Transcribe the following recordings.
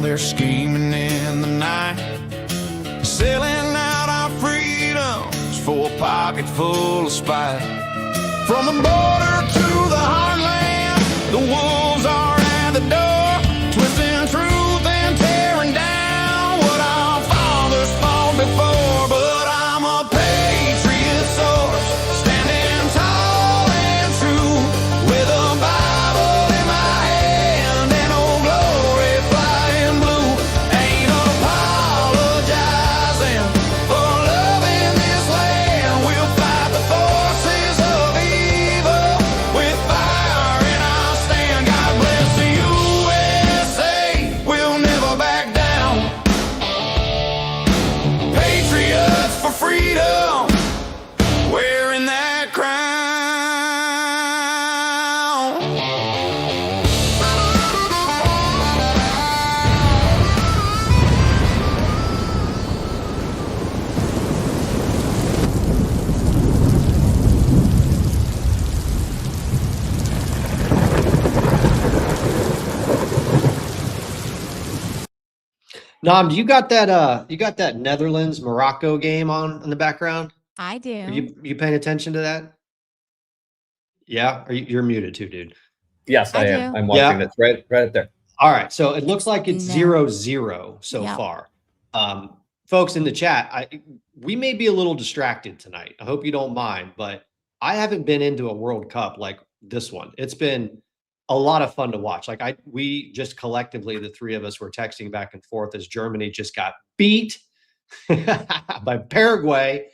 they're scheming in the night, selling out our freedoms for a pocket full of spite. From the border to the heartland, the wolves are at the door, twisting truth and tearing down what our fathers fought before. But I'm a patriot source, standing tall and true, with a Bible in my hand and old glory flying blue. Ain't apologizing for loving this land. We'll fight the forces of evil with fire in our stand. God bless the USA, we'll never back down. Patriots for freedom, wearing that crown. Nom, do you got that Netherlands Morocco game on in the background? I do. Are you paying attention to that? Yeah, you're muted too, dude. Yes, I I am. do. I'm watching Yeah. it right up there. All right, so it looks like it's No. 0-0 so Yep. far. Folks in the chat, we may be a little distracted tonight. I hope you don't mind, but I haven't been into a World Cup like this one. It's been a lot of fun to watch. Like we just collectively, the three of us were texting back and forth as Germany just got beat by Paraguay.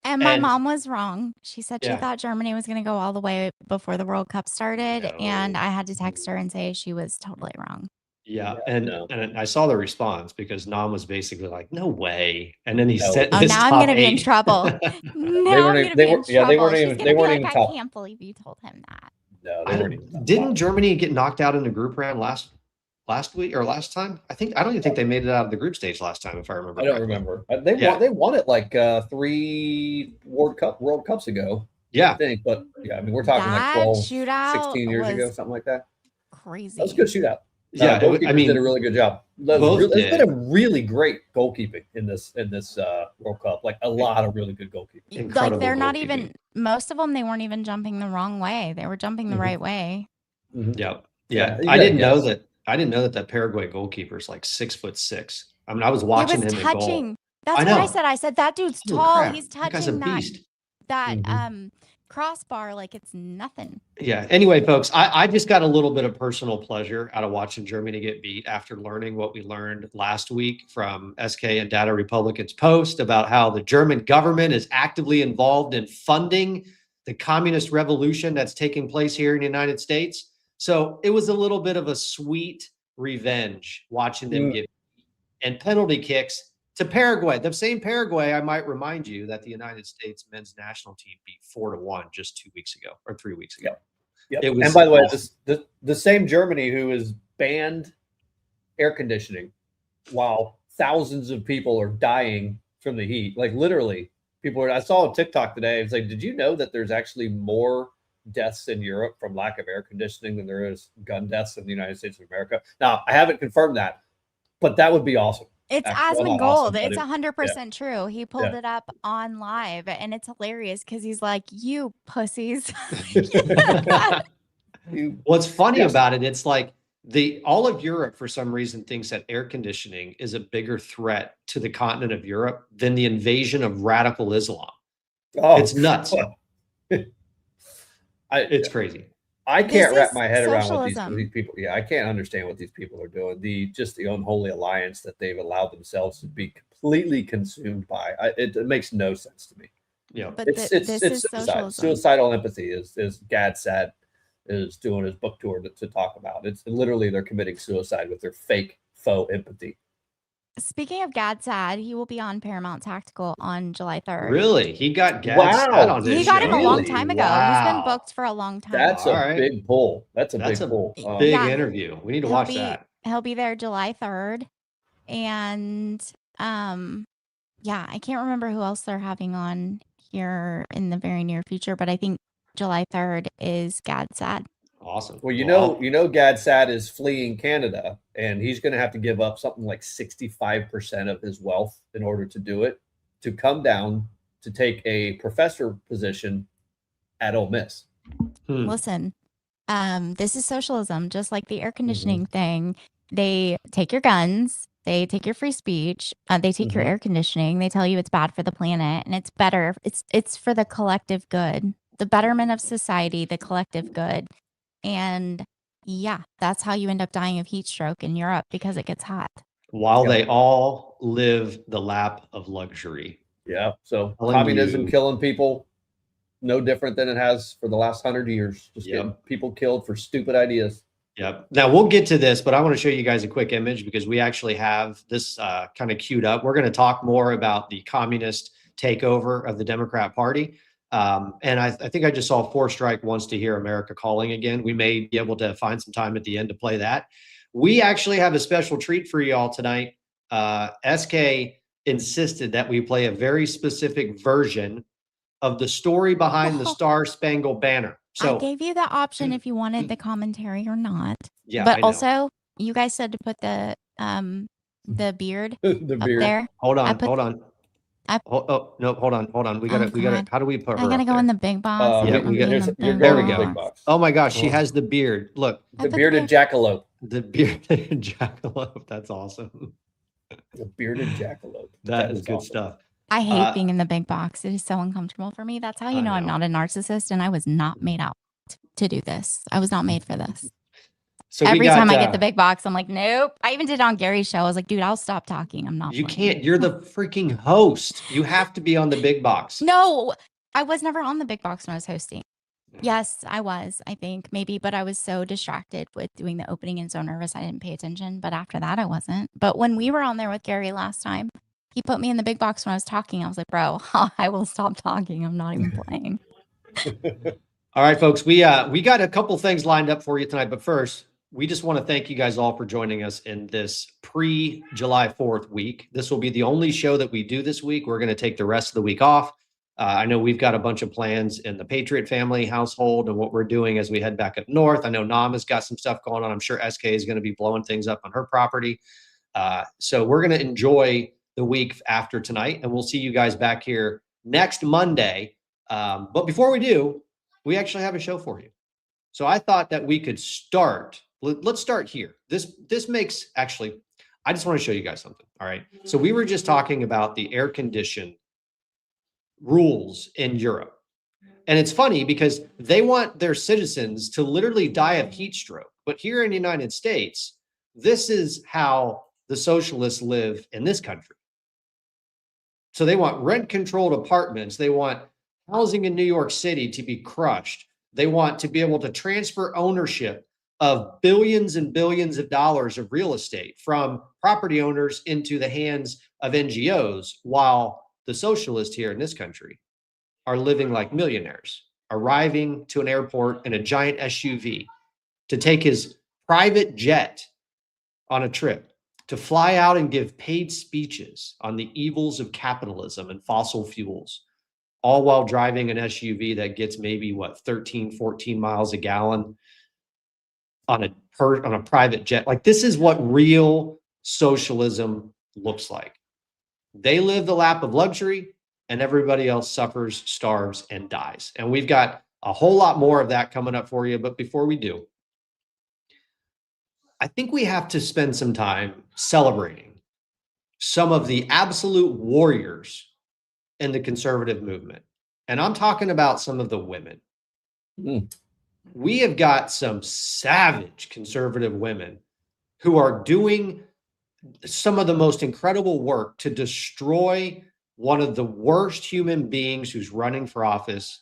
And my And- mom was wrong. She said she Yeah. thought Germany was going to go all the way before the World Cup started. And No. I had to text her and say she was totally wrong. Yeah, no. and I saw the response because Nam was basically like, "No way," and then he No. said, Oh, his now I'm top going to be in 8. trouble. Now weren't I'm even- going to they be in weren't- yeah, they trouble. weren't She's even- gonna they be weren't like, even I top. can't believe you told him that. No, I they weren't don't- even. Didn't Germany get knocked out in the group round last week or last time? I don't even think they made it out of the group stage last time, if I remember. I don't correctly. remember. Yeah. They won it like 3 World Cups ago, Yeah, I think. But yeah, I mean, we're talking That like 12, shootout 16 years ago, was something like that. Crazy. That was a good shootout. yeah. Goalkeepers did a really good job. both There's did. been a really great goalkeeping in this World Cup. Like a lot of really good goalkeeping. Incredible Like they're not goalkeeping. even, most of them, they weren't even jumping the wrong way. They were jumping the Mhm. right way. Mhm. Yeah. Yeah, you I gotta didn't know guess. that. I didn't know that Paraguay goalkeeper is like 6'6". I mean, I was He watching was him in goal. touching. That's I what I know. said. I said, that dude's Holy tall. crap, He's that guy's a touching beast. that Mhm. crossbar like it's nothing. Yeah. Anyway, folks, I just got a little bit of personal pleasure out of watching Germany get beat after learning what we learned last week from SK and Data Republicans post about how the German government is actively involved in funding the communist revolution that's taking place here in the United States. So it was a little bit of a sweet revenge watching them get beat. And penalty kicks to Paraguay, the same Paraguay, I might remind you, that the United States men's national team beat 4-1 just 2 weeks ago or 3 weeks ago. Yep. It was And by the way, awesome. the same Germany who has banned air conditioning while thousands of people are dying from the heat. Like literally, people are. I saw a TikTok today. It's like, did you know that there's actually more deaths in Europe from lack of air conditioning than there is gun deaths in the United States of America? Now, I haven't confirmed that, but that would be awesome. It's Actually, well, Asmongold. not awesome, but It's it- 100% true. He pulled it up on live, and it's hilarious because he's like, "You pussies." What's funny Yes. about it, it's like all of Europe for some reason thinks that air conditioning is a bigger threat to the continent of Europe than the invasion of radical Islam. Oh, It's nuts. It's crazy. I This can't wrap is my head around what socialism. these people. Yeah, I can't understand what these people are doing. The unholy alliance that they've allowed themselves to be completely consumed by. It makes no sense to me. Yeah. But It's this is suicide. socialism. Suicidal empathy is Gad Sad is doing his book tour to talk about. It's literally they're committing suicide with their fake faux empathy. Speaking of Gadsad, he will be on Paramount Tactical on July 3rd. Really? He got Gad Wow. Stat on this He got him a long Really? time ago. He's been Wow. booked for a long time. That's All a right. big pull. That's a That's big a pull. Big Yeah. interview. We need to He'll watch be- that. He'll be there July 3rd. And yeah, I can't remember who else they're having on here in the very near future, but I think July 3rd is Gadsad. Awesome. Well, you know, Gad Sad is fleeing Canada, and he's going to have to give up something like 65% of his wealth in order to do it, to come down to take a professor position at Ole Miss. Listen, this is socialism, just like the air conditioning thing. They take your guns, they take your free speech, they take your air conditioning. They tell you it's bad for the planet, and it's better. It's for the collective good, the betterment of society, the collective good. And yeah, that's how you end up dying of heat stroke in Europe, because it gets hot. While they all live the lap of luxury. Yeah. So Telling communism you- killing people, no different than it has for the last 100 years. Just getting people killed for stupid ideas. Yep. Now we'll get to this, but I want to show you guys a quick image because we actually have this kind of queued up. We're going to talk more about the communist takeover of the Democrat Party. And I think I just saw Four Strike wants to hear America calling again. We may be able to find some time at the end to play that. We actually have a special treat for y'all tonight. SK insisted that we play a very specific version of the story behind the Star-Spangled Banner. So I gave you the option if you wanted the commentary or not. yeah, But I know. also, you guys said to put the beard The up beard. there. Hold I on, put- hold on. I- Oh no, hold on. We gotta. God. How do we put her I gotta up go there? in the big box. Yeah, I'm we got- being the You're big There going we to go. the big box. Oh my gosh, she has the beard. Look, I The put bearded jackalope. the bearded jackalope. That's awesome. The bearded jackalope. That is good awesome. stuff. I hate being in the big box. It is so uncomfortable for me. That's how you I know I'm know. not a narcissist, and I was not made out to do this. I was not made for this. So Every we got, time I get the big box, I'm like, nope. I even did it on Gary's show. I was like, dude, I'll stop talking. I'm not. you playing. can't. You're the freaking host. You have to be on the big box. No, I was never on the big box when I was hosting. Yes, I was, I think, maybe, but I was so distracted with doing the opening and so nervous I didn't pay attention. But after that, I wasn't. But when we were on there with Gary last time, he put me in the big box when I was talking. I was like, bro, I will stop talking. I'm not even playing. All right, folks. We got a couple things lined up for you tonight, but first, we just want to thank you guys all for joining us in this pre-July 4th week. This will be the only show that we do this week. We're going to take the rest of the week off. I know we've got a bunch of plans in the Patriot family household and what we're doing as we head back up north. I know Nam has got some stuff going on. I'm sure SK is going to be blowing things up on her property. So we're going to enjoy the week after tonight, and we'll see you guys back here next Monday. But before we do, we actually have a show for you. So I thought that we could start. Let's start here. This makes actually, I just want to show you guys something. All right. So we were just talking about the air condition rules in Europe. And it's funny because they want their citizens to literally die of heat stroke. But here in the United States, this is how the socialists live in this country. So they want rent-controlled apartments. They want housing in New York City to be crushed. They want to be able to transfer ownership of billions and billions of dollars of real estate from property owners into the hands of NGOs, while the socialists here in this country are living like millionaires, arriving to an airport in a giant SUV to take his private jet on a trip, to fly out and give paid speeches on the evils of capitalism and fossil fuels, all while driving an SUV that gets maybe 13, 14 miles a gallon on a private jet. Like, this is what real socialism looks like. They live the lap of luxury and everybody else suffers, starves, and dies. And we've got a whole lot more of that coming up for you. But before we do, I think we have to spend some time celebrating some of the absolute warriors in the conservative movement. And I'm talking about some of the women. We have got some savage conservative women who are doing some of the most incredible work to destroy one of the worst human beings who's running for office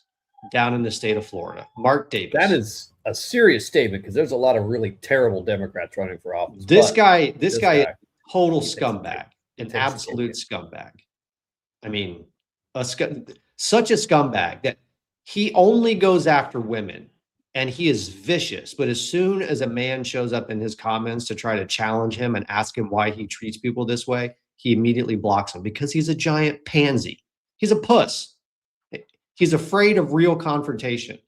down in the state of Florida, Mark Davis. That is a serious statement because there's a lot of really terrible Democrats running for office. This but guy is total he takes scumbag, he an takes the absolute cake. scumbag. I mean, such a scumbag that he only goes after women. And he is vicious, but as soon as a man shows up in his comments to try to challenge him and ask him why he treats people this way, he immediately blocks him because he's a giant pansy. He's a puss. He's afraid of real confrontation.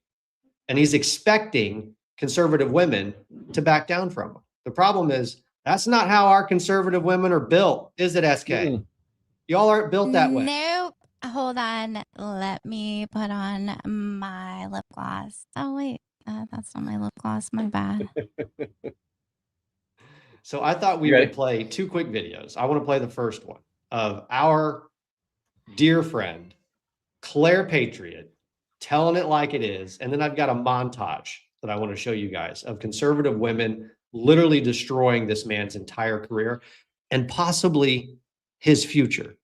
And he's expecting conservative women to back down from them. The problem is that's not how our conservative women are built, is it, SK? Y'all aren't built that way. Nope. Hold on. Let me put on my lip gloss. Oh, wait. That's not my lip gloss. My bad. So I thought we would play 2 quick videos. I want to play the first one of our dear friend, Claire Patriot, telling it like it is. And then I've got a montage that I want to show you guys of conservative women literally destroying this man's entire career and possibly his future.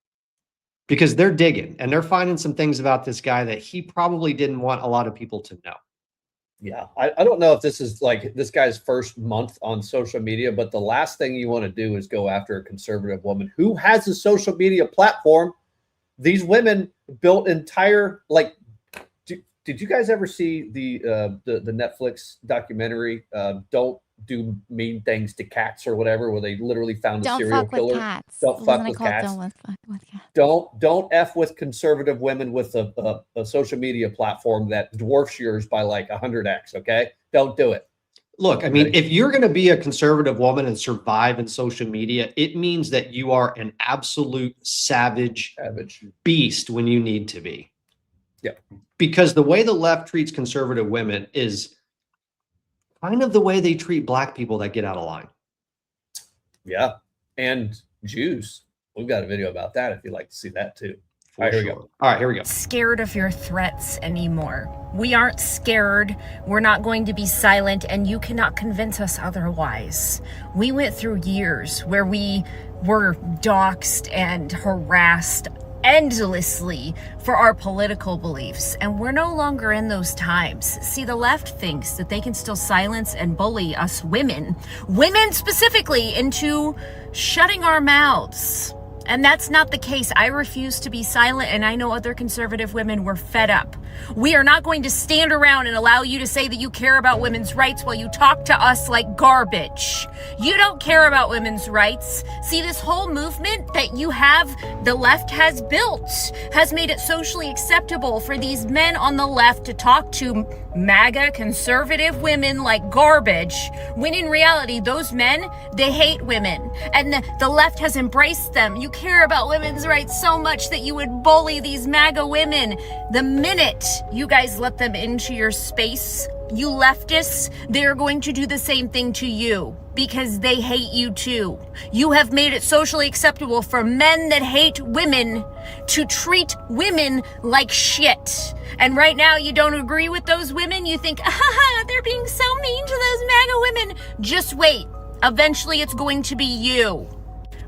Because they're digging and they're finding some things about this guy that he probably didn't want a lot of people to know. Yeah, I don't know if this is like this guy's first month on social media, but the last thing you want to do is go after a conservative woman who has a social media platform. These women built entire, like, did you guys ever see the Netflix documentary, Don't Do Mean Things to Cats or whatever, where they literally found a serial killer? Don't fuck with cats. Don't F with conservative women with a social media platform that dwarfs yours by like 100x, okay? Don't do it. Look, I mean, if you're going to be a conservative woman and survive in social media, it means that you are an absolute savage beast when you need to be. Yeah. Because the way the left treats conservative women is kind of the way they treat black people that get out of line. Yeah. And Jews. We've got a video about that if you'd like to see that too. All right, here we go. All right, here we go. Scared of your threats anymore. We aren't scared. We're not going to be silent, and you cannot convince us otherwise. We went through years where we were doxxed and harassed endlessly for our political beliefs, and we're no longer in those times. See, the left thinks that they can still silence and bully us women specifically, into shutting our mouths. And that's not the case. I refuse to be silent, and I know other conservative women were fed up. We are not going to stand around and allow you to say that you care about women's rights while you talk to us like garbage. You don't care about women's rights. See, this whole movement that you have, the left has built, has made it socially acceptable for these men on the left to talk to MAGA conservative women like garbage, when in reality, those men, they hate women. And the left has embraced them. You care about women's rights so much that you would bully these MAGA women. The minute you guys let them into your space, you leftists, they're going to do the same thing to you because they hate you too. You have made it socially acceptable for men that hate women to treat women like shit. And right now you don't agree with those women. You think, they're being so mean to those MAGA women. Just wait. Eventually it's going to be you.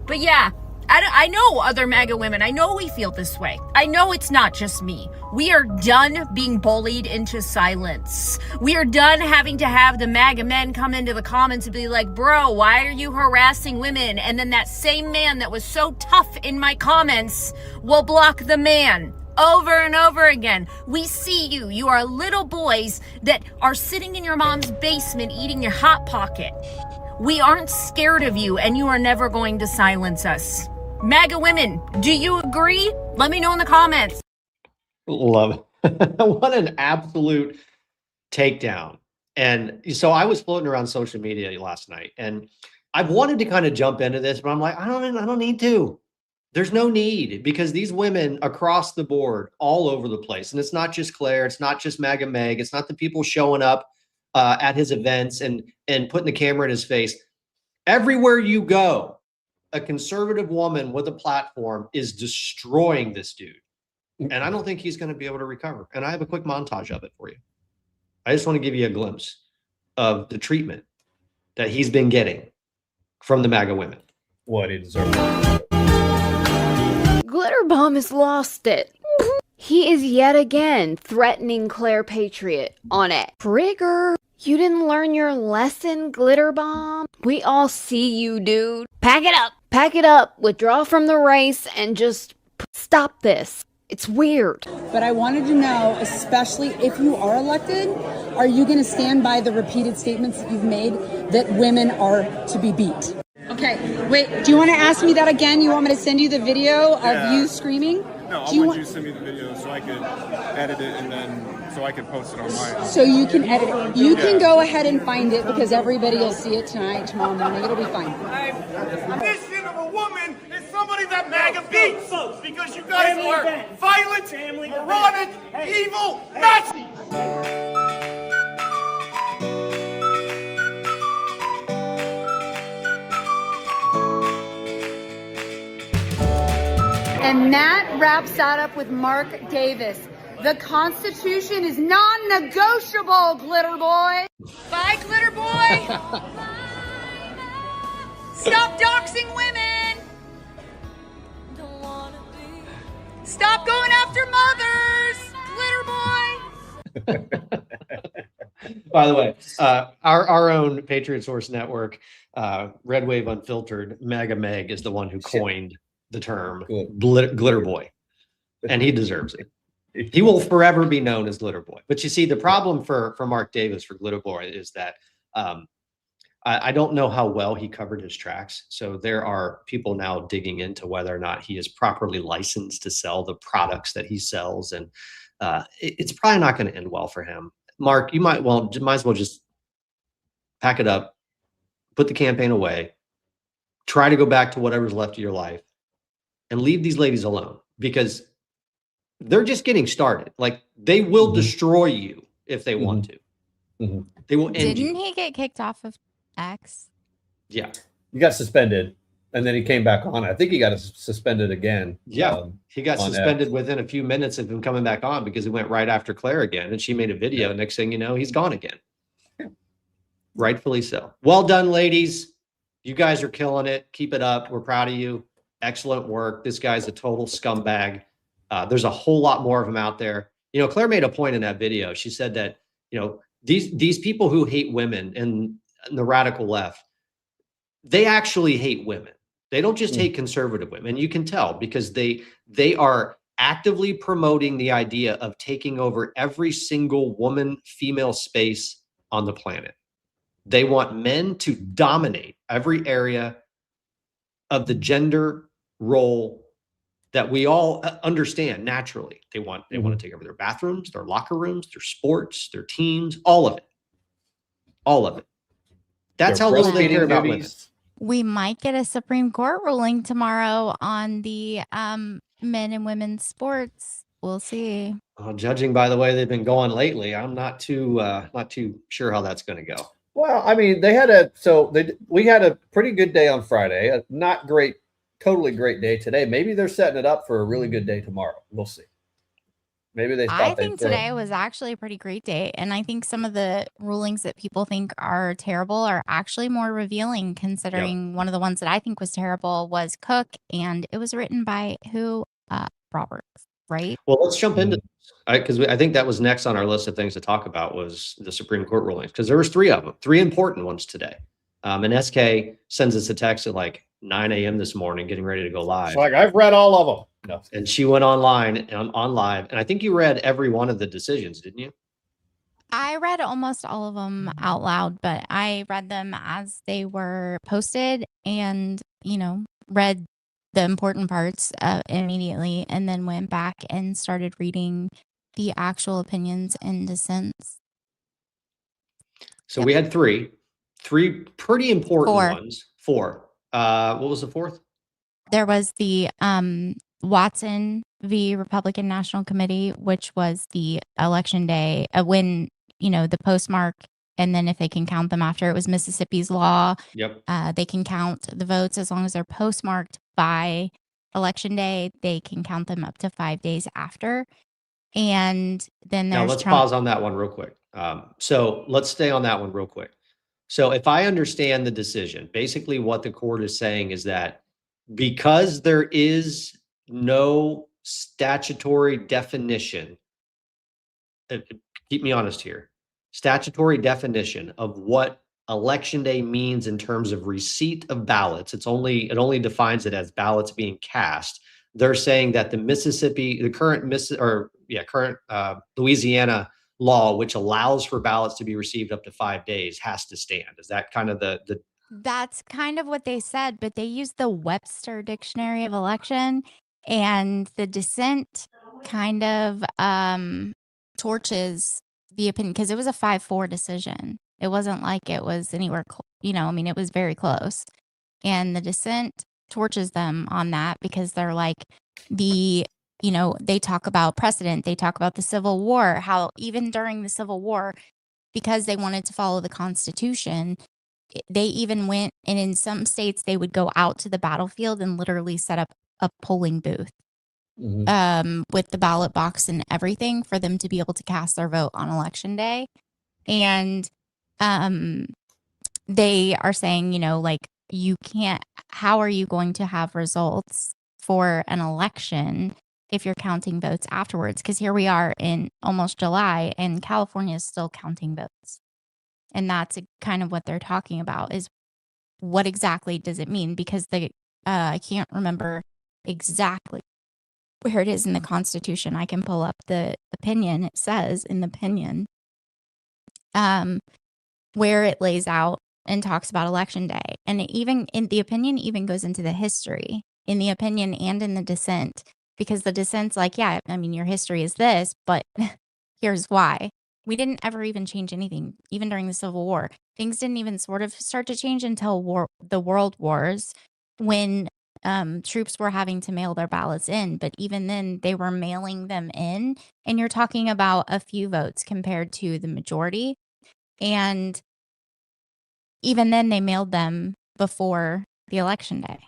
But yeah, I know other MAGA women. I know we feel this way. I know it's not just me. We are done being bullied into silence. We are done having to have the MAGA men come into the comments and be like, bro, why are you harassing women? And then that same man that was so tough in my comments will block the man. Over and over again. We see you. You are little boys that are sitting in your mom's basement eating your Hot Pocket. We aren't scared of you, and you are never going to silence us. MAGA women, do you agree? Let me know in the comments. Love it. What an absolute takedown. And so I was floating around social media last night, and I've wanted to kind of jump into this, but I'm like, I don't need to. There's no need, because these women across the board, all over the place, and it's not just Claire, it's not just MAGA Meg, it's not the people showing up at his events and putting the camera in his face. Everywhere you go, a conservative woman with a platform is destroying this dude. And I don't think he's going to be able to recover. And I have a quick montage of it for you. I just want to give you a glimpse of the treatment that he's been getting from the MAGA women. What he deserves. Glitter Bomb has lost it. He is yet again threatening Claire Patriot on it. Trigger. You didn't learn your lesson, Glitter Bomb? We all see you, dude. Pack it up. Pack it up. Withdraw from the race and just stop this. It's weird. But I wanted to know, especially if you are elected, are you going to stand by the repeated statements that you've made that women are to be beat? Okay, wait, do you want to ask me that again? You want me to send you the video of you screaming? No, I Do you want want- you to send me the video so I could edit it and then so I could post it on my. So you can edit it. You can Yeah. go ahead and find it because everybody will see it tonight, tomorrow morning. It'll be fine. Mission of a woman is somebody that MAGA beats, because you guys are violent, moronic, evil Nazis. And that wraps that up with Mark Davis. The Constitution is non-negotiable, Glitter Boy. Bye, Glitter Boy. Stop doxing women. Stop going after mothers, Glitter Boy. By the way, our own Patriot Source Network, Red Wave Unfiltered, MAGA Meg is the one who coined the term glitter boy, and he deserves it. He will forever be known as Glitter Boy. But you see, the problem for Mark Davis for Glitter Boy is that I don't know how well he covered his tracks. So there are people now digging into whether or not he is properly licensed to sell the products that he sells, and it's probably not going to end well for him. Mark, you might as well just pack it up, put the campaign away, try to go back to whatever's left of your life, and leave these ladies alone, because they're just getting started. Like, they will destroy you if they want to. They will end Didn't you. he get kicked off of X? Yeah. He got suspended, and then he came back on. I think he got suspended again. Yeah. He got on suspended X. within a few minutes of him coming back on because he went right after Claire again, and she made a video. Next thing you know, he's gone again. Rightfully so. Well done, ladies. You guys are killing it. Keep it up. We're proud of you. Excellent work. This guy's a total scumbag. There's a whole lot more of them out there. You know, Claire made a point in that video. She said that, you know, these people who hate women and the radical left, they actually hate women. They don't just hate conservative women. You can tell because they are actively promoting the idea of taking over every single woman, female space on the planet. They want men to dominate every area of the gender role that we all understand naturally. They want to take over their bathrooms, their locker rooms, their sports, their teams, all of it. All of it. That's Their how little they breastfeeding care about women. duties. We might get a Supreme Court ruling tomorrow on the men and women's sports. We'll see. Judging by the way they've been going lately, I'm not too sure how that's going to go. Well, I mean, we had a pretty good day on Friday. A not great, totally great day today. Maybe they're setting it up for a really good day tomorrow. We'll see. Maybe they thought I think today was actually a pretty great day. And I think some of the rulings that people think are terrible are actually more revealing, considering one of the ones that I think was terrible was Cook. And it was written by who? Roberts, right? Well, let's jump into this, because I think that was next on our list of things to talk about was the Supreme Court rulings, because there was 3 of them, 3 important ones today. And SK sends us a text at like 9 a.m. this morning, getting ready to go live. It's like, I've read all of them. No. And she went online and on live. And I think you read every one of the decisions, didn't you? I read almost all of them out loud, but I read them as they were posted and, you know, read the important parts immediately and then went back and started reading the actual opinions and dissents. So we had 3 pretty important 4. ones. 4. What was the 4th? There was the Watson v. Republican National Committee, which was the election day when, you know, the postmark, and then if they can count them after, it was Mississippi's law. Yep. They can count the votes as long as they're postmarked by election day. They can count them up to 5 days after. And then Now there's let's Trump. pause on that one real quick. So let's stay on that one real quick. So if I understand the decision, basically what the court is saying is that because there is no statutory definition, keep me honest here, statutory definition of what election day means in terms of receipt of ballots. It only defines it as ballots being cast. They're saying that the current Louisiana law, which allows for ballots to be received up to 5 days, has to stand. Is that kind of the That's kind of what they said, but they used the Webster Dictionary of Election. And the dissent kind of torches the opinion because it was a 5-4 decision. It wasn't like it was anywhere, I mean, it was very close. And the dissent torches them on that because they're like they talk about precedent. They talk about the Civil War, how even during the Civil War, because they wanted to follow the Constitution, they even went, and in some states, they would go out to the battlefield and literally set up a polling booth with the ballot box and everything for them to be able to cast their vote on election day. And they are saying, you can't, how are you going to have results for an election if you're counting votes afterwards? Because here we are in almost July and California is still counting votes. And that's kind of what they're talking about is what exactly does it mean? Because I can't remember exactly where it is in the Constitution. I can pull up the opinion. It says in the opinion where it lays out and talks about election day. And even in the opinion even goes into the history in the opinion and in the dissent, because the dissent's like, yeah, I mean, your history is this, but here's why. We didn't ever even change anything, even during the Civil War. Things didn't even sort of start to change until the World Wars, when troops were having to mail their ballots in. But even then, they were mailing them in. And you're talking about a few votes compared to the majority. And even then, they mailed them before the election day.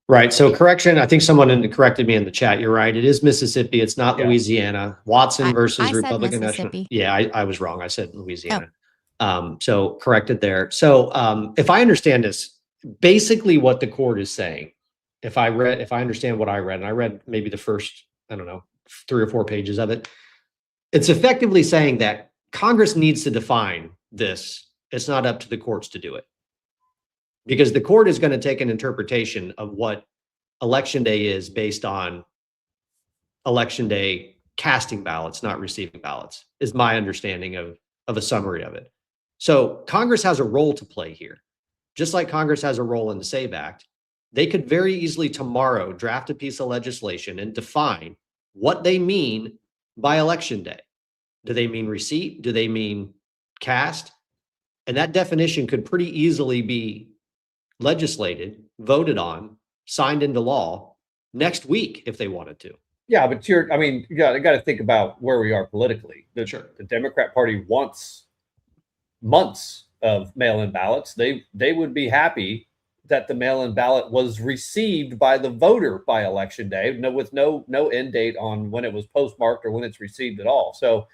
Right. So correction, I think someone corrected me in the chat. You're right. It is Mississippi. It's not Louisiana. Watson versus I said Republican National. Mississippi. Yeah, I was wrong. I said Louisiana. So corrected there. So if I understand this, basically what the court is saying, if I understand what I read, and I read maybe the first, 3 or 4 pages of it, it's effectively saying that Congress needs to define this. It's not up to the courts to do it. Because the court is going to take an interpretation of what election day is based on election day casting ballots, not receiving ballots, is my understanding of a summary of it. So Congress has a role to play here. Just like Congress has a role in the SAVE Act, they could very easily tomorrow draft a piece of legislation and define what they mean by election day. Do they mean receipt? Do they mean cast? And that definition could pretty easily be legislated, voted on, signed into law next week if they wanted to. Yeah, but you got to think about where we are politically. The Democrat Party wants months of mail-in ballots. They would be happy that the mail-in ballot was received by the voter by election day, with no end date on when it was postmarked or when it's received at all. So,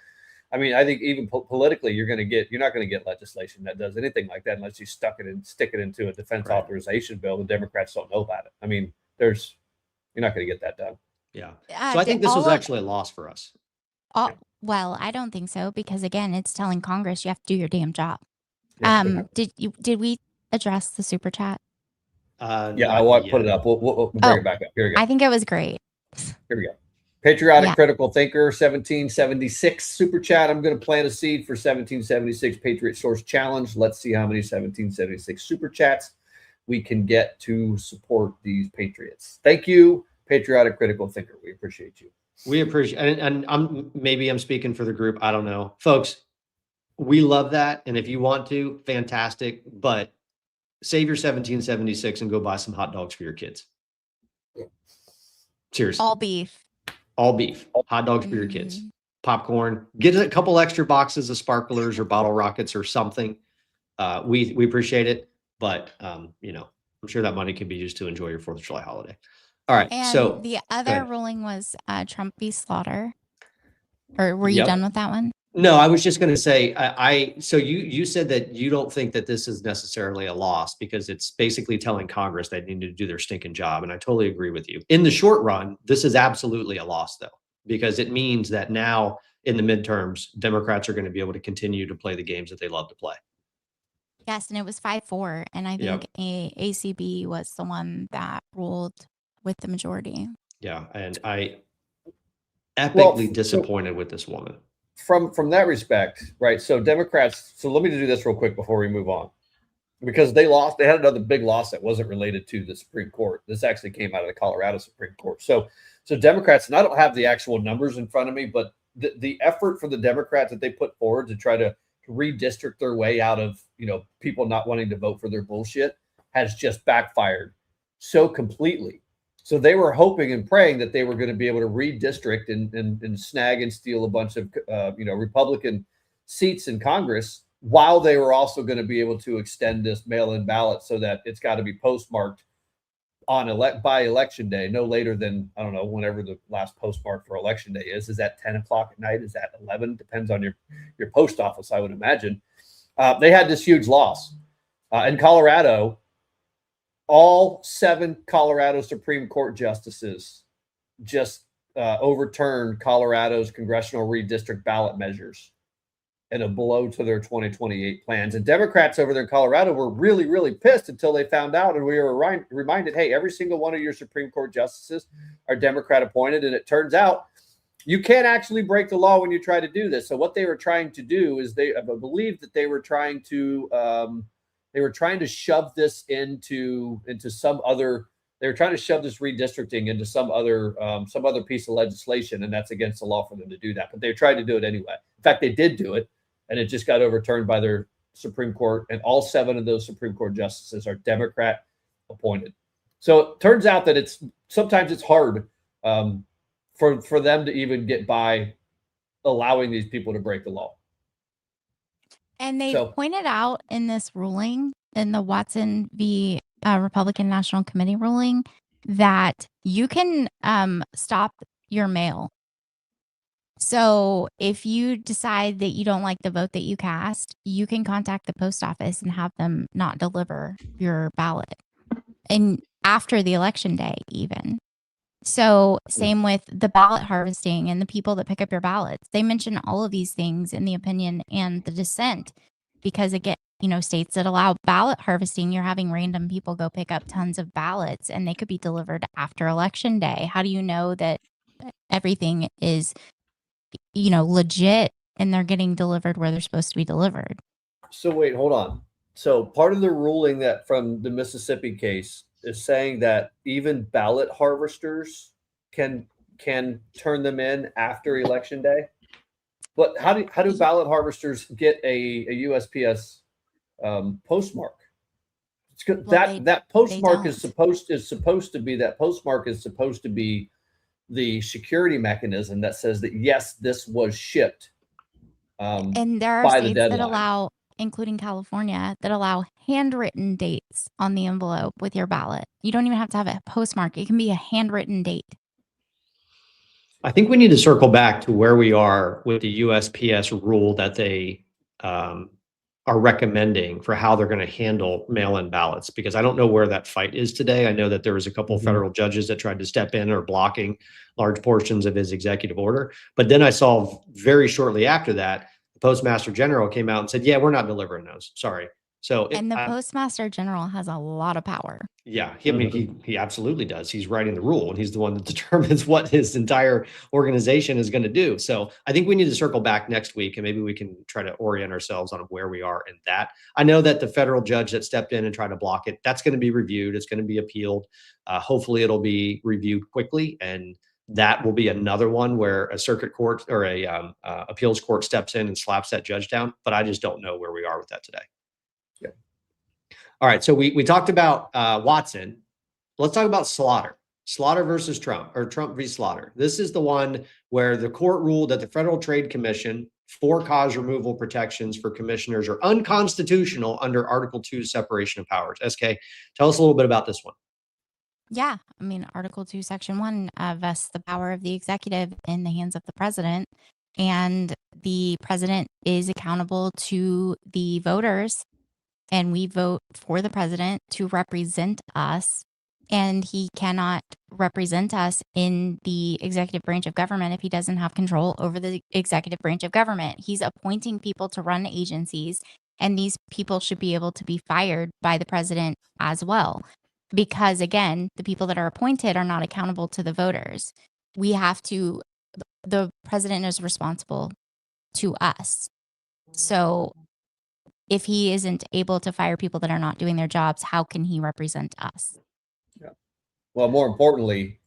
I think even politically, you're not going to get legislation that does anything like that unless you stick it into a defense authorization bill. The Democrats don't know about it. You're not going to get that done. Yeah. So I think this was actually a loss for us. Well, I don't think so, because again, it's telling Congress you have to do your damn job. Did we address the super chat? I will put it up. We'll bring it back up. Here we go. I think it was great. Here we go. Patriotic Critical Thinker 1776 super chat. I'm going to plant a seed for 1776 Patriot Source Challenge. Let's see how many 1776 super chats we can get to support these patriots. Thank you, Patriotic Critical Thinker. We appreciate you. We appreciate, and I'm speaking for the group. I don't know, folks. We love that, and if you want to, fantastic. But save your 1776 and go buy some hot dogs for your kids. Seriously, all beef, hot dogs for your kids, popcorn. Get a couple extra boxes of sparklers or bottle rockets or something. We appreciate it, but I'm sure that money can be used to enjoy your 4th of July holiday. All right. And so the other ruling was Trump v. Slaughter. Or were you done with that one? No, I was just going to say, so you said that you don't think that this is necessarily a loss because it's basically telling Congress they need to do their stinking job. And I totally agree with you. In the short run, this is absolutely a loss, though, because it means that now in the midterms, Democrats are going to be able to continue to play the games that they love to play. Yes, and it was 5-4. And I think ACB was the one that ruled with the majority. Yeah, and I epically disappointed with this woman. From that respect, right? So Democrats. So let me do this real quick before we move on. because they lost. They had another big loss that wasn't related to the Supreme Court. This actually came out of the Colorado Supreme Court. So Democrats, and I don't have the actual numbers in front of me, but the effort for the Democrats that they put forward to try to redistrict their way out of, people not wanting to vote for their bullshit has just backfired so completely. So they were hoping and praying that they were going to be able to redistrict and snag and steal a bunch of, Republican seats in Congress, while they were also going to be able to extend this mail-in ballot so that it's got to be postmarked by election day, no later than, I don't know, whenever the last postmark for election day is. Is that 10 o'clock at night? Is that 11? Depends on your post office, I would imagine. They had this huge loss. In Colorado, all 7 Colorado Supreme Court justices just overturned Colorado's congressional redistrict ballot measures and a blow to their 2028 plans. And Democrats over there in Colorado were really, really pissed until they found out. And we were reminded, hey, every single one of your Supreme Court justices are Democrat appointed. And it turns out you can't actually break the law when you try to do this. So what they were trying to do is I believe that they were trying to shove this into some other. They were trying to shove this redistricting into some other piece of legislation, and that's against the law for them to do that. But they tried to do it anyway. In fact, they did do it, and it just got overturned by their Supreme Court. And all 7 of those Supreme Court justices are Democrat appointed. So it turns out that sometimes it's hard for them to even get by allowing these people to break the law. And they pointed out in this ruling, in the Watson v. Republican National Committee ruling, that you can stop your mail. So if you decide that you don't like the vote that you cast, you can contact the post office and have them not deliver your ballot. And after the election day, even. So same with the ballot harvesting and the people that pick up your ballots. They mention all of these things in the opinion and the dissent, because again, states that allow ballot harvesting, you're having random people go pick up tons of ballots and they could be delivered after election day. How do you know that everything is, legit and they're getting delivered where they're supposed to be delivered? So wait, hold on. So part of the ruling that from the Mississippi case is saying that even ballot harvesters can turn them in after election day. But how do ballot harvesters get a USPS postmark? That postmark is supposed to be the security mechanism that says that yes, this was shipped. And there are states that allow, including California, that allow handwritten dates on the envelope with your ballot. You don't even have to have a postmark. It can be a handwritten date. I think we need to circle back to where we are with the USPS rule that they are recommending for how they're going to handle mail-in ballots, because I don't know where that fight is today. I know that there was a couple of federal judges that tried to step in or blocking large portions of his executive order. But then I saw very shortly after that, the Postmaster General came out and said, yeah, we're not delivering those. Sorry. So and the Postmaster General has a lot of power. Yeah, he absolutely does. He's writing the rule, and he's the one that determines what his entire organization is going to do. So I think we need to circle back next week, and maybe we can try to orient ourselves on where we are in that. I know that the federal judge that stepped in and tried to block it, that's going to be reviewed. It's going to be appealed. Hopefully it'll be reviewed quickly, and that will be another one where a circuit court or a appeals court steps in and slaps that judge down. But I just don't know where we are with that today. All right, so we talked about Watson. Let's talk about Slaughter. Slaughter versus Trump, or Trump v. Slaughter. This is the one where the court ruled that the Federal Trade Commission for-cause removal protections for commissioners are unconstitutional under Article 2 separation of powers. SK, tell us a little bit about this one. Yeah, I mean, Article 2, Section 1 vests the power of the executive in the hands of the president, and the president is accountable to the voters. And we vote for the president to represent us, and he cannot represent us in the executive branch of government if he doesn't have control over the executive branch of government. He's appointing people to run agencies, and these people should be able to be fired by the president as well. Because again, the people that are appointed are not accountable to the voters. The president is responsible to us. So if he isn't able to fire people that are not doing their jobs, how can he represent us? Yeah. Well, more importantly,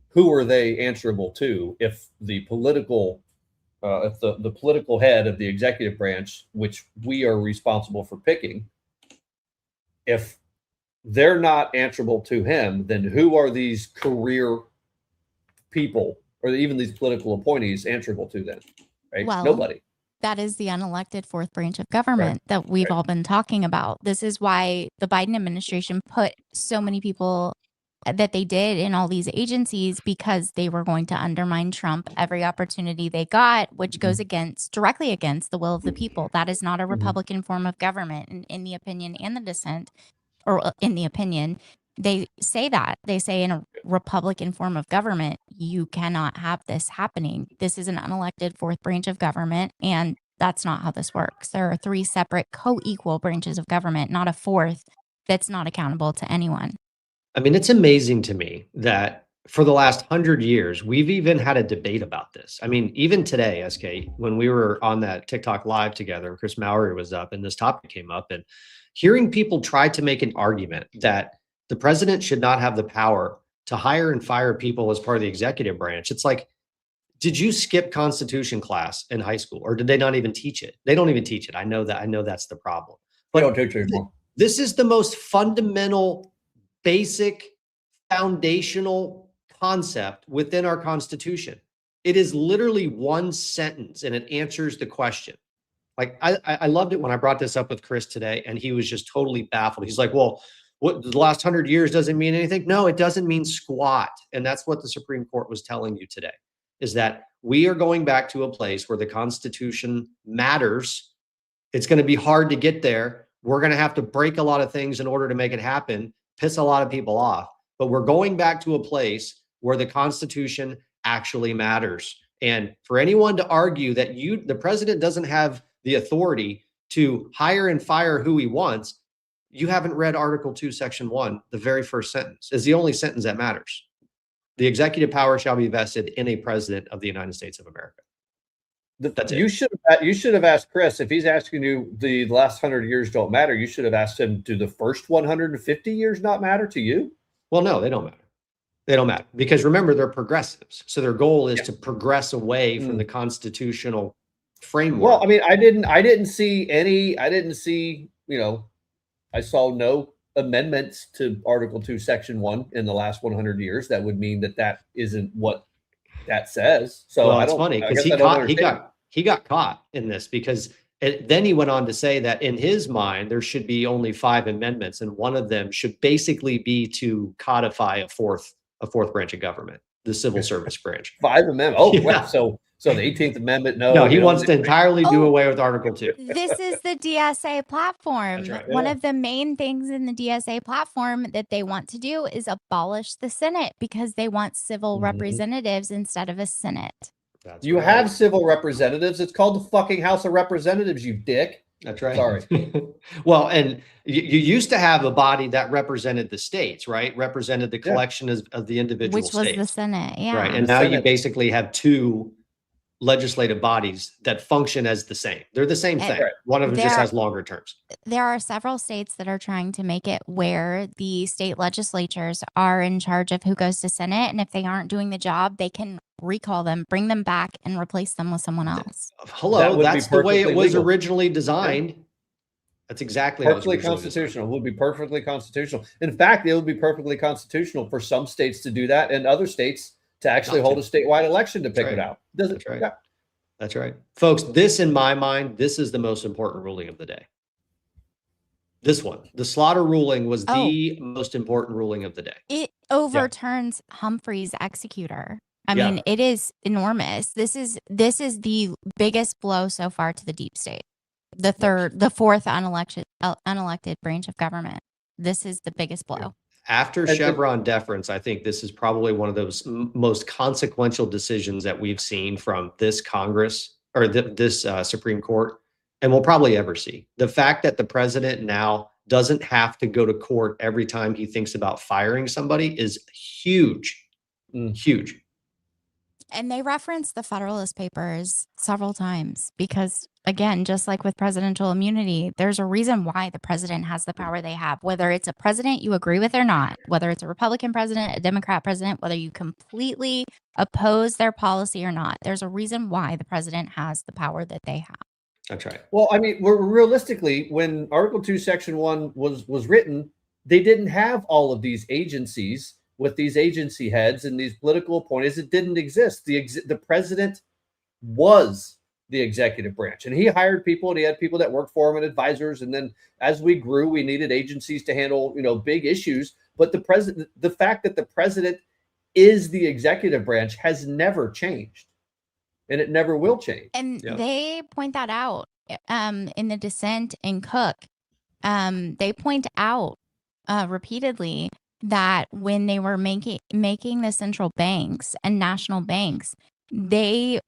who are they answerable to if the political if the political head of the executive branch, which we are responsible for picking, if they're not answerable to him, then who are these career people or even these political appointees answerable to then? Right? Well, nobody. That is the unelected fourth branch of government that we've all been talking about. This is why the Biden administration put so many people that they did in all these agencies, because they were going to undermine Trump every opportunity they got, which goes directly against the will of the people. That is not a Republican form of government in the opinion and the dissent, or in the opinion. They say that. They say in a Republican form of government, you cannot have this happening. This is an unelected fourth branch of government, and that's not how this works. There are three separate co-equal branches of government, not a fourth that's not accountable to anyone. I mean, it's amazing to me that for the last 100 years, we've even had a debate about this. I mean, even today, SK, when we were on that TikTok live together, Chris Mowry was up and this topic came up, and hearing people try to make an argument that the president should not have the power to hire and fire people as part of the executive branch. It's like, did you skip Constitution class in high school, or did they not even teach it? They don't even teach it. I know that. I know that's the problem. But this is the most fundamental, basic, foundational concept within our Constitution. It is literally one sentence and it answers the question. Like, I loved it when I brought this up with Chris today, and he was just totally baffled. He's like, well, what, the last 100 years doesn't mean anything? No, it doesn't mean squat. And that's what the Supreme Court was telling you today, is that we are going back to a place where the Constitution matters. It's going to be hard to get there. We're going to have to break a lot of things in order to make it happen, piss a lot of people off. But we're going back to a place where the Constitution actually matters. And for anyone to argue that the president doesn't have the authority to hire and fire who he wants, you haven't read Article 2, Section 1. The very first sentence is the only sentence that matters. The executive power shall be vested in a president of the United States of America. That's it. You should have asked Chris, if he's asking you the last 100 years don't matter, you should have asked him, do the first 150 years not matter to you? Well, no, they don't matter. They don't matter, because remember, they're progressives. So their goal is to progress away from the constitutional framework. Well, I mean, I didn't see, I saw no amendments to Article 2, Section 1 in the last 100 years. That would mean that isn't what that says. So well, it's funny because he got caught in this, because then he went on to say that in his mind, there should be only 5 amendments, and one of them should basically be to codify a fourth branch of government, the civil service branch. 5 amendments. Oh, yeah. Wow. So the 18th Amendment, no, he wants to entirely do away with Article 2. This is the DSA platform. Right. One of the main things in the DSA platform that they want to do is abolish the Senate, because they want civil representatives instead of a Senate. You have civil representatives. It's called the fucking House of Representatives, you dick. That's right. Sorry. Well, and you used to have a body that represented the states, right? Represented the collection of the individual states. Which was the Senate, yeah. Right, and now you basically have 2 legislative bodies that function as the same. They're the same thing. One of them just has longer terms. There are several states that are trying to make it where the state legislatures are in charge of who goes to Senate. And if they aren't doing the job, they can recall them, bring them back, and replace them with someone else. Hello, that's the way it was originally designed. Yeah. That's exactly perfectly constitutional. It would be perfectly constitutional. In fact, it would be perfectly constitutional for some states to do that, and other states to actually hold a statewide election to pick it out. That's right. Yeah. That's right. Folks, this, in my mind, this is the most important ruling of the day. This one, the slaughter ruling, was the most important ruling of the day. It overturns Humphrey's Executor. I mean, it is enormous. This is the biggest blow so far to the deep state. The fourth unelected branch of government. This is the biggest blow. After Chevron deference, I think this is probably one of those most consequential decisions that we've seen from this Congress, or this Supreme Court, and we'll probably ever see. The fact that the president now doesn't have to go to court every time he thinks about firing somebody is huge, huge. And they reference the Federalist Papers several times because, again, just like with presidential immunity, there's a reason why the president has the power they have, whether it's a president you agree with or not, whether it's a Republican president, a Democrat president, whether you completely oppose their policy or not. There's a reason why the president has the power that they have. That's right. Well, I mean, we're realistically, when Article 2, Section 1 was written, they didn't have all of these agencies with these agency heads and these political appointees. It didn't exist. The president was the executive branch, and he hired people, and he had people that worked for him and advisors. And then as we grew, we needed agencies to handle, big issues. But the fact that the president is the executive branch has never changed, and it never will change. And they point that out in the dissent in Cook. They point out repeatedly that when they were making the central banks and national banks, they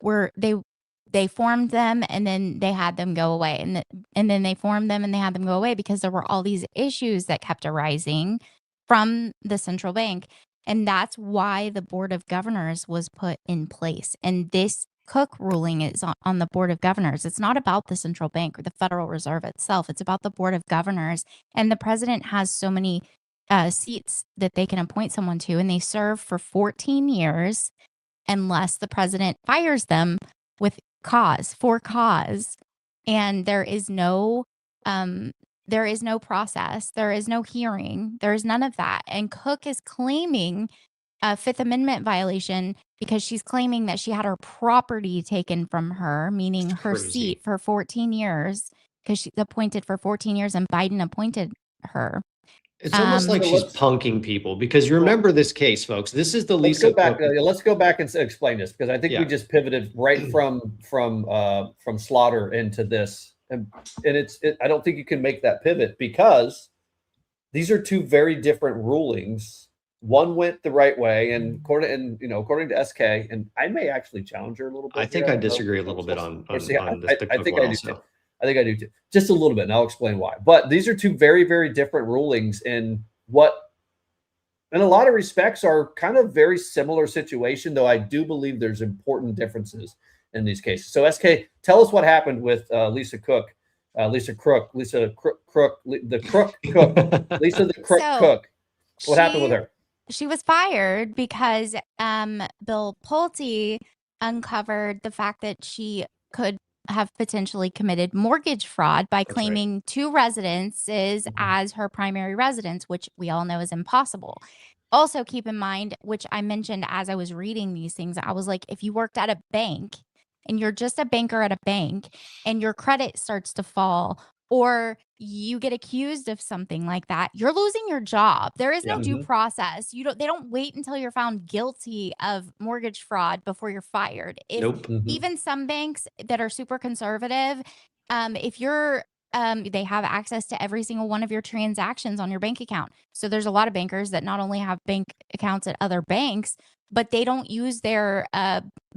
formed them and then they had them go away, and then they formed them and they had them go away because there were all these issues that kept arising from the central bank, and that's why the Board of Governors was put in place. And this Cook ruling is on the Board of Governors. It's not about the central bank or the Federal Reserve itself. It's about the Board of Governors, and the president has so many seats that they can appoint someone to, and they serve for 14 years unless the president fires them for cause. And there is no process. There is no hearing. There is none of that. And Cook is claiming a Fifth Amendment violation because she's claiming that she had her property taken from her, meaning her seat, for 14 years, because she's appointed for 14 years and Biden appointed her. It's almost like she's punking people, because you remember this case, folks. This is the Lisa. Let's go back and explain this, because I think we just pivoted right from slaughter into this, and I don't think you can make that pivot, because these are two very different rulings. One went the right way, and according to SK, and I may actually challenge her a little bit. I think I disagree a little bit on this. I think I do too. I think I do too. Just a little bit, and I'll explain why. But these are two very, very different rulings in what, in a lot of respects, are kind of very similar situation, though I do believe there's important differences in these cases. So, SK, tell us what happened with Lisa Cook. Lisa the Crook Cook. What happened with her? She was fired because Bill Pulte uncovered the fact that she could have potentially committed mortgage fraud by claiming two residences as her primary residence, which we all know is impossible. Also, keep in mind, which I mentioned as I was reading these things, I was like, if you worked at a bank and you're just a banker at a bank and your credit starts to fall, or you get accused of something like that, you're losing your job. There is no due process. They don't wait until you're found guilty of mortgage fraud before you're fired. Even some banks that are super conservative, if you're they have access to every single one of your transactions on your bank account. So there's a lot of bankers that not only have bank accounts at other banks, but they don't use their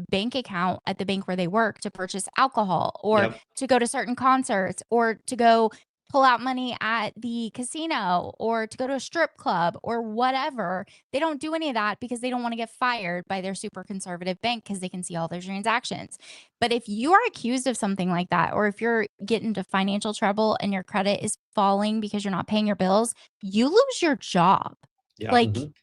bank account at the bank where they work to purchase alcohol, or to go to certain concerts, or to go pull out money at the casino, or to go to a strip club, or whatever. They don't do any of that because they don't want to get fired by their super conservative bank, because they can see all their transactions. But if you are accused of something like that, or if you're getting into financial trouble and your credit is falling because you're not paying your bills, you lose your job.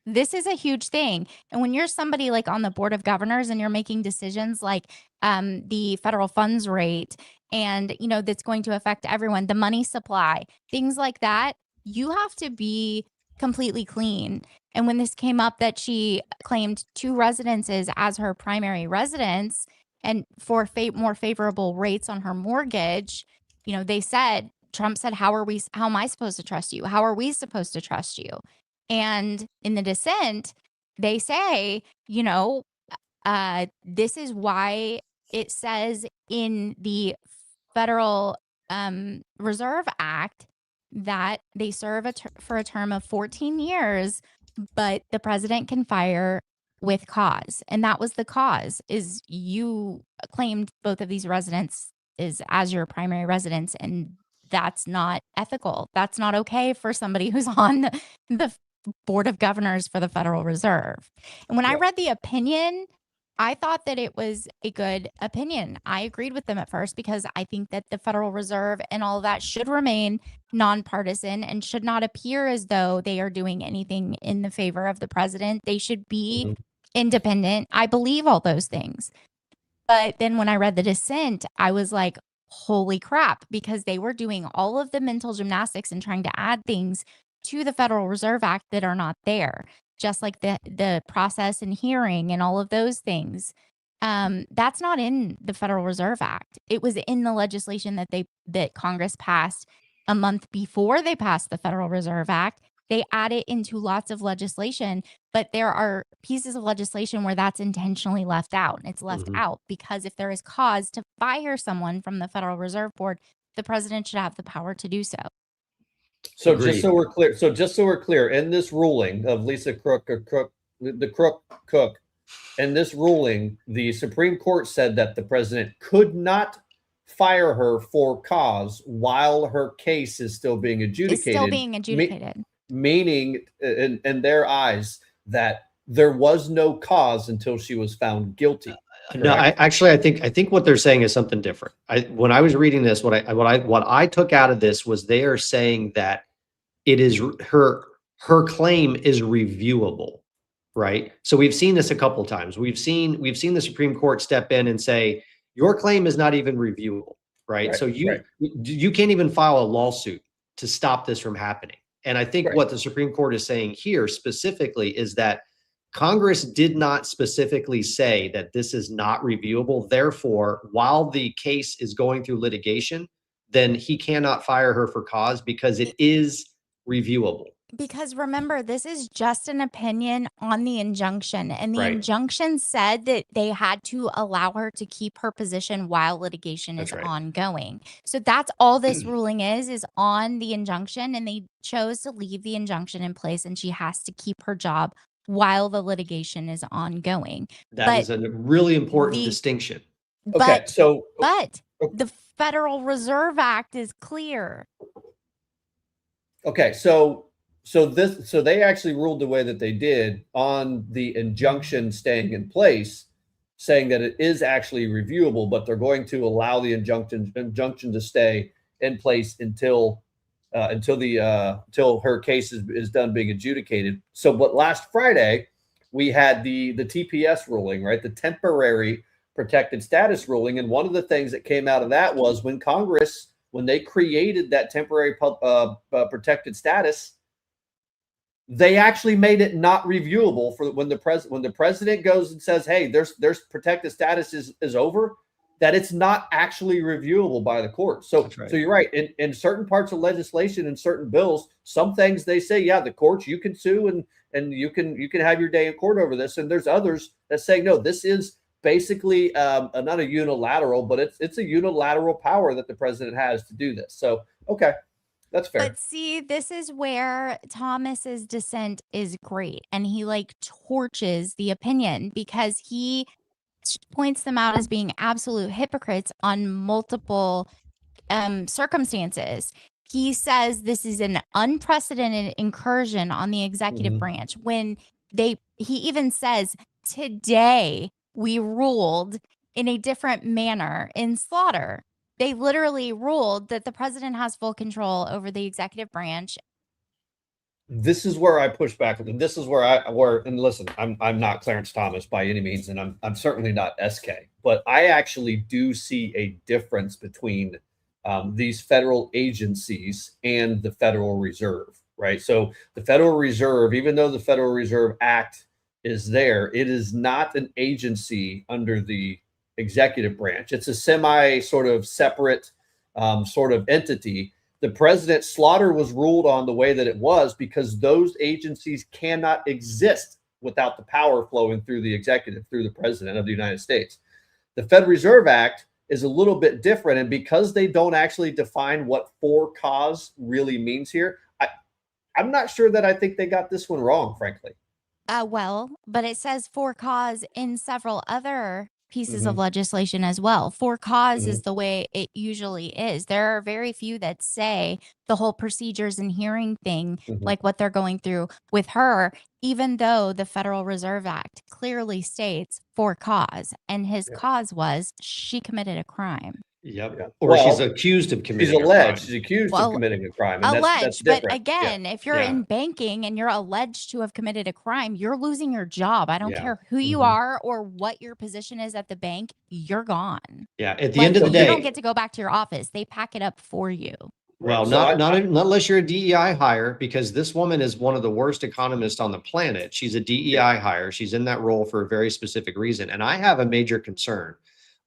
This is a huge thing. And when you're somebody like on the Board of Governors and you're making decisions like the federal funds rate, and that's going to affect everyone, the money supply, things like that, you have to be completely clean. And when this came up that she claimed two residences as her primary residence and for more favorable rates on her mortgage, Trump said, how am I supposed to trust you? How are we supposed to trust you? And in the dissent, they say, this is why it says in the Federal Reserve Act that they serve for a term of 14 years, but the president can fire with cause. And that was the cause, is you claimed both of these residences as your primary residence, and that's not ethical. That's not okay for somebody who's on the Board of Governors for the Federal Reserve. And when I read the opinion, I thought that it was a good opinion. I agreed with them at first because I think that the Federal Reserve and all of that should remain nonpartisan and should not appear as though they are doing anything in the favor of the president. They should be independent. I believe all those things. But then when I read the dissent, I was like, holy crap, because they were doing all of the mental gymnastics and trying to add things to the Federal Reserve Act that are not there, just like the process and hearing and all of those things. That's not in the Federal Reserve Act. It was in the legislation that Congress passed a month before they passed the Federal Reserve Act. They add it into lots of legislation, but there are pieces of legislation where that's intentionally left out. And it's left out because if there is cause to fire someone from the Federal Reserve Board, the president should have the power to do so. So just so we're clear, in this ruling of Lisa Cook, in this ruling, the Supreme Court said that the president could not fire her for cause while her case is still being adjudicated. It's still being adjudicated. Meaning, in their eyes, that there was no cause until she was found guilty. No, I think what they're saying is something different. When I was reading this, what I took out of this was they are saying that it is her claim is reviewable, right? So we've seen this a couple of times. We've seen the Supreme Court step in and say your claim is not even reviewable, right? So you can't even file a lawsuit to stop this from happening. And I think what the Supreme Court is saying here specifically is that Congress did not specifically say that this is not reviewable. Therefore, while the case is going through litigation, then he cannot fire her for cause because it is reviewable. Because remember, this is just an opinion on the injunction. And the injunction said that they had to allow her to keep her position while litigation is ongoing. So that's all this ruling is on the injunction. And they chose to leave the injunction in place and she has to keep her job while the litigation is ongoing. That is a really important distinction. But the Federal Reserve Act is clear. Okay, so they actually ruled the way that they did on the injunction staying in place, saying that it is actually reviewable, but they're going to allow the injunction to stay in place until her case is done being adjudicated. So, but last Friday we had the TPS ruling, right? The temporary protected status ruling, and one of the things that came out of that was when Congress, when they created that temporary protected status, they actually made it not reviewable for when the president goes and says, "Hey, there's protected status is over," that it's not actually reviewable by the court. So you're right. In certain parts of legislation and certain bills, some things they say, yeah, the courts, you can sue and you can have your day in court over this. And there's others that say, no, this is basically not a unilateral, but it's a unilateral power that the president has to do this. So, okay, that's fair. But see, this is where Thomas's dissent is great. And he torches the opinion because he points them out as being absolute hypocrites on multiple circumstances. He says this is an unprecedented incursion on the executive branch when he even says today we ruled in a different manner in slaughter. They literally ruled that the president has full control over the executive branch. This is where I push back. This is where and listen, I'm not Clarence Thomas by any means, and I'm certainly not SK, but I actually do see a difference between these federal agencies and the Federal Reserve, right? So the Federal Reserve, even though the Federal Reserve Act is there, it is not an agency under the executive branch. It's a semi sort of separate sort of entity. The president slaughter was ruled on the way that it was because those agencies cannot exist without the power flowing through the executive, through the president of the United States. The Federal Reserve Act is a little bit different. And because they don't actually define what for cause really means here, I'm not sure that I think they got this one wrong, frankly. Well, but it says for cause in several other pieces of legislation as well. For cause Mhm. is the way it usually is. There are very few that say the whole procedures and hearing thing, Mhm. like what they're going through with her, even though the Federal Reserve Act clearly states for cause. And his Yeah. cause was she committed a crime. Yep. Yeah. Or she's Well, accused of She's committing a crime. alleged. She's accused of Well, committing a crime, and that's alleged, but different. again, if you're Yeah. in banking and you're alleged to have committed a crime, you're losing your job. I don't Yeah. care who you Mhm. are or what your position is at the bank, you're gone. Yeah. At the Like, end of the you don't day, get to go back to your office. They pack it up for you. well, So not unless you're a DEI hire, because this woman is one of the worst economists on the planet. She's a DEI hire. She's in that role for a very specific reason. And I have a major concern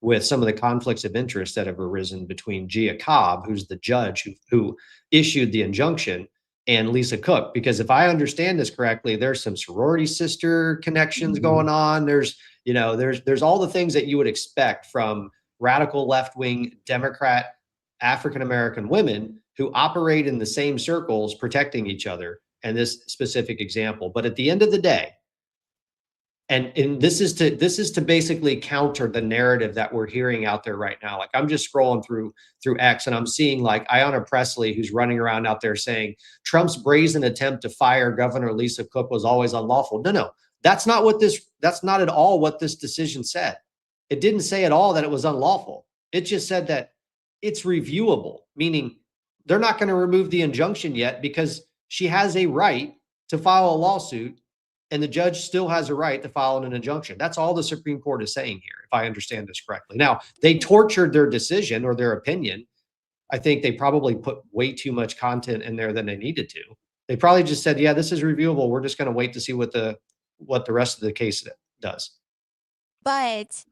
with some of the conflicts of interest that have arisen between Gia Cobb, who's the judge who issued the injunction, and Lisa Cook. Because if I understand this correctly, there's some sorority sister connections going on. There's all the things that you would expect from radical left-wing Democrat African-American women who operate in the same circles, protecting each other, and this specific example. But at the end of the day, and this is to basically counter the narrative that we're hearing out there right now. Like, I'm just scrolling through X, and I'm seeing like Ayanna Pressley, who's running around out there saying Trump's brazen attempt to fire Governor Lisa Cook was always unlawful. No, that's not at all what this decision said. It didn't say at all that it was unlawful. It just said that it's reviewable, meaning they're not going to remove the injunction yet because she has a right to file a lawsuit, and the judge still has a right to file an injunction. That's all the Supreme Court is saying here, if I understand this correctly. Now, they tortured their decision or their opinion. I think they probably put way too much content in there than they needed to. They probably just said, yeah, this is reviewable. We're just going to wait to see what the rest of the case does. But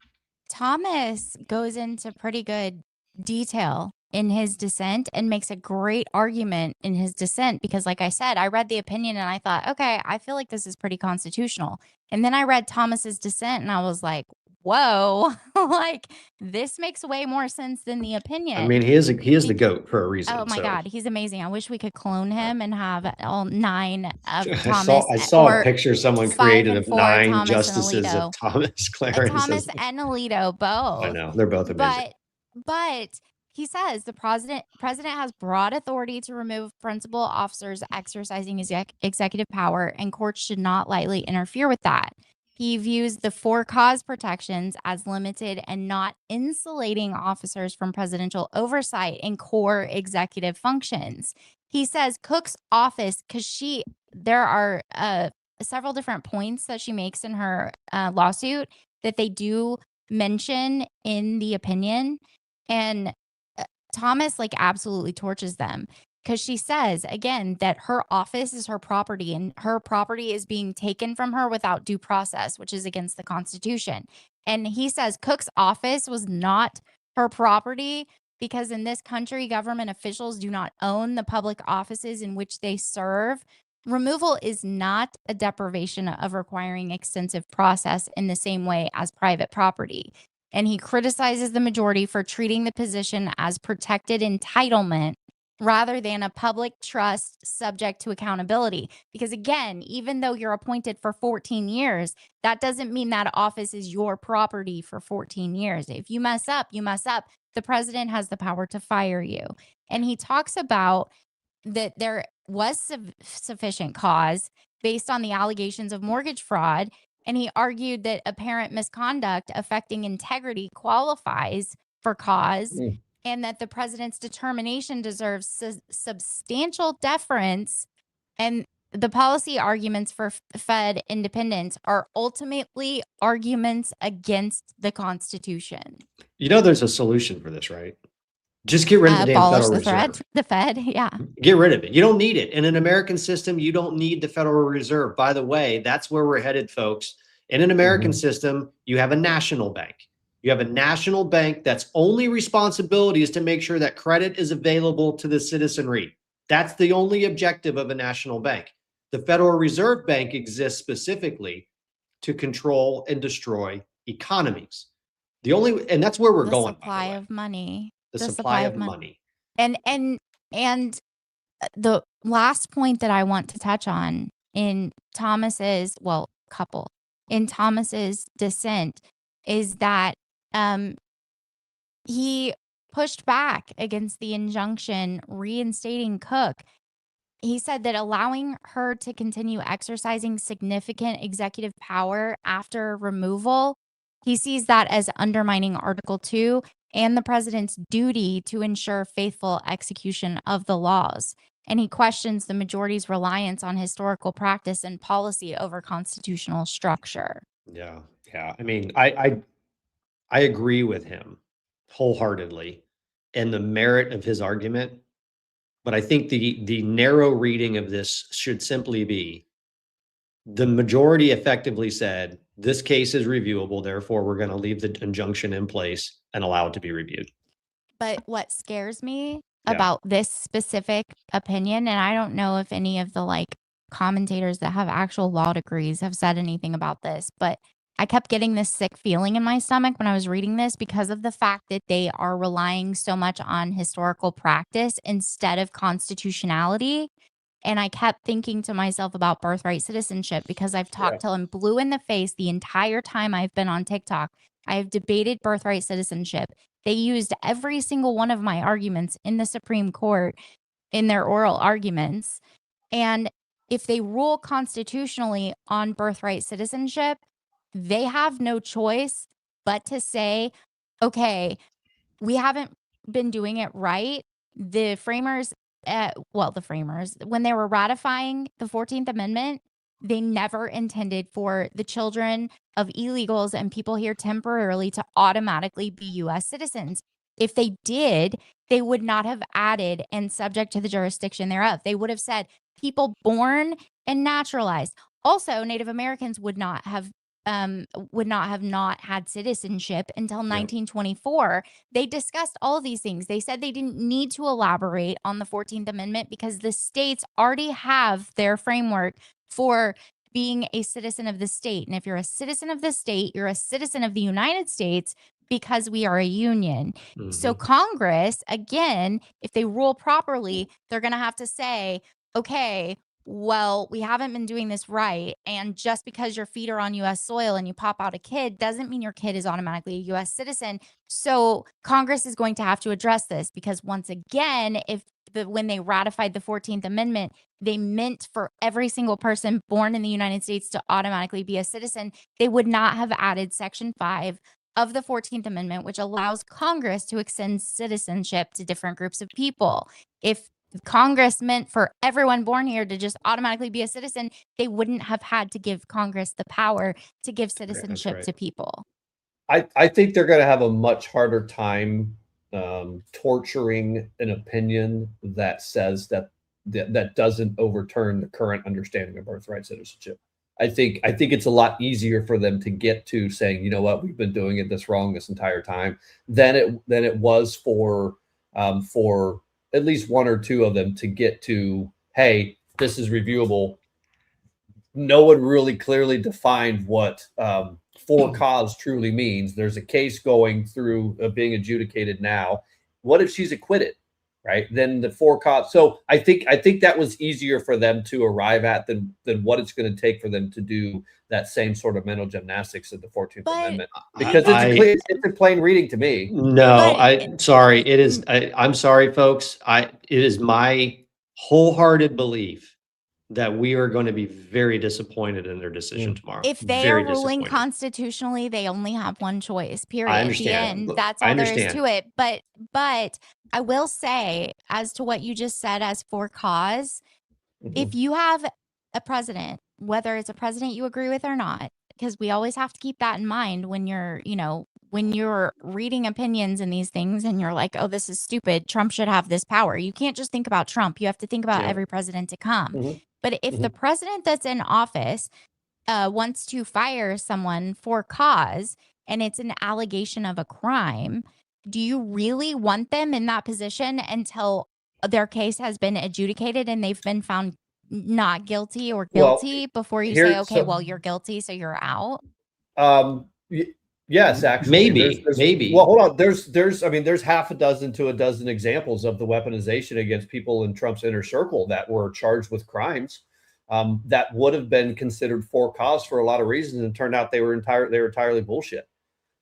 Thomas goes into pretty good detail in his dissent and makes a great argument in his dissent because, like I said, I read the opinion and I thought, okay, I feel like this is pretty constitutional. And then I read Thomas's dissent and I was like, whoa, like this makes way more sense than the opinion. I mean, he is the GOAT for a reason. Oh my so. God, he's amazing. I wish we could clone him and have all 9 of I Thomas. saw or a picture someone 5 created and of 4 9 Thomas and justices of Alito. Thomas Clarence. Thomas and Alito both. I know, they're both amazing. But he says the president has broad authority to remove principal officers exercising his executive power, and courts should not lightly interfere with that. He views the for cause protections as limited and not insulating officers from presidential oversight in core executive functions. He says Cook's office, because there are several different points that she makes in her lawsuit that they do mention in the opinion, and Thomas like absolutely torches them because she says again that her office is her property and her property is being taken from her without due process, which is against the Constitution. And he says Cook's office was not her property because in this country, government officials do not own the public offices in which they serve. Removal is not a deprivation of requiring extensive process in the same way as private property. And he criticizes the majority for treating the position as protected entitlement rather than a public trust subject to accountability. Because again, even though you're appointed for 14 years, that doesn't mean that office is your property for 14 years. If you mess up, you mess up. The president has the power to fire you. And he talks about that there was sufficient cause based on the allegations of mortgage fraud. And he argued that apparent misconduct affecting integrity qualifies for cause and that the president's determination deserves substantial deference. And the policy arguments for Fed independence are ultimately arguments against the Constitution. You know, there's a solution for this, right? Just get rid of the damn Abolish Federal the Reserve. The Fed, yeah. Get rid of it. You don't need it. In an American system, you don't need the Federal Reserve. By the way, that's where we're headed, folks. In an American system, you have a national bank. You have a national bank that's only responsibility is to make sure that credit is available to the citizenry. That's the only objective of a national bank. The Federal Reserve Bank exists specifically to control and destroy economies. And that's where we're going. Supply of money. The supply of money. And the last point that I want to touch on in Thomas's dissent is that he pushed back against the injunction reinstating Cook. He said that allowing her to continue exercising significant executive power after removal, he sees that as undermining Article 2 and the president's duty to ensure faithful execution of the laws. And he questions the majority's reliance on historical practice and policy over constitutional structure. Yeah. I mean, I agree with him wholeheartedly and the merit of his argument. But I think the narrow reading of this should simply be the majority effectively said, this case is reviewable, therefore we're going to leave the injunction in place and allow it to be reviewed. But what scares me about this specific opinion, and I don't know if any of the commentators that have actual law degrees have said anything about this, but I kept getting this sick feeling in my stomach when I was reading this because of the fact that they are relying so much on historical practice instead of constitutionality. And I kept thinking to myself about birthright citizenship because I've talked till I'm blue in the face the entire time I've been on TikTok. I have debated birthright citizenship. They used every single one of my arguments in the Supreme Court in their oral arguments. And if they rule constitutionally on birthright citizenship, they have no choice but to say, okay, we haven't been doing it right. The framers, when they were ratifying the 14th Amendment, they never intended for the children of illegals and people here temporarily to automatically be U.S. citizens. If they did, they would not have added and subject to the jurisdiction thereof. They would have said people born and naturalized. Also, Native Americans would not have not had citizenship until 1924. They discussed all of these things. They said they didn't need to elaborate on the 14th Amendment because the states already have their framework for being a citizen of the state. And if you're a citizen of the state, you're a citizen of the United States because we are a union. So Congress, again, if they rule properly, they're going to have to say, okay, well, we haven't been doing this right. And just because your feet are on U.S. soil and you pop out a kid doesn't mean your kid is automatically a U.S. citizen. So Congress is going to have to address this because once again, when they ratified the 14th Amendment, they meant for every single person born in the United States to automatically be a citizen. They would not have added Section 5 of the 14th Amendment, which allows Congress to extend citizenship to different groups of people. If Congress meant for everyone born here to just automatically be a citizen, they wouldn't have had to give Congress the power to give citizenship to people. I think they're going to have a much harder time torturing an opinion that says that doesn't overturn the current understanding of birthright citizenship. I think it's a lot easier for them to get to saying, you know what, we've been doing it this wrong this entire time than it was for at least one or two of them to get to, hey, this is reviewable. No one really clearly defined what for cause truly means. There's a case going through being adjudicated now. What if she's acquitted, right? Then the for cause. So I think that was easier for them to arrive at than what it's going to take for them to do that same sort of mental gymnastics of the 14th Amendment, because it's a plain reading to me. No, I'm sorry. It is. I'm sorry, folks. It is my wholehearted belief that we are going to be very disappointed in their decision tomorrow. If they are ruling constitutionally, they only have one choice, period. I understand. That's all there is to it. But I will say, as to what you just said as for cause, if you have a president, whether it's a president you agree with or not, because we always have to keep that in mind when you're reading opinions and these things and you're like, oh, this is stupid. Trump should have this power. You can't just think about Trump. You have to think about every president to come. But if the president that's in office wants to fire someone for cause and it's an allegation of a crime, do you really want them in that position until their case has been adjudicated and they've been found not guilty or guilty before you say, okay, well, you're guilty, so you're out? Yes, actually. Maybe. Well, hold on. There's half a dozen to a dozen examples of the weaponization against people in Trump's inner circle that were charged with crimes that would have been considered for cause for a lot of reasons, and turned out they were entirely bullshit.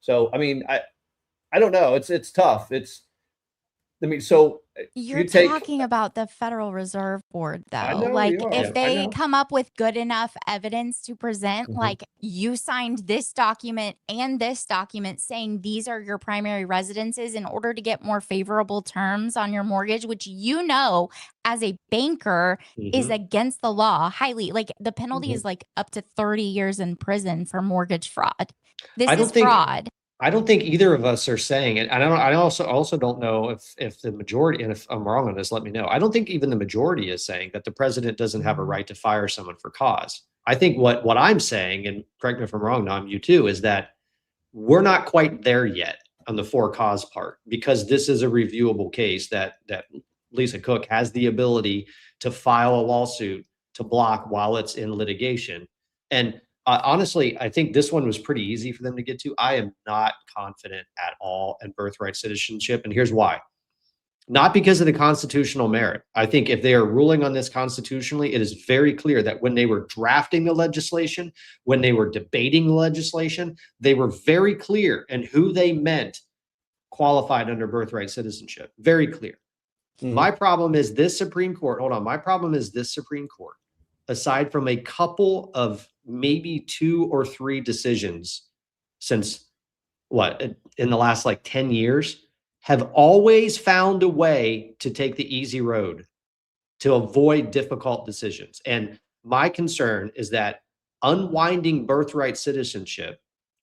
So, I mean, I don't know. It's tough. So You're you take. talking about the Federal Reserve Board, I though. know Like, you are. if I they know. come up with good enough evidence to present, like you signed this document and this document saying these are your primary residences in order to get more favorable terms on your mortgage, which as a banker is against the law, highly. Like, the penalty is like up to 30 years in prison for mortgage fraud. This is fraud. I don't think either of us are saying it. And I also don't know if the majority, and if I'm wrong on this, let me know. I don't think even the majority is saying that the president doesn't have a right to fire someone for cause. I think what I'm saying, and correct me if I'm wrong, Nom, you too, is that we're not quite there yet on the for cause part, because this is a reviewable case that Lisa Cook has the ability to file a lawsuit to block while it's in litigation. And honestly, I think this one was pretty easy for them to get to. I am not confident at all in birthright citizenship. And here's why. Not because of the constitutional merit. I think if they are ruling on this constitutionally, it is very clear that when they were drafting the legislation, when they were debating the legislation, they were very clear in who they meant qualified under birthright citizenship. Very clear. My problem is this Supreme Court. Hold on. My problem is this Supreme Court, aside from a couple of maybe 2 or 3 decisions since in the last like 10 years, have always found a way to take the easy road to avoid difficult decisions. And my concern is that unwinding birthright citizenship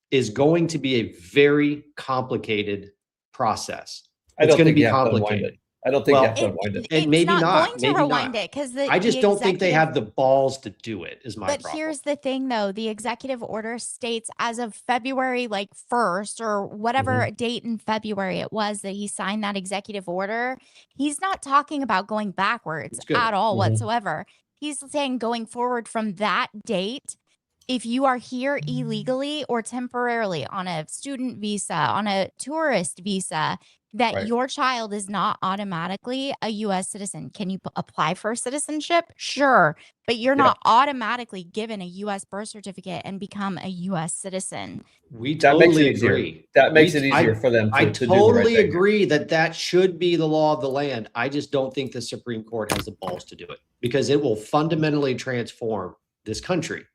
is going to be a very complicated process. It's going to be complicated. I don't think you have to unwind it. And maybe not. Going to rewind it, because I just don't think they have the balls to do it, is my problem. But here's the thing, though. The executive order states as of February 1st or whatever date in February it was that he signed that executive order, he's not talking about going backwards at all whatsoever. He's saying going forward from that date, if you are here illegally or temporarily on a student visa, on a tourist visa, that your child is not automatically a U.S. citizen. Can you apply for citizenship? Sure. But you're not automatically given a U.S. birth certificate and become a U.S. citizen. We totally agree. That makes it easier for them I to do the totally right thing. agree that should be the law of the land. I just don't think the Supreme Court has the balls to do it, because it will fundamentally transform this country.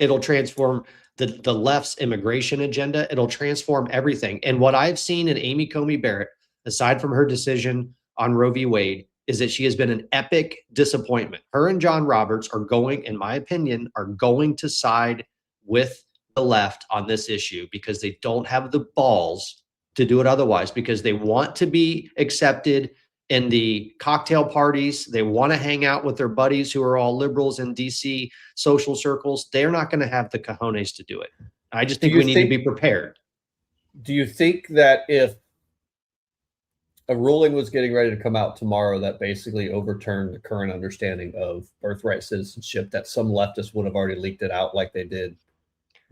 It'll transform the left's immigration agenda. It'll transform everything. And what I've seen in Amy Coney Barrett, aside from her decision on Roe v. Wade, is that she has been an epic disappointment. Her and John Roberts are going, in my opinion, to side with the left on this issue, because they don't have the balls to do it otherwise, because they want to be accepted in the cocktail parties. They want to hang out with their buddies who are all liberals in DC social circles. They're not going to have the cojones to do it. I just think we need to be prepared. Do you think that if a ruling was getting ready to come out tomorrow that basically overturned the current understanding of birthright citizenship, that some leftists would have already leaked it out like they did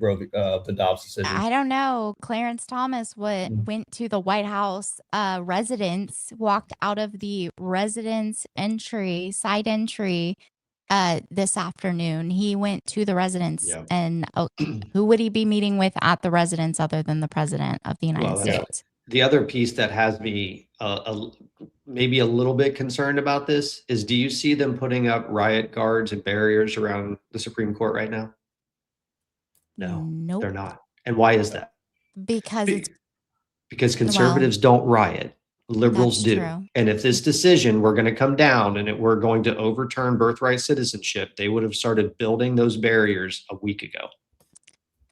the Dobbs decision? I don't know. Clarence Thomas went to the White House residence, walked out of the residence side entry this afternoon. He went to the residence, and who would he be meeting with at the residence other than the president of the United States? The other piece that has me maybe a little bit concerned about this is, do you see them putting up riot guards and barriers around the Supreme Court right now? No, nope. They're not. And why is that? Because conservatives don't riot. Liberals do. True. And if this decision were going to come down and we're going to overturn birthright citizenship, they would have started building those barriers a week ago.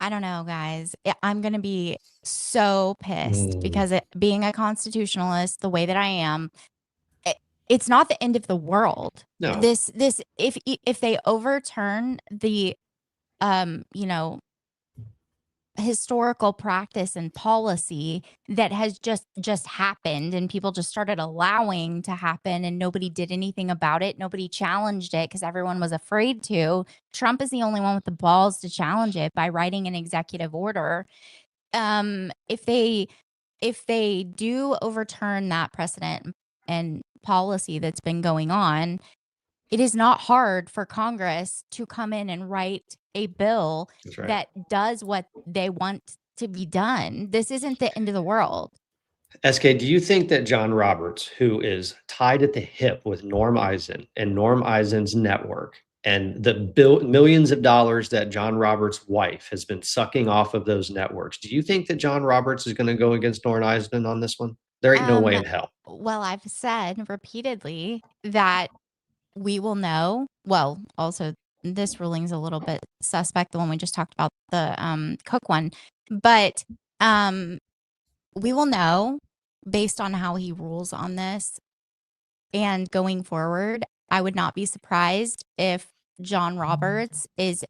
I don't know, guys. I'm going to be so pissed because being a constitutionalist, the way that I am, it's not the end of the world. No. If they overturn the, historical practice and policy that has just happened and people just started allowing to happen and nobody did anything about it. Nobody challenged it because everyone was afraid to. Trump is the only one with the balls to challenge it by writing an executive order. If they do overturn that precedent and policy that's been going on, it is not hard for Congress to come in and write a bill that does what they want to be done. This isn't the end of the world. SK, do you think that John Roberts, who is tied at the hip with Norm Eisen and Norm Eisen's network, and the millions of dollars that John Roberts' wife has been sucking off of those networks, do you think that John Roberts is going to go against Norm Eisen on this one? There ain't no way in hell. Well, I've said repeatedly that we will know. Well, also this ruling's a little bit suspect, the one we just talked about, the Cook one, but we will know based on how he rules on this. And going forward, I would not be surprised if John Roberts is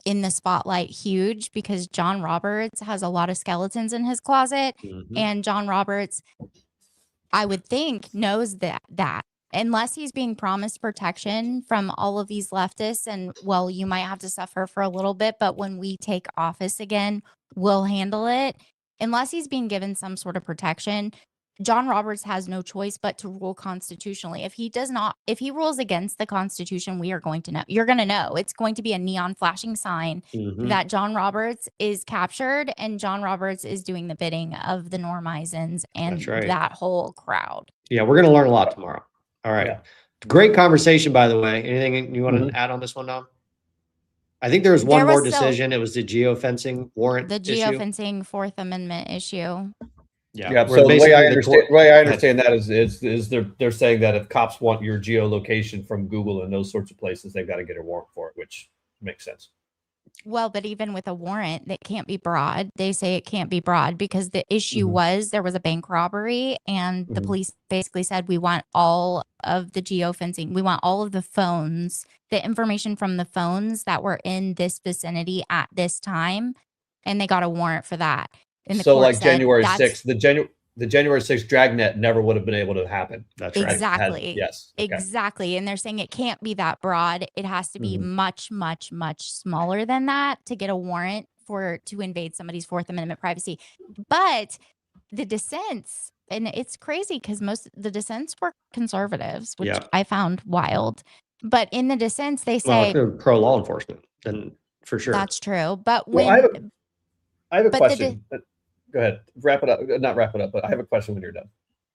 in the spotlight huge, because John Roberts has a lot of skeletons in his closet. And John Roberts, I would think, knows that unless he's being promised protection from all of these leftists, and well, you might have to suffer for a little bit, but when we take office again, we'll handle it. Unless he's being given some sort of protection, John Roberts has no choice but to rule constitutionally. If he rules against the Constitution, we are going to know. You're going to know. It's going to be a neon flashing sign that John Roberts is captured, and John Roberts is doing the bidding of the Norm Eisens and that whole crowd. Yeah, we're going to learn a lot tomorrow. All right. Yeah. Great conversation, by the way. Anything you want to add on this one, Nom? I think there was one more decision. It was the geofencing warrant The geofencing Fourth Amendment issue. Yeah. So the way I understand that is they're saying that if cops want your geolocation from Google and those sorts of places, they've got to get a warrant for it, which makes sense. Well, but even with a warrant, that can't be broad. They say it can't be broad because the issue was there was a bank robbery, and the police basically said, we want all of the geofencing. We want all of the phones, the information from the phones that were in this vicinity at this time. And they got a warrant for that. And so like January 6th, the January 6th dragnet never would have been able to happen. That's right. Exactly. Yes. Okay. Exactly. And they're saying it can't be that broad. It has to be much, much, much smaller than that to get a warrant to invade somebody's Fourth Amendment privacy. But the dissents, and it's crazy because most the dissents were conservatives, which I found wild. But in the dissents, they say they're pro law enforcement, then for sure. That's true. But when I have a question. Go ahead. Wrap it up. Not wrap it up, but I have a question when you're done.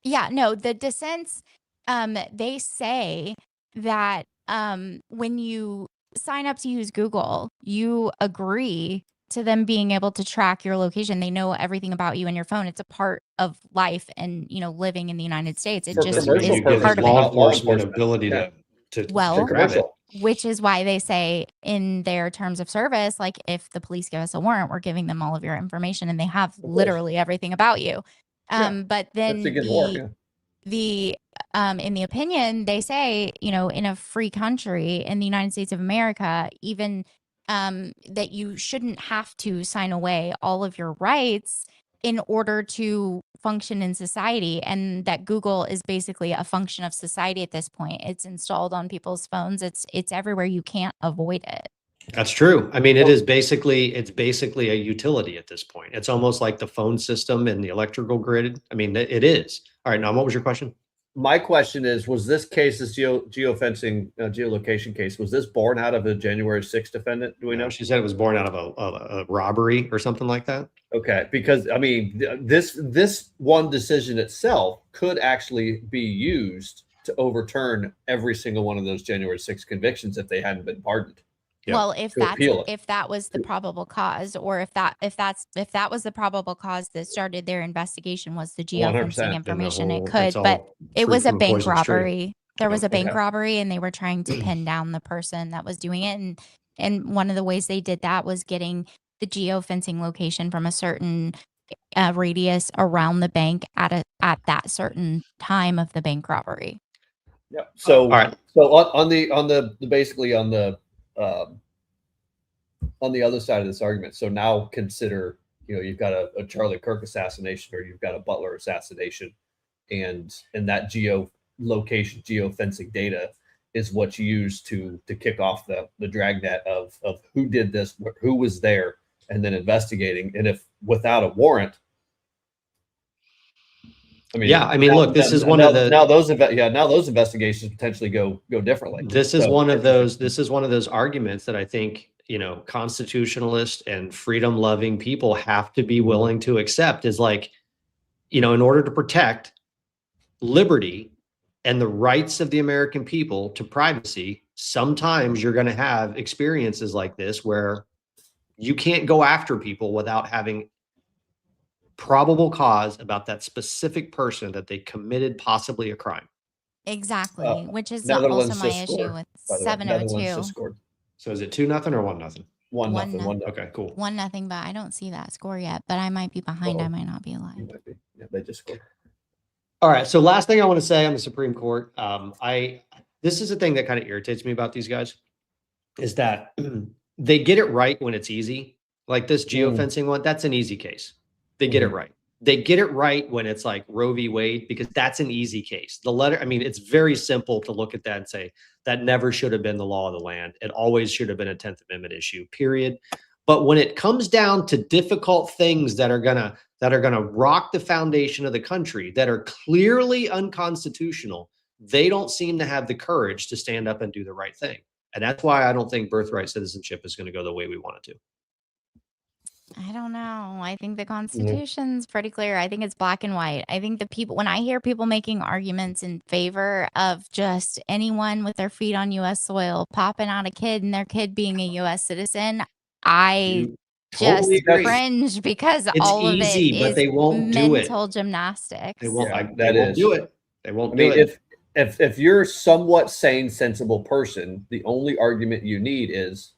Yeah, no, the dissents, they say that when you sign up to use Google, you agree to them being able to track your location. They know everything about you and your phone. It's a part of life and, living in the United States. It just is part of law enforcement ability to grab it. Which is why they say in their terms of service, like if the police give us a warrant, we're giving them all of your information, and they have literally everything about you. But then in the opinion, they say, in a free country, in the United States of America, even that you shouldn't have to sign away all of your rights in order to function in society, and that Google is basically a function of society at this point. It's installed on people's phones. It's everywhere. You can't avoid it. That's true. I mean, it's basically a utility at this point. It's almost like the phone system and the electrical grid. I mean, it is. All right, now what was your question? My question is, was this case, this geofencing, geolocation case, was this born out of a January 6th defendant? Do we know? She said it was born out of a robbery or something like that. Okay, because I mean, this one decision itself could actually be used to overturn every single one of those January 6th convictions if they hadn't been pardoned. Yeah. Well, if that was the probable cause, or if that was the probable cause that started their investigation was the geofencing information, it could, but it was a bank robbery. There was a bank robbery, and they were trying to pin down the person that was doing it. And one of the ways they did that was getting the geofencing location from a certain radius around the bank at that certain time of the bank robbery. Yeah. So, all right. So on the other side of this argument, so now consider, you've got a Charlie Kirk assassination, or you've got a Butler assassination, and that geolocation, geofencing data is what's used to kick off the dragnet of who did this, who was there, and then investigating. And if without a warrant, I mean, look, this is one of the now those investigations potentially go differently. This is one of those arguments that I think, constitutionalist and freedom loving people have to be willing to accept, is like, you know, in order to protect liberty and the rights of the American people to privacy, sometimes you're going to have experiences like this where you can't go after people without having probable cause about that specific person that they committed possibly a crime. Exactly, which is Netherlands also my just issue scored, with by the way. 702. Netherlands just scored. So is it 2-0 or 1-0? 1-0. Okay, cool. 1-0, but I don't see that score yet. But I might be behind. I Uh-oh. might not be You alive. might be. Yeah, they just scored. All right. So last thing I want to say on the Supreme Court, this is the thing that kind of irritates me about these guys, is that they get it right when it's easy. Like this geofencing one, that's an easy case. They get it right. They get it right when it's like Roe v. Wade, because that's an easy case. The letter, I mean, it's very simple to look at that and say that never should have been the law of the land. It always should have been a 10th Amendment issue, period. But when it comes down to difficult things that are gonna rock the foundation of the country, that are clearly unconstitutional, they don't seem to have the courage to stand up and do the right thing. And that's why I don't think birthright citizenship is going to go the way we want it to. I don't know. I think the Constitution's pretty clear. I think it's black and white. I think the people, when I hear people making arguments in favor of just anyone with their feet on U.S. soil popping out a kid and their kid being a U.S. citizen, I just cringe, because It's all easy, of it but is they won't do it. mental gymnastics. They won't. Yeah, They won't do it. They won't do it. If you're a somewhat sane, sensible person, the only argument you need is,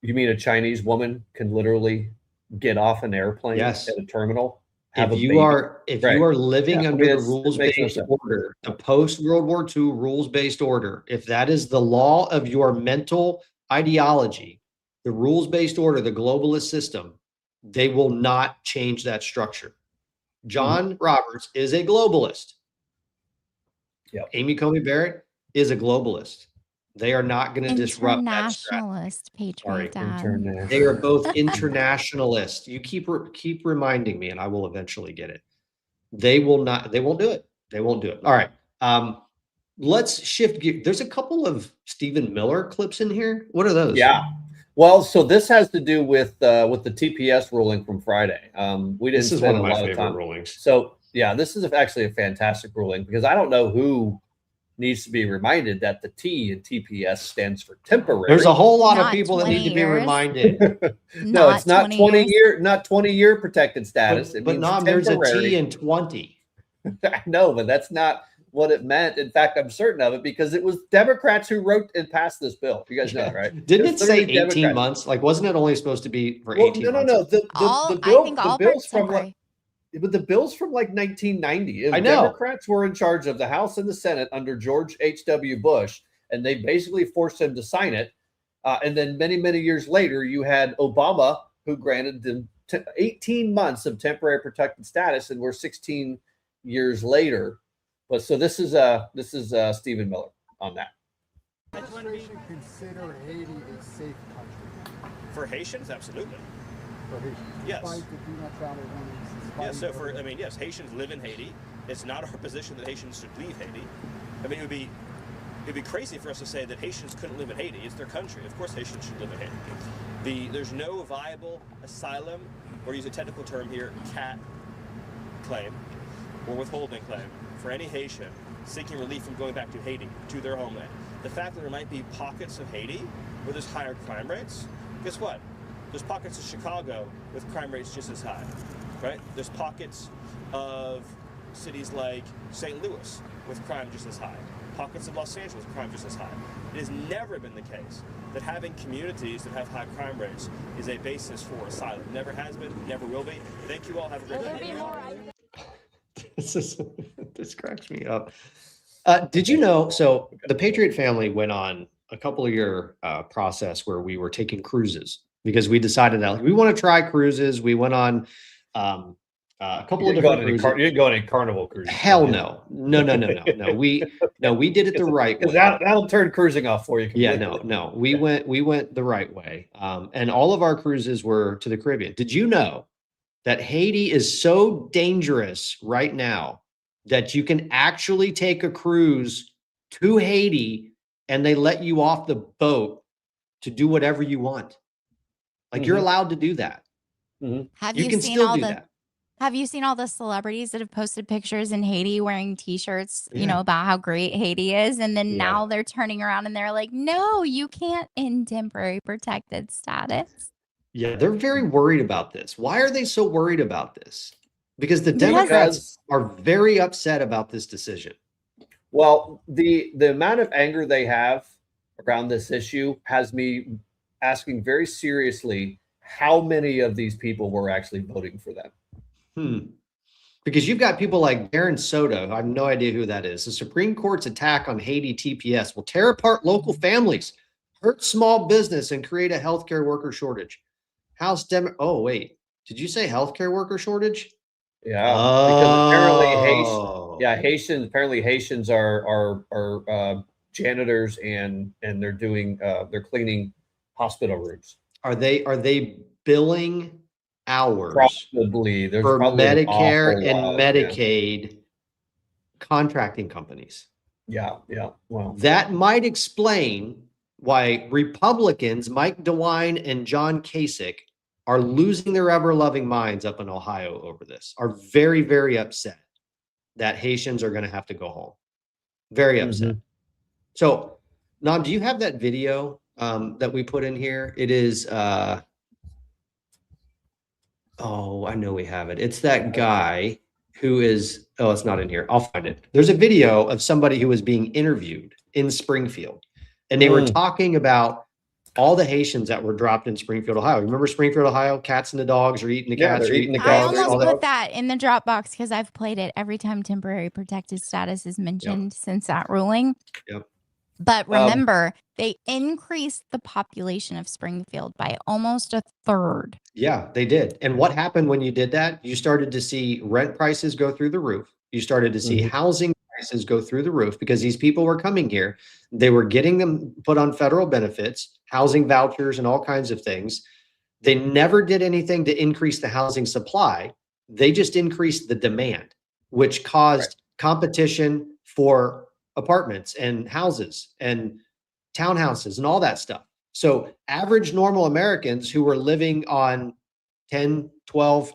you mean a Chinese woman can literally get off an airplane at a terminal? If you are living under the rules-based order, the post-World War II rules-based order, if that is the law of your mental ideology, the rules-based order, the globalist system, they will not change that structure. John Roberts is a globalist. Amy Coney Barrett is a globalist. They are not going to disrupt that Internationalist, PatriotDad. They are both internationalists. You keep reminding me, and I will eventually get it. They will not. They won't do it. They won't do it. All right. Let's shift gear. There's a couple of Stephen Miller clips in here. What are those? Yeah. Well, so this has to do with the TPS ruling from Friday. We didn't. This is one of my favorite rulings. So yeah, this is actually a fantastic ruling, because I don't know who needs to be reminded that the T in TPS stands for temporary. There's a whole lot of people that need to be reminded. No, it's not 20-year protected status. But Nom, there's a T in 20. I know, but that's not what it meant. In fact, I'm certain of it, because it was Democrats who wrote and passed this bill. You guys know that, right? Didn't it say 18 months? Like, wasn't it only supposed to be for 18 months? No. The bill's from but the bill's from like 1990. I know. Democrats were in charge of the House and the Senate under George H.W. Bush, and they basically forced him to sign it. And then many years later, you had Obama, who granted them 18 months of temporary protected status, and we're 16 years later. But so this is Stephen Miller on that. When we should consider Haiti a safe country for Haitians, absolutely. For Haitians, yes. Despite the do not travel warnings. Yes. So yes, Haitians live in Haiti. It's not our position that Haitians should leave Haiti. I mean, it'd be crazy for us to say that Haitians couldn't live in Haiti. It's their country. Of course, Haitians should live in Haiti. There's no viable asylum, or use a technical term here, CAT claim or withholding claim for any Haitian seeking relief from going back to Haiti, to their homeland. The fact that there might be pockets of Haiti where there's higher crime rates, guess what? There's pockets of Chicago with crime rates just as high, right? There's pockets of cities like St. Louis with crime just as high. Pockets of Los Angeles with crime just as high. It has never been the case that having communities that have high crime rates is a basis for asylum. Never has been, never will be. Thank you all. Have a great day. This cracks me up. Did you know, so the Patriot family went on a couple of year process where we were taking cruises, because we decided that we want to try cruises. We went on a couple of different cruises. You didn't go on any Carnival cruises. Hell no. No. We did it the right way. That'll turn cruising off for you. Yeah, no. We went the right way. And all of our cruises were to the Caribbean. Did you know that Haiti is so dangerous right now that you can actually take a cruise to Haiti and they let you off the boat to do whatever you want? Like, you're allowed to do that. Have you can seen still all do the that. Have you seen all the celebrities that have posted pictures in Haiti wearing T-shirts, you Yeah. know, about how great Haiti is? And then Yeah. now they're turning around and they're like, no, you can't in temporary protected status. Yeah, they're very worried about this. Why are they so worried about this? Because the Because- Democrats are very upset about this decision. Well, the amount of anger they have around this issue has me asking very seriously how many of these people were actually voting for them. Because you've got people like Darren Soto. I have no idea who that is. The Supreme Court's attack on Haiti TPS will tear apart local families, hurt small business, and create a healthcare worker shortage. Oh, wait. Did you say healthcare worker shortage? Yeah, because apparently Oh. Haitians are janitors and they're cleaning hospital rooms. Are they billing hours Probably. There's for probably an Medicare awful and lot, Medicaid contracting companies? Yeah. Well, That might explain why Republicans, Mike DeWine and John Kasich, are losing their ever-loving minds up in Ohio over this, are very, very upset that Haitians are going to have to go home. Very upset. So, Nom, do you have that video that we put in here? It is, oh, I know we have it. It's that guy who is, oh, it's not in here. I'll find it. There's a video of somebody who was being interviewed in Springfield, and they were talking about all the Haitians that were dropped in Springfield, Ohio. Remember Springfield, Ohio? Cats and the dogs are eating the cats, they're are eating the I dogs. almost put that in the Dropbox because I've played it every time temporary protected status is mentioned since that ruling. Yep. But remember, they increased the population of Springfield by almost a third. Yeah, they did. And what happened when you did that? You started to see rent prices go through the roof. You started to see housing prices go through the roof because these people were coming here. They were getting them put on federal benefits, housing vouchers, and all kinds of things. They never did anything to increase the housing supply. They just increased the demand, which caused competition for apartments and houses and townhouses and all that stuff. So average normal Americans who were living on $10, $12,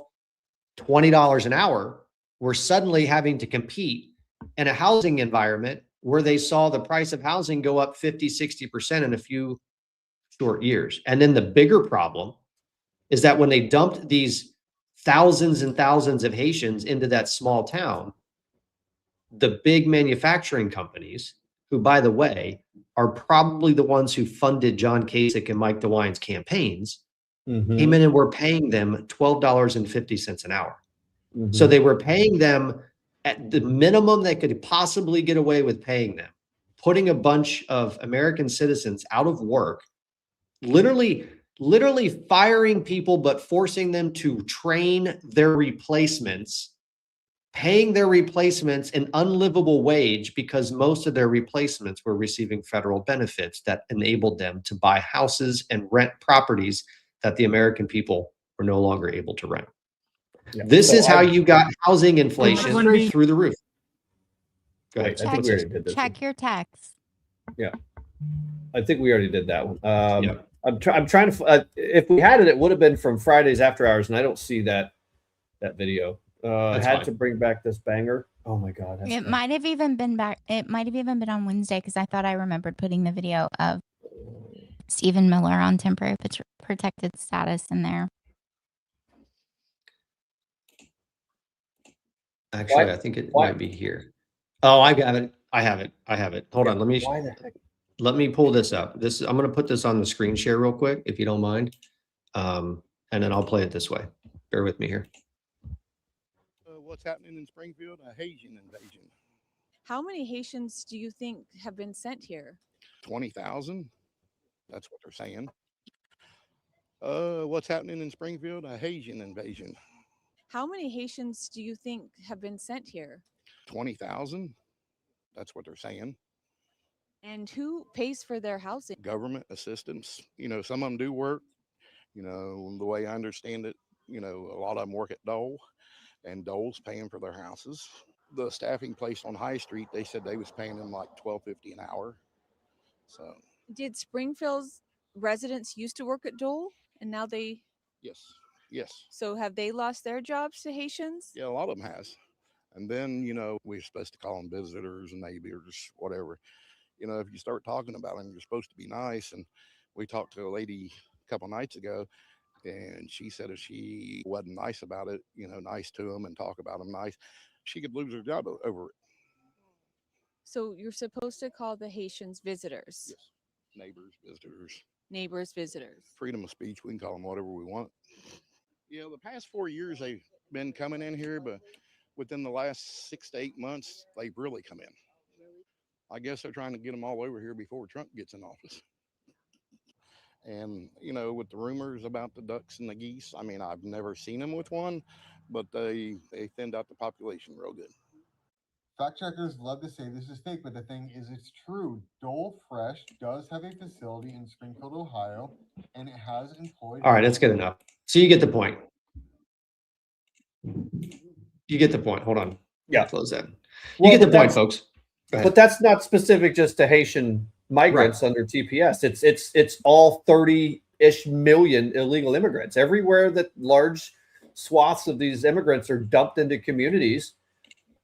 $20 an hour were suddenly having to compete in a housing environment where they saw the price of housing go up 50, 60% in a few short years. And then the bigger problem is that when they dumped these thousands and thousands of Haitians into that small town, the big manufacturing companies, who, by the way, are probably the ones who funded John Kasich and Mike DeWine's campaigns, came in and were paying them $12.50 an hour. So they were paying them at the minimum they could possibly get away with paying them, putting a bunch of American citizens out of work, literally firing people, but forcing them to train their replacements, paying their replacements an unlivable wage because most of their replacements were receiving federal benefits that enabled them to buy houses and rent properties that the American people were no longer able to rent. Yeah. This So is how you got housing inflation through the roof. Go ahead. I think we already did this. Check your text. Yeah, I think we already did that one. I'm trying to. If we had it, it would have been from Fridays after hours, and I don't see that video. I had to bring back this banger. Oh my god! It might have even been back. It might have even been on Wednesday because I thought I remembered putting the video of Stephen Miller on temporary protected status in there. Actually, I think it might be here. Oh, I got it. I have it. Hold on. Let me pull this up. I'm going to put this on the screen share real quick, if you don't mind. And then I'll play it this way. Bear with me here. What's happening in Springfield? A Haitian invasion. How many Haitians do you think have been sent here? 20,000. That's what they're saying. What's happening in Springfield? A Haitian invasion. How many Haitians do you think have been sent here? 20,000. That's what they're saying. And who pays for their housing? Government assistance. You know, some of them do work. You know, the way I understand it, you know, a lot of them work at Dole, and Dole's paying for their houses. The staffing place on High Street, they said they was paying them like $12.50 an hour. So. Did Springfield's residents used to work at Dole, and now they? Yes. Yes. So have they lost their jobs to Haitians? Yeah, a lot of them has. And then, you know, we're supposed to call them visitors and neighbors, whatever. You know, if you start talking about them, you're supposed to be nice. And we talked to a lady a couple nights ago, and she said if she wasn't nice about it, you know, nice to them and talk about them nice, she could lose her job over it. So you're supposed to call the Haitians visitors. Yes. Neighbors, visitors. Neighbors, visitors. Freedom of speech. We can call them whatever we want. You know, the past 4 years they've been coming in here, but within the last 6 to 8 months, they've really come in. I guess they're trying to get them all over here before Trump gets in office. And, you know, with the rumors about the ducks and the geese, I mean, I've never seen them with one, but they thinned out the population real good. Fact checkers love to say this is fake, but the thing is, it's true. Dole Fresh does have a facility in Springfield, Ohio, and it has employed. All right, that's good enough. So you get the point. You get the point. Hold on. Yeah. Close that. You Well, get the but point, that's- folks. Go ahead. But that's not specific just to Haitian migrants under TPS. It's all 30-ish million illegal immigrants. Everywhere that large swaths of these immigrants are dumped into communities,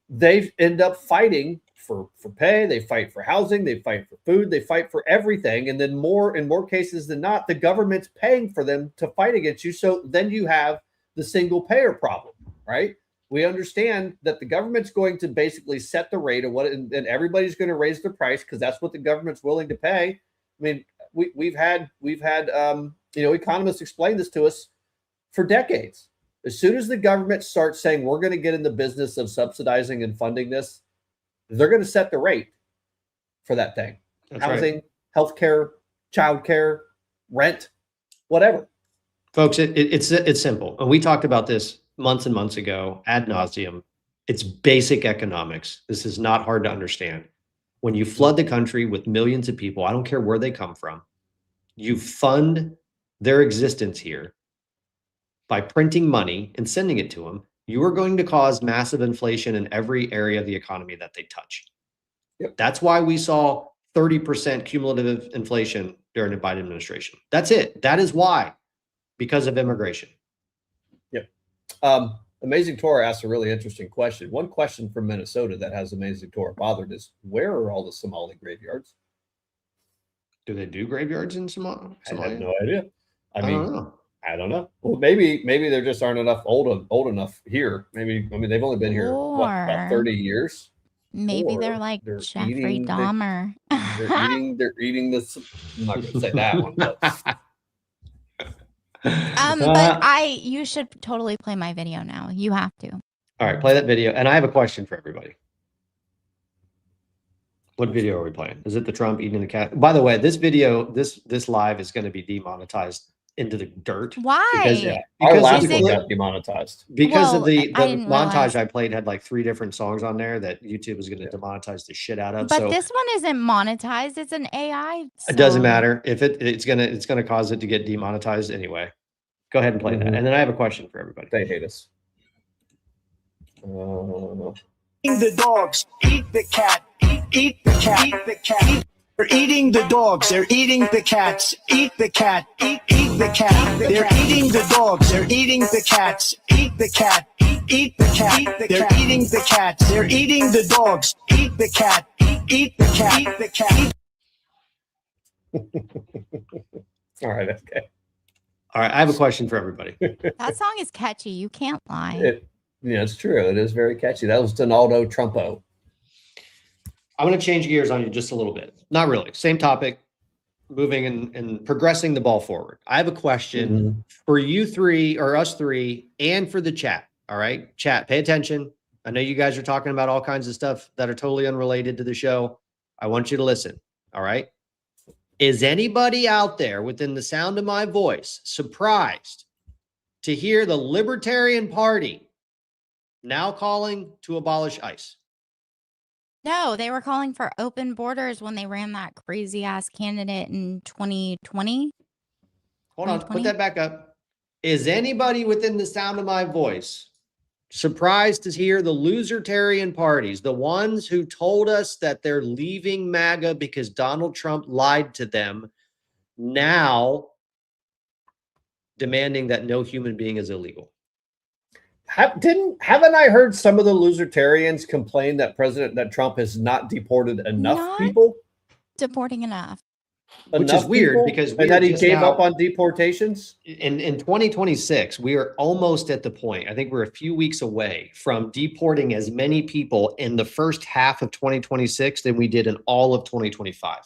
they end up fighting for pay, they fight for housing, they fight for food, they fight for everything. And then in more cases than not, the government's paying for them to fight against you. So then you have the single payer problem, right? We understand that the government's going to basically set the rate of what, and everybody's going to raise the price because that's what the government's willing to pay. I mean, we've had economists explain this to us for decades. As soon as the government starts saying we're going to get in the business of subsidizing and funding this, they're going to set the rate for that thing. That's Housing, right. healthcare, childcare, rent, whatever. Folks, it's simple. And we talked about this months and months ago ad nauseum. It's basic economics. This is not hard to understand. When you flood the country with millions of people, I don't care where they come from, you fund their existence here by printing money and sending it to them. You are going to cause massive inflation in every area of the economy that they touch. Yep. That's why we saw 30% cumulative inflation during the Biden administration. That's it. That is why, because of immigration. Yep. Amazing Torah asked a really interesting question. One question from Minnesota that has Amazing Torah bothered is, where are all the Somali graveyards? Do they do graveyards in Somalia? I have no idea. I don't know. I don't know. Well, maybe there just aren't enough old enough here. Maybe they've only been here about 30 years. Maybe they're Or like they're Jeffrey eating Dahmer. They're eating this. I'm not going to say that one. But. But you should totally play my video now. You have to. All right, play that video. And I have a question for everybody. What video are we playing? Is it the Trump eating the cat? By the way, this video, this live is going to be demonetized into the dirt. Why? Because our last one got demonetized. Because of the I didn't montage realize. I played had like 3 different songs on there that YouTube is going to demonetize the shit out of. But so this one isn't monetized. It's an AI. it doesn't song. matter if it's gonna cause it to get demonetized anyway. Go ahead and play that. And then I have a question for everybody. They hate us. Eating the dogs, eat the cat, eat the cat, eat the cat. They're eating the dogs, they're eating the cats, eat the cat, eat the cat. They're eating the dogs, they're eating the cats, eat the cat, eat the cat. They're eating the cats, they're eating the dogs, eat the cat, eat the cat, eat the cat. All right, okay. All right, I have a question for everybody. That song is catchy. You can't lie. It's true. It is very catchy. That was Donaldo Trumpo. I'm going to change gears on you just a little bit. Not really. Same topic, moving and progressing the ball forward. I have a question for you three or us three and for the chat. All right, chat, pay attention. I know you guys are talking about all kinds of stuff that are totally unrelated to the show. I want you to listen. All right. Is anybody out there within the sound of my voice surprised to hear the Libertarian Party now calling to abolish ICE? No, they were calling for open borders when they ran that crazy ass candidate in 2020. Hold on, put that back up. Is anybody within the sound of my voice surprised to hear the losertarian parties, the ones who told us that they're leaving MAGA because Donald Trump lied to them, now demanding that no human being is illegal. Haven't I heard some of the losertarians complain that Trump has not deported enough people? Deporting enough. Which is weird because and that he gave up on deportations. In 2026, we are almost at the point. I think we're a few weeks away from deporting as many people in the first half of 2026 than we did in all of 2025.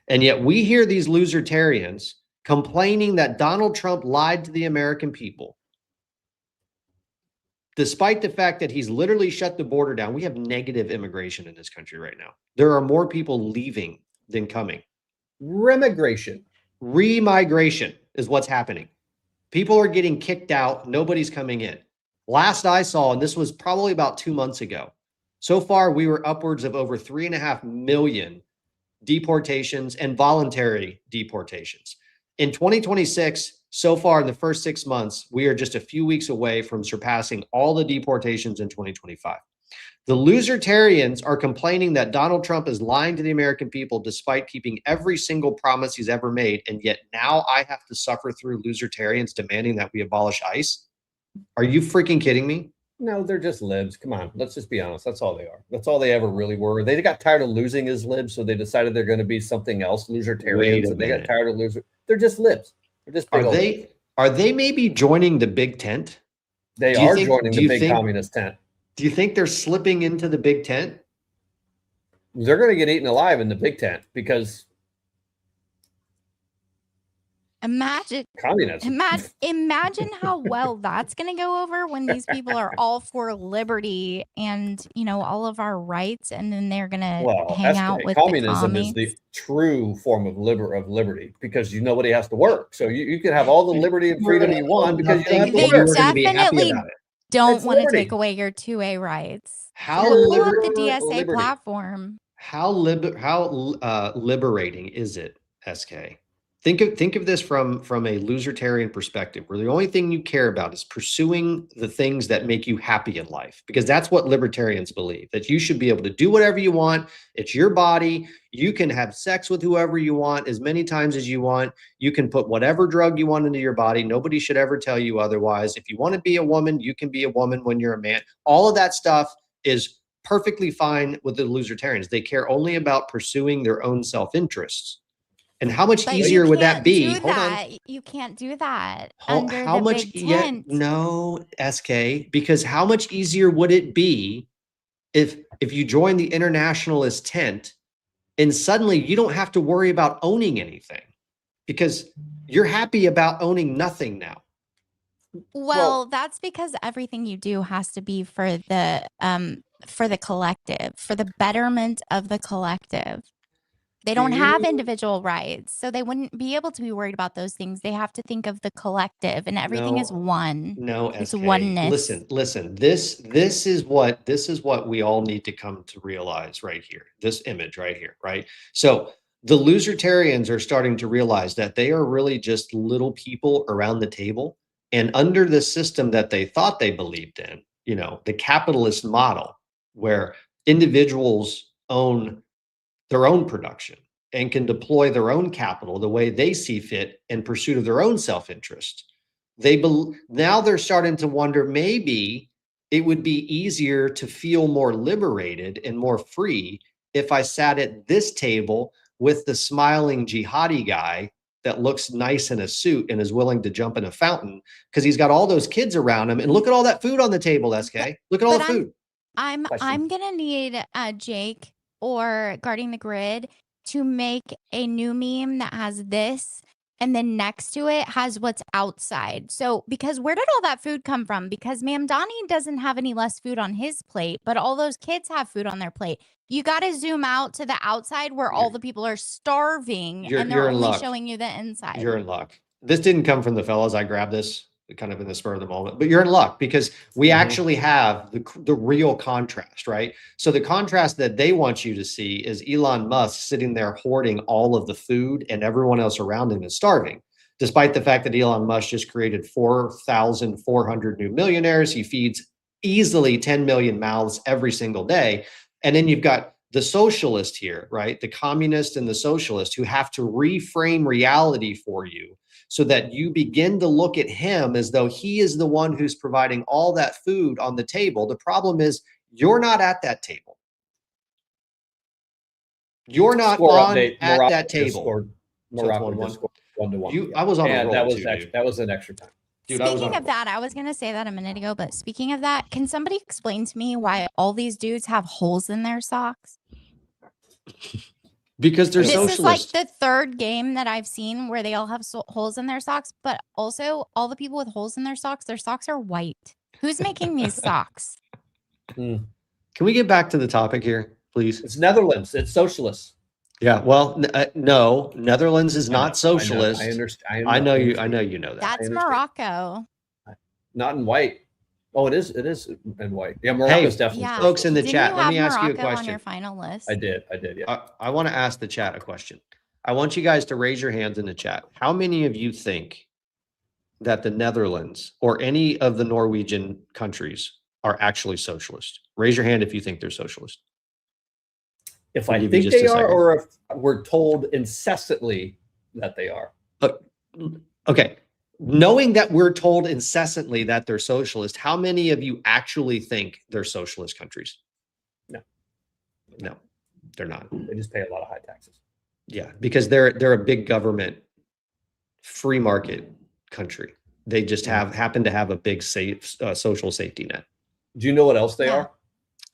And yet we hear these losertarians complaining that Donald Trump lied to the American people. Despite the fact that he's literally shut the border down, we have negative immigration in this country right now. There are more people leaving than coming. Remigration. Remigration is what's happening. People are getting kicked out. Nobody's coming in. Last I saw, and this was probably about 2 months ago, so far we were upwards of over 3.5 million deportations and voluntary deportations. In 2026, so far in the first 6 months, we are just a few weeks away from surpassing all the deportations in 2025. The losertarians are complaining that Donald Trump is lying to the American people despite keeping every single promise he's ever made. And yet now I have to suffer through losertarians demanding that we abolish ICE. Are you freaking kidding me? No, they're just libs. Come on, let's just be honest. That's all they are. That's all they ever really were. They got tired of losing as libs, so they decided they're going to be something else, losertarians. And they got tired of losing. They're just libs. They're just big Are they maybe joining the big tent? They are joining the big communist tent. Do you think they're slipping into the big tent? They're going to get eaten alive in the big tent because imagine communism. Imagine how well that's going to go over when these people are all for liberty and, you know, all of our rights, and then they're going to hang out with communism the is the true form of liberty because nobody has to work. So you can have all the liberty and freedom you want because you don't have to work. Definitely don't want to take away your 2A rights. How pull up the DSA platform. How liberating is it, SK? Think of this from a losertarian perspective, where the only thing you care about is pursuing the things that make you happy in life, because that's what libertarians believe, that you should be able to do whatever you want. It's your body. You can have sex with whoever you want as many times as you want. You can put whatever drug you want into your body. Nobody should ever tell you otherwise. If you want to be a woman, you can be a woman when you're a man. All of that stuff is perfectly fine with the losertarians. They care only about pursuing their own self-interests. And how much easier would that be? Hold on. You can't do that. How much? No, SK, because how much easier would it be if you join the internationalist tent and suddenly you don't have to worry about owning anything because you're happy about owning nothing now? Well, that's because everything you do has to be for the collective, for the betterment of the collective. They don't have individual rights, so they wouldn't be able to be worried about those things. They have to think of the collective, and everything is one. No, it's SK. oneness. Listen. This is what we all need to come to realize right here. This image right here, right? So the losertarians are starting to realize that they are really just little people around the table, and under the system that they thought they believed in, you know, the capitalist model where individuals own their own production and can deploy their own capital the way they see fit in pursuit of their own self-interest. Now they're starting to wonder, maybe it would be easier to feel more liberated and more free if I sat at this table with the smiling jihadi guy that looks nice in a suit and is willing to jump in a fountain because he's got all those kids around him. And look at all that food on the table, SK. Look at all the food. I'm gonna need Jake or Guarding the Grid to make a new meme that has this, and then next to it has what's outside. So, because where did all that food come from? Because Mamdani doesn't have any less food on his plate, but all those kids have food on their plate. You got to zoom out to the outside where all the people are starving, and they're only showing you the inside. You're in luck. This didn't come from the fellas. I grabbed this kind of in the spur of the moment, but you're in luck because we actually have the real contrast, right? So the contrast that they want you to see is Elon Musk sitting there hoarding all of the food and everyone else around him is starving, despite the fact that Elon Musk just created 4,400 new millionaires. He feeds easily 10 million mouths every single day. And then you've got the socialist here, right? The communist and the socialist who have to reframe reality for you so that you begin to look at him as though he is the one who's providing all that food on the table. The problem is you're not at that table. You're not on at that table. Morocco just scored 1-1. I was on a roll that was too, that was an extra time. dude. Speaking of that, I was going to say that a minute ago, but speaking of that, can somebody explain to me why all these dudes have holes in their socks? Because they're this socialist. is like the third game that I've seen where they all have holes in their socks, but also all the people with holes in their socks are white. Who's making these socks? Can we get back to the topic here, please? It's Netherlands. It's socialists. Yeah. Well, no, Netherlands is not socialist. I understand. I know you. I know you know that. That's Morocco. Not in white. Oh, it is. It is in white. Yeah, Morocco's definitely. Yeah. Folks in the Didn't chat, you let me have ask you a Morocco question. on your final list? I did. Yeah. I want to ask the chat a question. I want you guys to raise your hands in the chat. How many of you think that the Netherlands or any of the Norwegian countries are actually socialist? Raise your hand if you think they're socialist. If I think they are, or if we're told incessantly that they are. Okay. Knowing that we're told incessantly that they're socialist, how many of you actually think they're socialist countries? No, they're not. They just pay a lot of high taxes. Yeah, because they're a big government, free market country. They just happen to have a big social safety net. Do you know what else they are?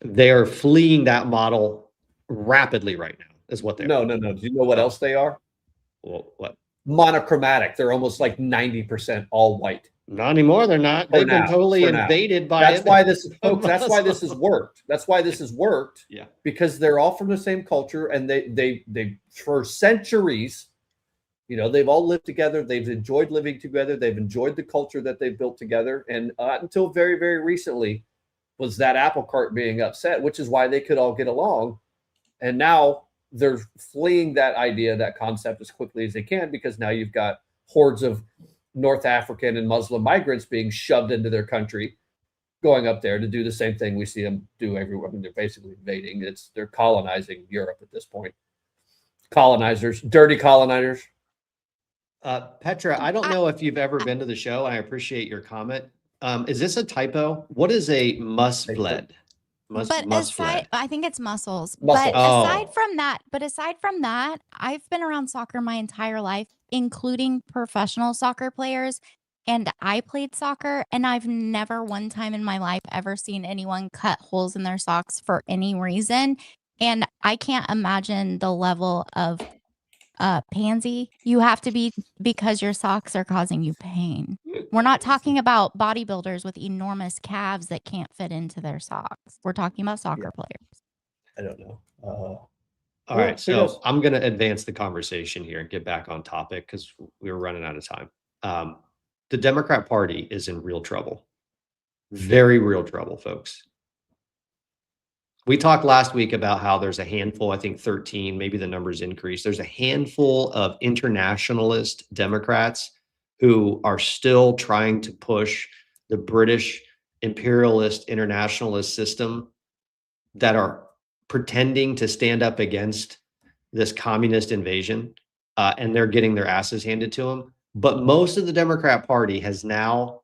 They are fleeing that model rapidly right now. Is what they are. No. Do you know what else they are? Well, what? Monochromatic. They're almost like 90% all white. Not anymore. They're not. They've been totally invaded by. That's why this is, folks. That's why this has worked. That's why this has worked. Yeah. Because they're all from the same culture, and they for centuries, you know, they've all lived together. They've enjoyed living together. They've enjoyed the culture that they've built together, and until very, very recently, was that apple cart being upset, which is why they could all get along, and now they're fleeing that idea, that concept as quickly as they can, because now you've got hordes of North African and Muslim migrants being shoved into their country, going up there to do the same thing we see them do everywhere. I mean, they're basically invading. They're colonizing Europe at this point. Colonizers, dirty colonizers. Petra, I don't know if you've ever been to the show, and I appreciate your comment. Is this a typo? What is a musbled? I think it's muscles. Muscle. But aside from that, I've been around soccer my entire life, including professional soccer players. And I played soccer, and I've never one time in my life ever seen anyone cut holes in their socks for any reason. And I can't imagine the level of pansy you have to be because your socks are causing you pain. We're not talking about bodybuilders with enormous calves that can't fit into their socks. We're talking about soccer players. I don't know. All right, so I'm going to advance the conversation here and get back on topic because we were running out of time. The Democrat Party is in real trouble. Very real trouble, folks. We talked last week about how there's a handful, I think 13, maybe the numbers increased. There's a handful of internationalist Democrats who are still trying to push the British imperialist internationalist system, that are pretending to stand up against this communist invasion, and they're getting their asses handed to them. But most of the Democrat Party has now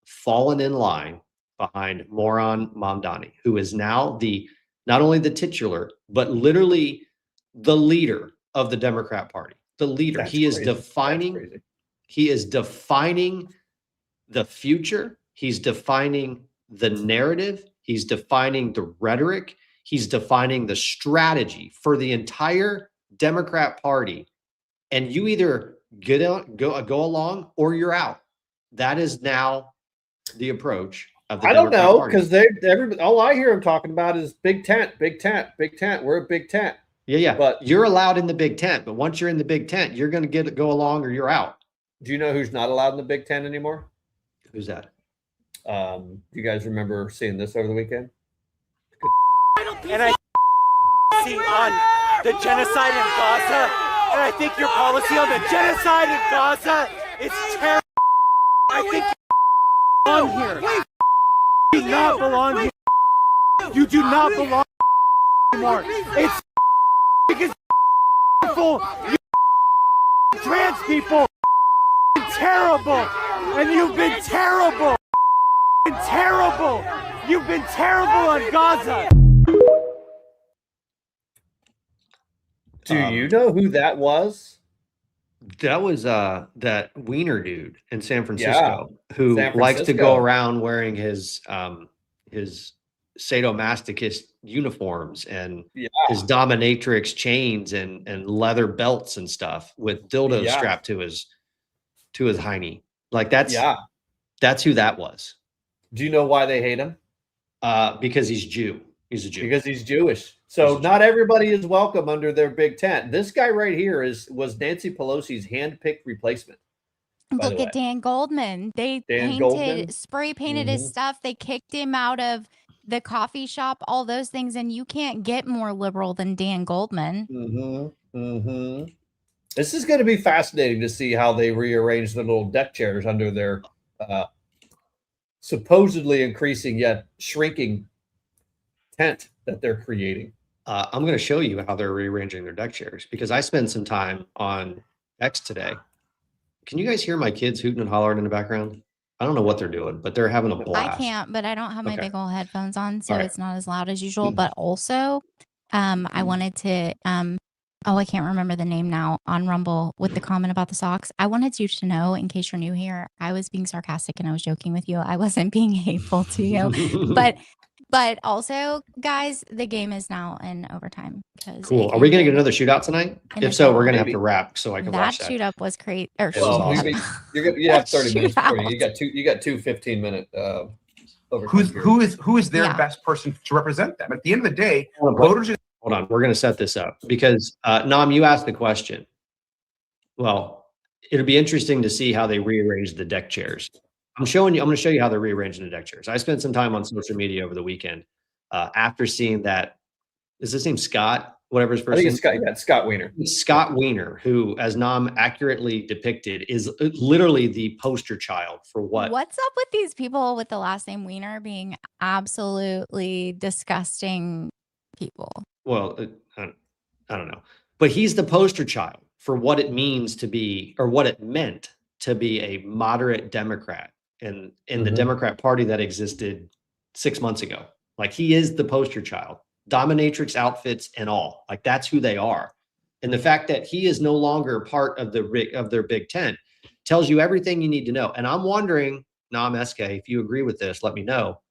fallen in line behind moron Mamdani, who is now not only the titular, but literally the leader of the Democrat Party. The leader. He is defining the future. He's defining the narrative. He's defining the rhetoric. He's defining the strategy for the entire Democrat Party. And you either go along or you're out. That is now the approach of the Democrat Party. Because all I hear them talking about is big tent, big tent, big tent. We're a big tent. Yeah. But you're allowed in the big tent. But once you're in the big tent, you're going to go along or you're out. Do you know who's not allowed in the big tent anymore? Who's that? Do you guys remember seeing this over the weekend? And I see on the genocide in Gaza, and I think your policy on the genocide in Gaza is terrible. I think you belong here. You do not belong here. You do not belong anymore. It's because people, trans people, terrible. And you've been terrible. Terrible. You've been terrible on Gaza. Do you know who that was? That was that wiener dude in San Francisco who likes to go around wearing his sadomasochist uniforms and his dominatrix chains and leather belts and stuff with dildos strapped to his hiney. Like that's who that was. Do you know why they hate him? Because he's Jew. He's a Jew. Because he's Jewish. So not everybody is welcome under their big tent. This guy right here was Nancy Pelosi's hand-picked replacement. Look at Dan Goldman. They spray painted his stuff. They kicked him out of the coffee shop, all those things, and you can't get more liberal than Dan Goldman. This is going to be fascinating to see how they rearrange the little deck chairs under their supposedly increasing yet shrinking tent that they're creating. I'm going to show you how they're rearranging their deck chairs because I spent some time on X today. Can you guys hear my kids hooting and hollering in the background? I don't know what they're doing, but they're having a blast. I can't, but I don't have my big old headphones on, so it's not as loud as usual. But also, I wanted to, I can't remember the name now on Rumble with the comment about the socks. I wanted you to know, in case you're new here, I was being sarcastic and I was joking with you. I wasn't being hateful to you, but also, guys, the game is now in overtime. Cool. Are we going to get another shootout tonight? If so, we're going to have to wrap so I can watch that. That shoot-up was great. You have 30 minutes for you. You got two 15-minute who is their best person to represent them? At the end of the day, voters. Hold on, we're going to set this up because Nom, you asked the question. Well, it'll be interesting to see how they rearrange the deck chairs. I'm going to show you how they're rearranging the deck chairs. I spent some time on social media over the weekend after seeing that. Is his name Scott? Whatever his first name. Scott. Yeah, Scott Wiener. Scott Wiener, who, as Nom accurately depicted, is literally the poster child for what. What's up with these people with the last name Wiener being absolutely disgusting people? Well, I don't know, but he's the poster child for what it means to be, or what it meant to be a moderate Democrat in the Democrat Party that existed 6 months ago. Like he is the poster child, dominatrix outfits and all. Like that's who they are, and the fact that he is no longer part of their big tent tells you everything you need to know. And I'm wondering, Nom SK, if you agree with this, let me know.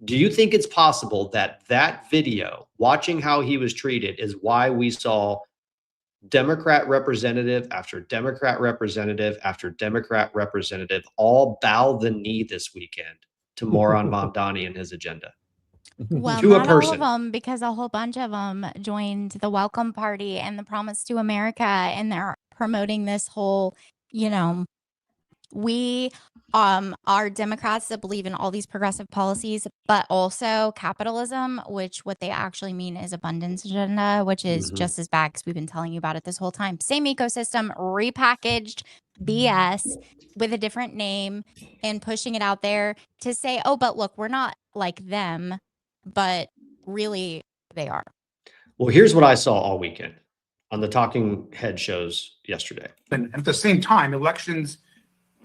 Do you think it's possible that that video, watching how he was treated, is why we saw Democrat representative after Democrat representative after Democrat representative all bow the knee this weekend to Moron Mamdani and his agenda? Well, to a not person. all of them, because a whole bunch of them joined the Welcome Party and the Promise to America, and they're promoting this whole, we are Democrats that believe in all these progressive policies, but also capitalism, which what they actually mean is abundance agenda, which is just as bad because we've been telling you about it this whole time. Same ecosystem, repackaged BS with a different name and pushing it out there to say, oh, but look, we're not like them, but really they are. Well, here's what I saw all weekend on the talking head shows yesterday. And at the same time, elections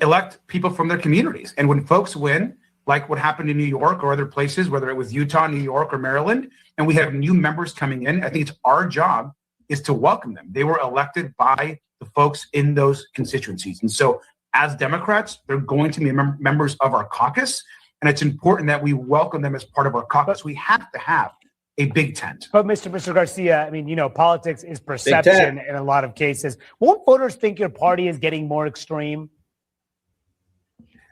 elect people from their communities. And when folks win, like what happened in New York or other places, whether it was Utah, New York, or Maryland, and we have new members coming in, I think it's our job is to welcome them. They were elected by the folks in those constituencies. And so as Democrats, they're going to be members of our caucus. And it's important that we welcome them as part of our caucus. We have to have a big tent. But Mr. Garcia, I mean, politics is perception in a lot of cases. Won't voters think your party is getting more extreme?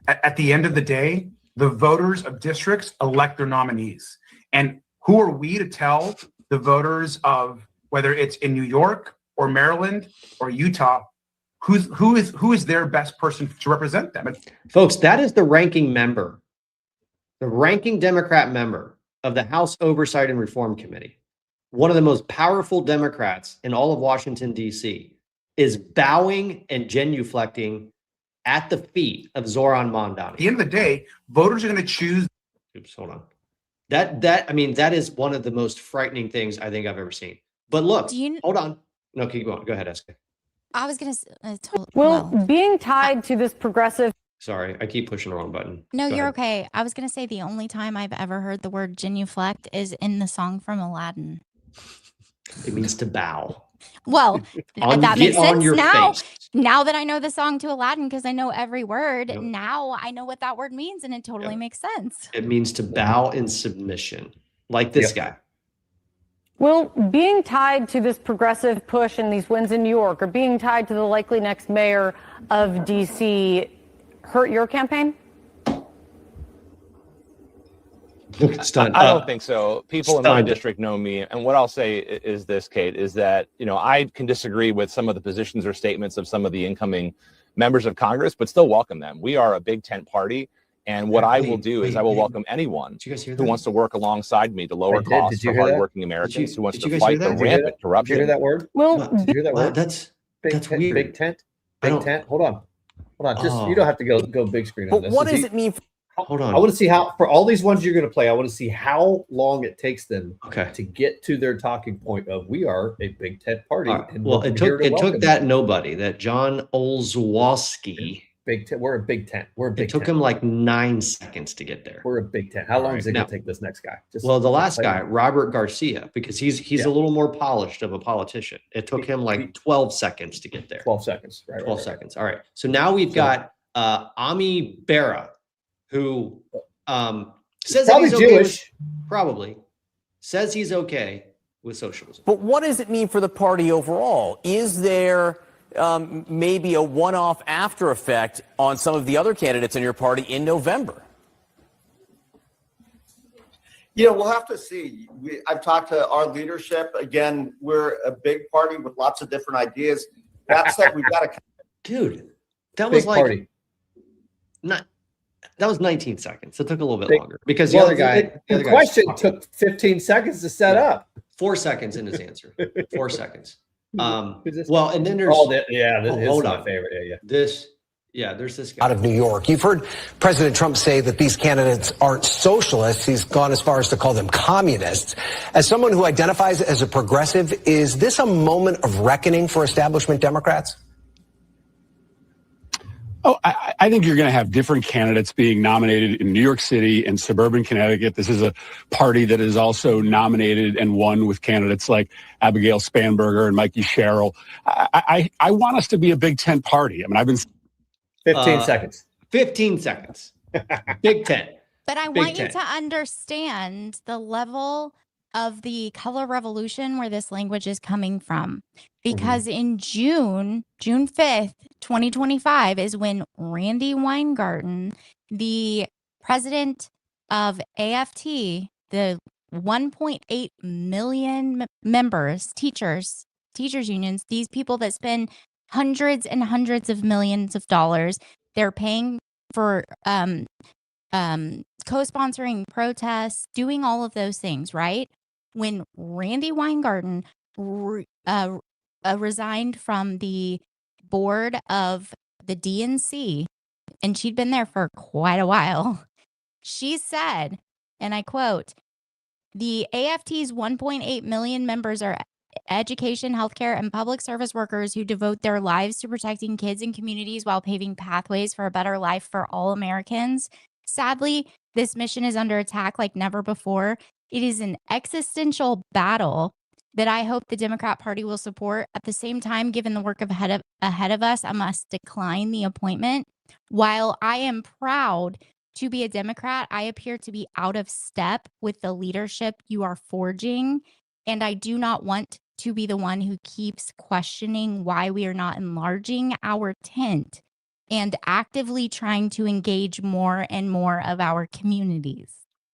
At the end of the day, the voters of districts elect their nominees. And who are we to tell the voters of whether it's in New York or Maryland or Utah, who is their best person to represent them? Folks, that is the ranking member, the ranking Democrat member of the House Oversight and Reform Committee. One of the most powerful Democrats in all of Washington, D.C., is bowing and genuflecting at the feet of Zoran Mamdani. At the end of the day, voters are going to choose. Oops, hold on. That is one of the most frightening things I think I've ever seen. But look, hold on. No, keep going. Go ahead, SK. I was going to. Well, being tied to this progressive. Sorry, I keep pushing the wrong button. No, Go you're ahead. okay. I was going to say the only time I've ever heard the word genuflect is in the song from Aladdin. It means to bow. Well, that makes on sense your now. face. Now that I know the song to Aladdin, because I know every word, now I know what that word means, and it totally makes sense. It means to bow in submission, like this guy. Well, being tied to this progressive push and these wins in New York, or being tied to the likely next mayor of D.C., hurt your campaign? I don't think so. People in my district know me, and what I'll say is this, Kate, is that I can disagree with some of the positions or statements of some of the incoming members of Congress, but still welcome them. We are a big tent party, and what I will do is I will welcome anyone who wants to work alongside me to lower costs for hardworking Americans, who wants to fight the rampant corruption. Did you hear that word? Well, did you hear that word? That's weird. Big tent. Big tent. Hold on. Just you don't have to go big screen on this. What does it mean? Hold on. I want to see how, for all these ones you're going to play, I want to see how long it takes them to get to their talking point of we are a big tent party. Right. And Well, it took that nobody, that John Olszewski. Big tent. We're a big tent. We're a big It took tent. him like 9 seconds to get there. We're a big tent. How long is it going Now- to take this next guy? The last guy, Robert Garcia, because he's a little more polished of a politician. It took him like 12 seconds to get there. 12 seconds, right? 12 seconds. All right. So now we've got Ami Bera, who says that Probably he's okay Jewish. probably says he's okay with socialism. But what does it mean for the party overall? Is there maybe a one-off after effect on some of the other candidates in your party in November? We'll have to see. I've talked to our leadership. Again, we're a big party with lots of different ideas. That said, we've got to. Dude, that Big was like party. that was 19 seconds. It took a little bit Big- longer because Well, the other guy, the question took 15 seconds to set up. 4 seconds in his answer. 4 seconds. Who's this Well, guy? and then there's this is hold my on. favorite. There's this guy Out of New York. You've heard President Trump say that these candidates aren't socialists. He's gone as far as to call them communists. As someone who identifies as a progressive, is this a moment of reckoning for establishment Democrats? Oh, I think you're going to have different candidates being nominated in New York City and suburban Connecticut. This is a party that is also nominated and won with candidates like Abigail Spanberger and Mikey Sherrill. I want us to be a big tent party. I mean, I've been 15 seconds. 15 seconds. Big tent. But I Big want you tent. to understand the level of the color revolution where this language is coming from. Because in June 5th, 2025 is when Randy Weingarten, the president of AFT, the 1.8 million members, teachers unions, these people that spend hundreds and hundreds of millions of dollars, they're paying for co-sponsoring protests, doing all of those things, right? When Randy Weingarten resigned from the board of the DNC, and she'd been there for quite a while, she said, and I quote, "The AFT's 1.8 million members are education, healthcare, and public service workers who devote their lives to protecting kids and communities while paving pathways for a better life for all Americans. Sadly, this mission is under attack like never before. It is an existential battle that I hope the Democrat Party will support. At the same time, given the work ahead of us, I must decline the appointment. While I am proud to be a Democrat, I appear to be out of step with the leadership you are forging, and I do not want to be the one who keeps questioning why we are not enlarging our tent and actively trying to engage more and more of our communities."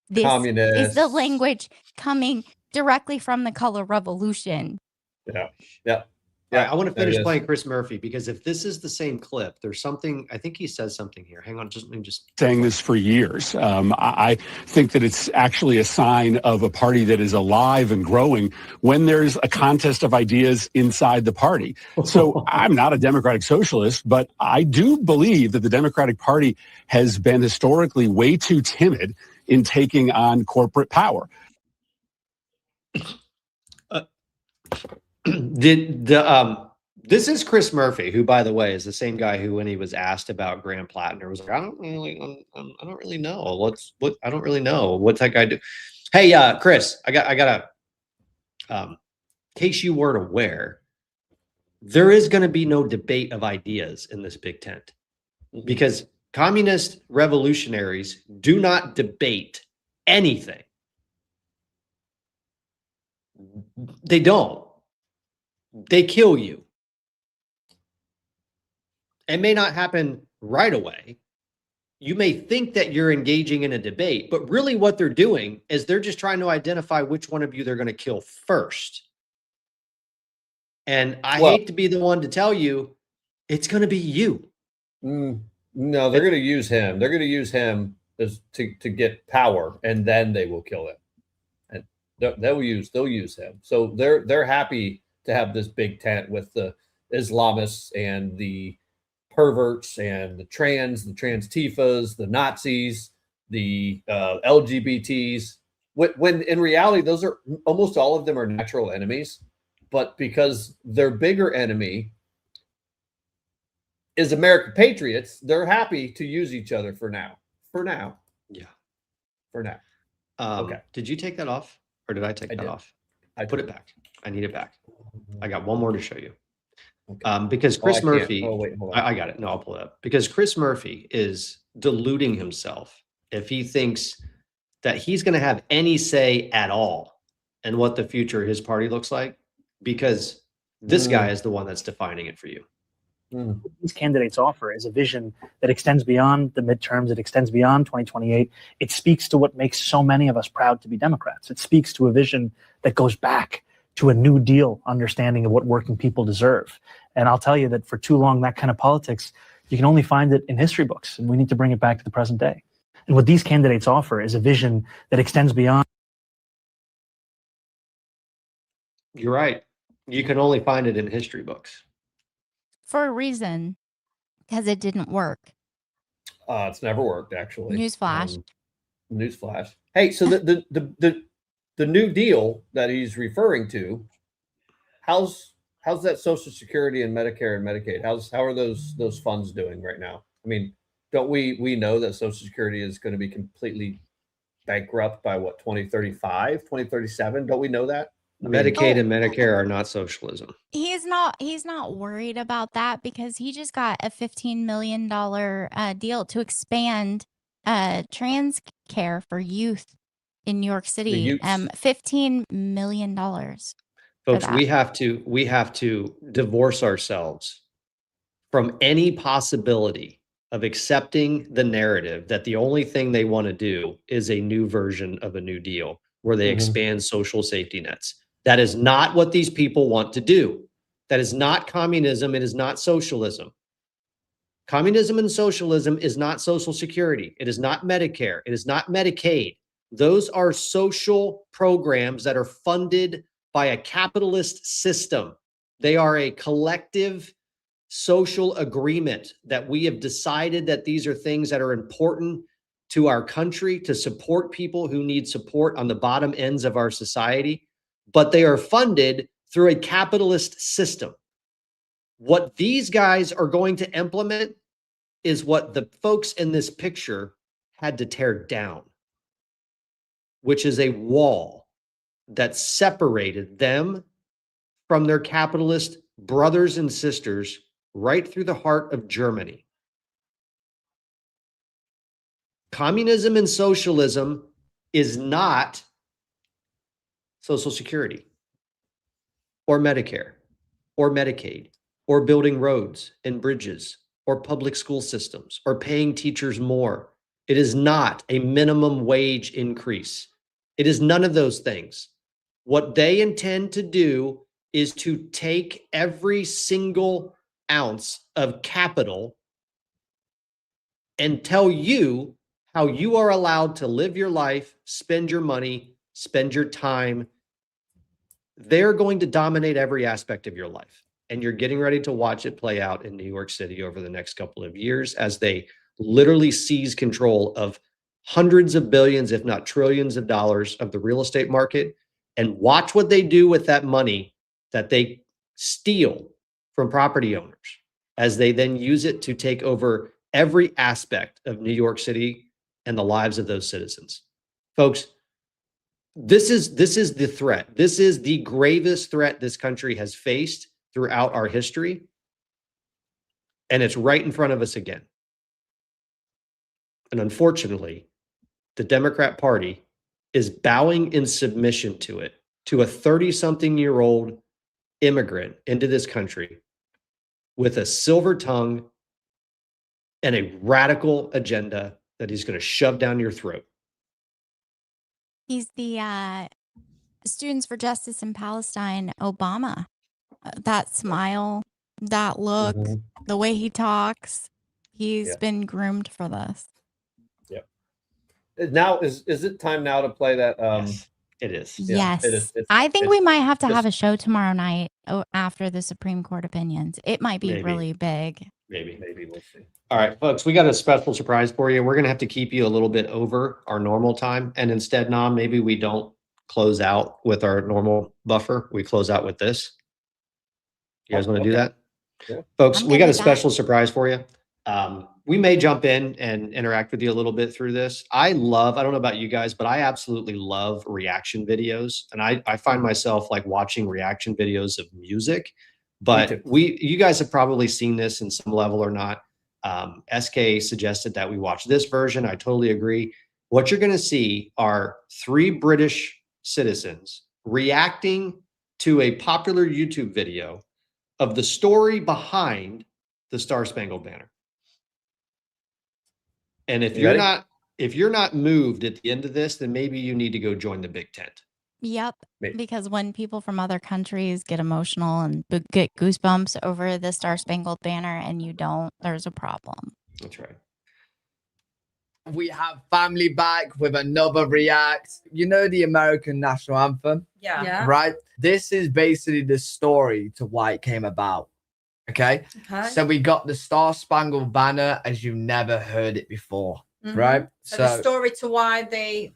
This is the Communists. language coming directly from the color revolution. Yeah. I want to there it finish is. playing Chris Murphy because if this is the same clip, there's something, I think he says something here. Hang on, let me just. saying this for years. I think that it's actually a sign of a party that is alive and growing when there's a contest of ideas inside the party. So I'm not a democratic socialist, but I do believe that the Democratic Party has been historically way too timid in taking on corporate power. This is Chris Murphy, who, by the way, is the same guy who, when he was asked about Graham Plattner, was like, I don't really know. I don't really know. What's that guy do? Hey, Chris, I got in case you weren't aware, there is going to be no debate of ideas in this big tent, because communist revolutionaries do not debate anything. They don't. They kill you. It may not happen right away. You may think that you're engaging in a debate, but really what they're doing is they're just trying to identify which one of you they're going to kill first. And I hate to be the one to tell you, it's going to be you. No, they're going to use him. They're going to use him as to get power, and then they will kill him. And they'll use him. So they're happy to have this big tent with the Islamists and the perverts and the trans TIFAs, the Nazis, the LGBTs. When in reality, those are almost all of them are natural enemies. But because their bigger enemy is American patriots, they're happy to use each other for now. Yeah. For now. Okay. Did you take that off, or did I take that off? I put it back. I need it back. I got one more to show you. Okay. Because Chris Murphy, hold on. I got it. No, I'll pull it up. Because Chris Murphy is deluding himself if he thinks that he's going to have any say at all in what the future of his party looks like, because this guy is the one that's defining it for you. What these candidates offer is a vision that extends beyond the midterms. It extends beyond 2028. It speaks to what makes so many of us proud to be Democrats. It speaks to a vision that goes back to a New Deal understanding of what working people deserve. And I'll tell you that for too long, that kind of politics, you can only find it in history books, and we need to bring it back to the present day. And what these candidates offer is a vision that extends beyond. You're right. You can only find it in history books. For a reason, because it didn't work. It's never worked, actually. Newsflash. Newsflash. Hey, so the New Deal that he's referring to, how's that Social Security and Medicare and Medicaid? How are those funds doing right now? I mean, don't we know that Social Security is going to be completely bankrupt by what, 2035, 2037? Don't we know that? Medicaid and Medicare are not socialism. He's not worried about that, because he just got a $15 million deal to expand trans care for youth in New York City. $15 million. Folks, we have to divorce ourselves from any possibility of accepting the narrative that the only thing they want to do is a new version of a New Deal where they expand social safety nets. That is not what these people want to do. That is not communism. It is not socialism. Communism and socialism is not Social Security. It is not Medicare. It is not Medicaid. Those are social programs that are funded by a capitalist system. They are a collective social agreement that we have decided that these are things that are important to our country to support people who need support on the bottom ends of our society. But they are funded through a capitalist system. What these guys are going to implement is what the folks in this picture had to tear down, which is a wall that separated them from their capitalist brothers and sisters right through the heart of Germany. Communism and socialism is not Social Security or Medicare or Medicaid or building roads and bridges or public school systems or paying teachers more. It is not a minimum wage increase. It is none of those things. What they intend to do is to take every single ounce of capital and tell you how you are allowed to live your life, spend your money, spend your time. They're going to dominate every aspect of your life. And you're getting ready to watch it play out in New York City over the next couple of years as they literally seize control of hundreds of billions, if not trillions of dollars of the real estate market. And watch what they do with that money that they steal from property owners as they then use it to take over every aspect of New York City and the lives of those citizens. Folks, this is the threat. This is the gravest threat this country has faced throughout our history. And it's right in front of us again. And unfortunately, the Democrat Party is bowing in submission to it, to a 30-something-year-old immigrant into this country with a silver tongue and a radical agenda that he's going to shove down your throat. He's the Students for Justice in Palestine Obama. That smile, that look, the way he talks, he's been groomed for this. Now is it time now to play that? Yes, it is. Yes. It is. I think we might have to have a show tomorrow night after the Supreme Court opinions. It might be really big. Maybe we'll see. All right, folks, we got a special surprise for you. We're going to have to keep you a little bit over our normal time. And instead, Nom, maybe we don't close out with our normal buffer. We close out with this. You guys want to do that? Yeah. Folks, we got a special surprise for you. We may jump in and interact with you a little bit through this. I don't know about you guys, but I absolutely love reaction videos. And I find myself like watching reaction videos of music. But you guys have probably seen this in some level or not. SK suggested that we watch this version. I totally agree. What you're going to see are 3 British citizens reacting to a popular YouTube video of the story behind the Star-Spangled Banner. And if you're not moved at the end of this, then maybe you need to go join the big tent. Yep. Because when people from other countries get emotional and get goosebumps over the Star-Spangled Banner and you don't, there's a problem. That's right. We have family back with another react. You know the American national anthem? Yeah. Right? This is basically the story to why it came about. Okay? So we got the Star-Spangled Banner as you've never heard it before. Right? So the story to why the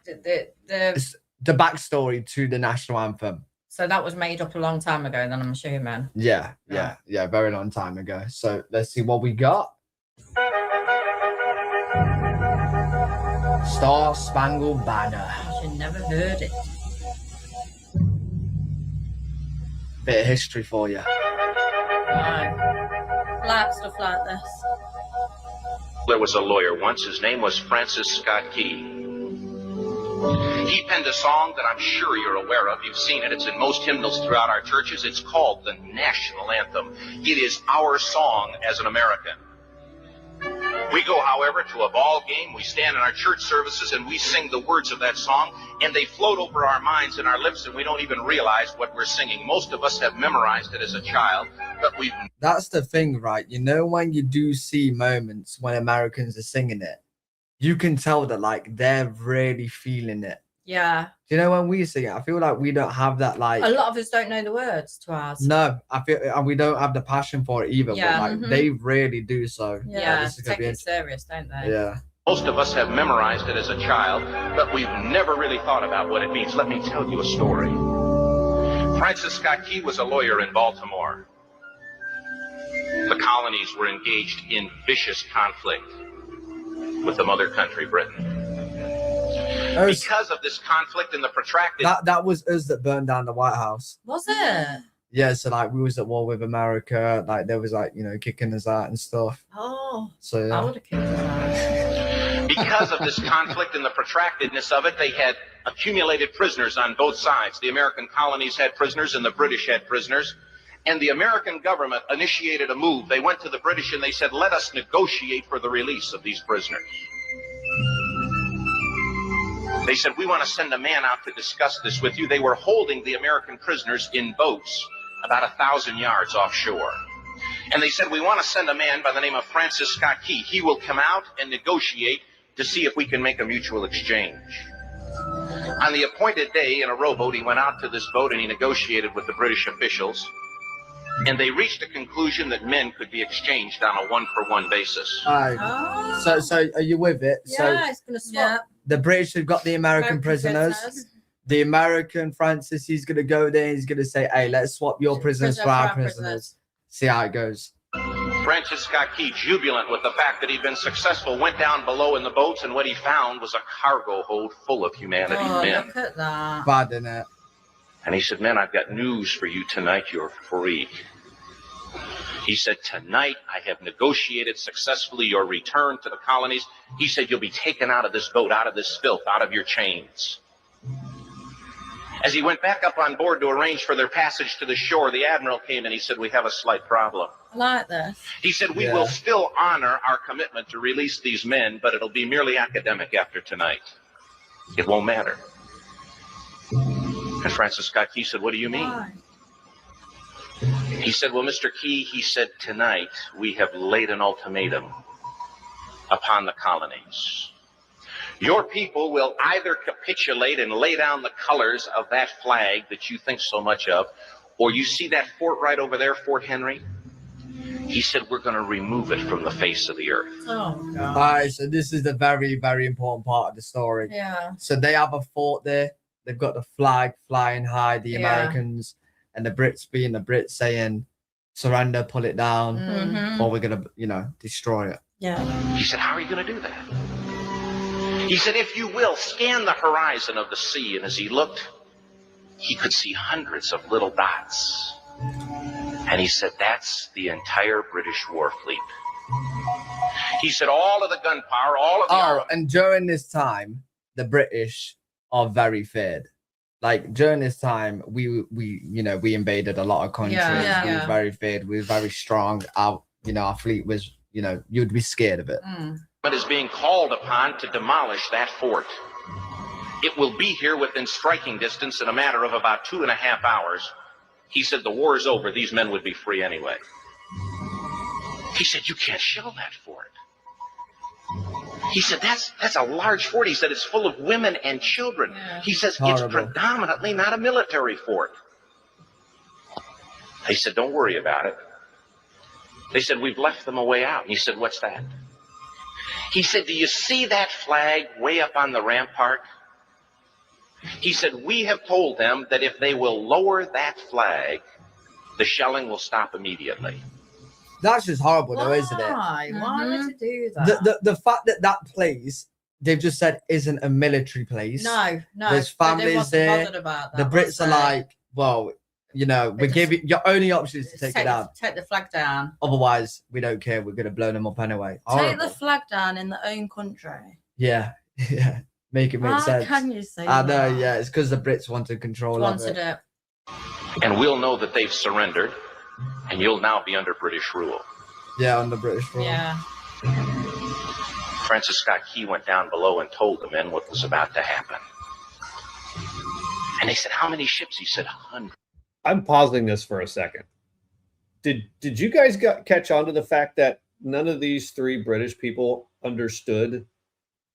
backstory to the national anthem. So that was made up a long time ago, then I'm assuming. Yeah, very long time ago. So let's see what we got. Star-Spangled Banner. I should never heard it. Bit of history for you. Right. Like stuff like this. There was a lawyer once. His name was Francis Scott Key. He penned a song that I'm sure you're aware of. You've seen it. It's in most hymnals throughout our churches. It's called the national anthem. It is our song as an American. We go, however, to a ball game. We stand in our church services and we sing the words of that song, and they float over our minds and our lips, and we don't even realize what we're singing. Most of us have memorized it as a child, but we've... That's the thing, right? You know, when you do see moments when Americans are singing it, you can tell that, like, they're really feeling it. Yeah. Do you know when we sing it? I feel like we don't have that, like... A lot of us don't know the words to ours. No, I feel, and we don't have the passion for it either. Yeah. But, like, they really do so. Yeah, this is take gonna be it serious, don't they? Yeah. Most of us have memorized it as a child, but we've never really thought about what it means. Let me tell you a story. Francis Scott Key was a lawyer in Baltimore. The colonies were engaged in vicious conflict with the mother country, Britain. Because of this conflict and the protracted... That was us that burned down the White House. Was it? Yeah, so, like, we was at war with America. Like, there was, like, you know, kicking us out and stuff. Oh. So, yeah. I would have kicked us out. Because of this conflict and the protractedness of it, they had accumulated prisoners on both sides. The American colonies had prisoners and the British had prisoners. And the American government initiated a move. They went to the British and they said, let us negotiate for the release of these prisoners. They said, we want to send a man out to discuss this with you. They were holding the American prisoners in boats about 1,000 yards offshore. And they said, we want to send a man by the name of Francis Scott Key. He will come out and negotiate to see if we can make a mutual exchange. On the appointed day in a rowboat, he went out to this boat and he negotiated with the British officials. And they reached a conclusion that men could be exchanged on a one-for-one basis. So are you with it? Yeah, it's going to swap. The British have got the American prisoners. The American Francis, he's going to go there and he's going to say, hey, let's swap your prisoners for our prisoners. See how it goes. Francis Scott Key, jubilant with the fact that he'd been successful, went down below in the boats, and what he found was a cargo hold full of humanity's men. Look at that. Bad, innit? And he said, men, I've got news for you tonight. You're free. He said, tonight I have negotiated successfully your return to the colonies. He said, you'll be taken out of this boat, out of this filth, out of your chains. As he went back up on board to arrange for their passage to the shore, the admiral came and he said, we have a slight problem. I like this. He said, we will still honor our commitment to release these men, but it'll be merely academic after tonight. It won't matter. And Francis Scott Key said, what do you mean? Why? He said, well, Mr. Key, he said, tonight we have laid an ultimatum upon the colonies. Your people will either capitulate and lay down the colors of that flag that you think so much of, or you see that fort right over there, Fort Henry? He said, we're going to remove it from the face of the earth. Oh, God. All right, so this is the very, very important part of the story. Yeah. So they have a fort there. They've got the flag flying high, the Americans, and the Brits being the Brits saying, surrender, pull it down, or we're going to, you know, destroy it. Yeah. He said, how are you going to do that? He said, if you will, scan the horizon of the sea. And as he looked, he could see hundreds of little dots. And he said, that's the entire British war fleet. He said, all of the gunpowder, all of the... and during this time, the British are very feared. Like, during this time, we invaded a lot of countries. Yeah. We were very feared. We were very strong. Our fleet was, you'd be scared of it. But is being called upon to demolish that fort. It will be here within striking distance in a matter of about 2.5 hours. He said, the war is over. These men would be free anyway. He said, you can't shell that fort. He said, that's a large fort. He said, it's full of women and children. Yeah. He says, it's predominantly not a military fort. He said, don't worry about it. They said, we've left them a way out. And he said, what's that? He said, do you see that flag way up on the rampart? He said, we have told them that if they will lower that flag, the shelling will stop immediately. That's just horrible, though, isn't it? Why? Why would you do that? The fact that place, they've just said, isn't a military place. No. There's families there. About that, the Brits are like, well, we're giving your only option is to take it down. Take the flag down. Otherwise, we don't care. We're going to blow them up anyway. Take the flag down in their own country. Yeah. Make it make sense. How can you say I that? know, yeah. It's because the Brits wanted control of it. And we'll know that they've surrendered, and you'll now be under British rule. Yeah, under British rule. Yeah. Francis Scott Key went down below and told the men what was about to happen. And they said, how many ships? He said, 100. I'm pausing this for a second. Did you guys catch on to the fact that none of these three British people understood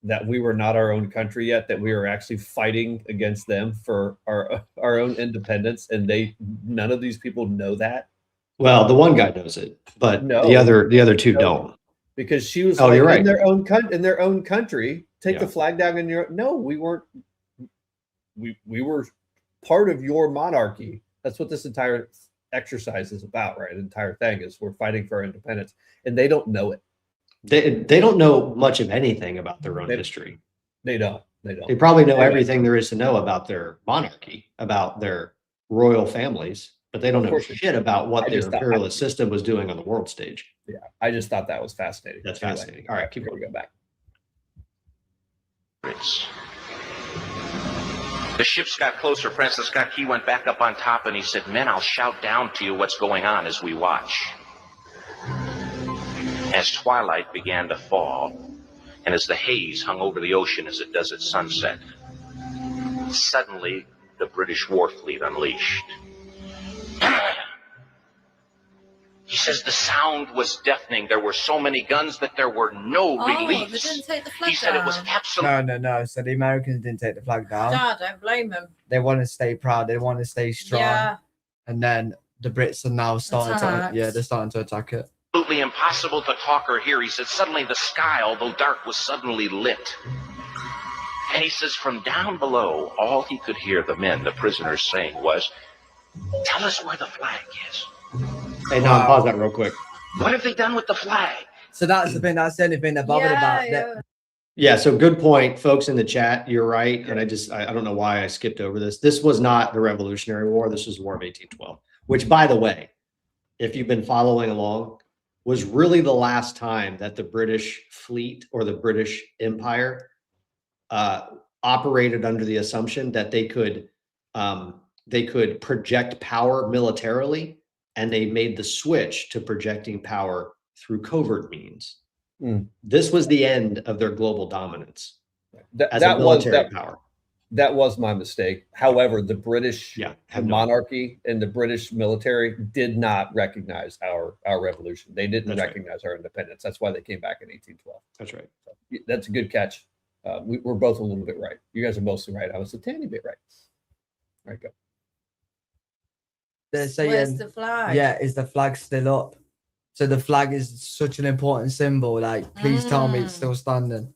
that we were not our own country yet, that we were actually fighting against them for our own independence, and none of these people know that? Well, the one guy knows it, but the other two don't. Because she was you're right. in their own country, take the flag down in your... No, we weren't. We were part of your monarchy. That's what this entire exercise is about, right? The entire thing is we're fighting for our independence, and they don't know it. They don't know much of anything about their own history. They don't. They probably know everything there is to know about their monarchy, about their royal families, but they don't know shit about what their imperialist system was doing on the world stage. Yeah, I just thought that was fascinating. That's fascinating. All right, keep going. Go back. The ships got closer. Francis Scott Key went back up on top, and he said, men, I'll shout down to you what's going on as we watch. As twilight began to fall, and as the haze hung over the ocean as it does at sunset, suddenly the British war fleet unleashed. He says the sound was deafening. There were so many guns that there were no reliefs. They didn't take the flag He said down. it was absolutely... No. So the Americans didn't take the flag down. No, I don't blame them. They want to stay proud. They want to stay strong. Yeah. And then the Brits are now starting they're starting to attack it. Absolutely impossible to talk or hear. He said suddenly the sky, although dark, was suddenly lit. And he says from down below, all he could hear the prisoners saying was, tell us where the flag is. Hey, Nom, pause that real quick. What have they done with the flag? So that's the thing. That's the only thing they're bothered about. Yeah, so good point, folks in the chat. You're right. And I don't know why I skipped over this. This was not the Revolutionary War. This was the War of 1812, which, by the way, if you've been following along, was really the last time that the British fleet or the British Empire operated under the assumption that they could project power militarily, and they made the switch to projecting power through covert means. This was the end of their global dominance as a military power. That was my mistake. However, the British monarchy and the British military did not recognize our revolution. They didn't recognize our independence. That's why they came back in 1812. That's right. So, that's a good catch. We're both a little bit right. You guys are mostly right. I was a tiny bit right. All right, go. They're saying, Where's the flag? Yeah, is the flag still up? So the flag is such an important symbol. Like, please tell me it's still standing.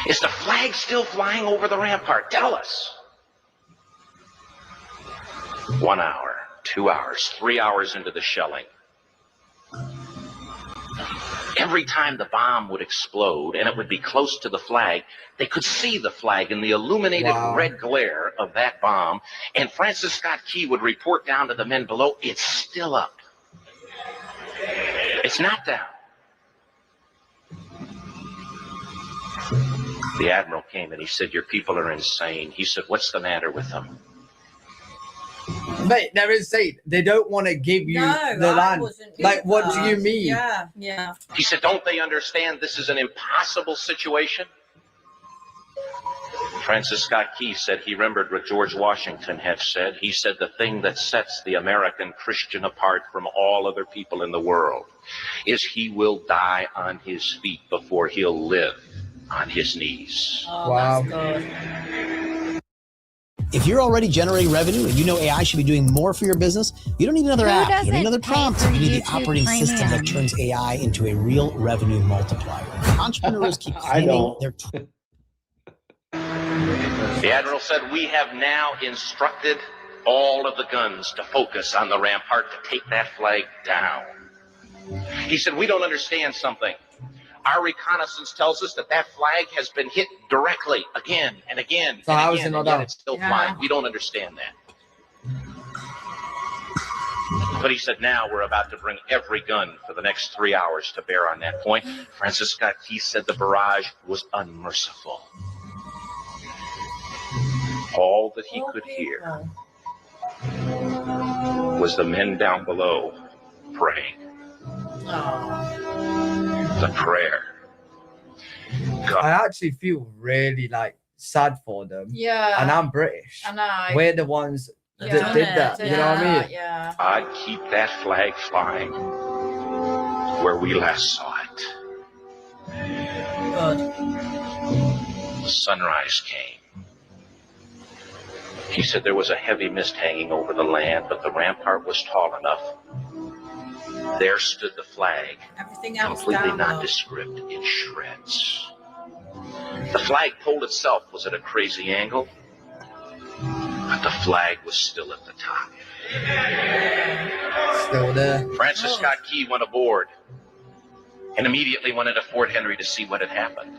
Is the flag still flying over the rampart? Tell us. 1 hour, 2 hours, 3 hours into the shelling. Every time the bomb would explode and it would be close to the flag, they could see the flag in the illuminated red glare of that bomb. And Francis Scott Key would report down to the men below, it's still up. It's not down. The admiral came and he said, your people are insane. He said, what's the matter with them? Mate, they're insane. They don't want to give you the land. Like, what do you mean? Yeah, yeah. He said, don't they understand this is an impossible situation? Francis Scott Key said he remembered what George Washington had said. He said the thing that sets the American Christian apart from all other people in the world is he will die on his feet before he'll live on his knees. Oh, that's good. If you're already generating revenue and you know AI should be doing more for your business, you don't need another app. You don't need another prompt. You need the operating system that turns AI into a real revenue multiplier. Entrepreneurs keep claiming their... The admiral said, we have now instructed all of the guns to focus on the rampart to take that flag down. He said, we don't understand something. Our reconnaissance tells us that that flag has been hit directly again and again So how is it and not yet down? it's still flying. We don't understand that. But he said, now we're about to bring every gun for the next 3 hours to bear on that point. Francis Scott Key said the barrage was unmerciful. All that he could hear was the men down below praying. The prayer. I actually feel really like sad for them. Yeah. And I'm British. I know. We're the ones that did that. You know what I mean? Yeah. I'd keep that flag flying where we last saw it. Good. The sunrise came. He said there was a heavy mist hanging over the land, but the rampart was tall enough. There stood the flag, Everything else completely down low. nondescript in shreds. The flagpole itself was at a crazy angle, but the flag was still at the top. Still there. Francis Scott Key went aboard and immediately went into Fort Henry to see what had happened.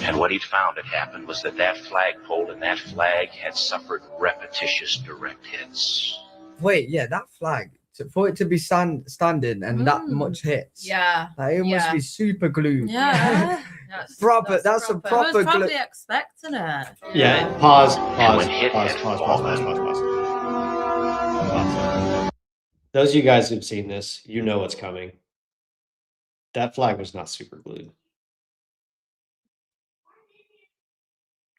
And what he'd found had happened was that that flagpole and that flag had suffered repetitious direct hits. Wait, yeah, that flag, for it to be standing and that much hits. Yeah. Like, it must be super glued. Yeah. That's a proper I was probably glue. expecting it. Yeah, pause. Those of you guys who've seen this, you know what's coming. That flag was not super glued.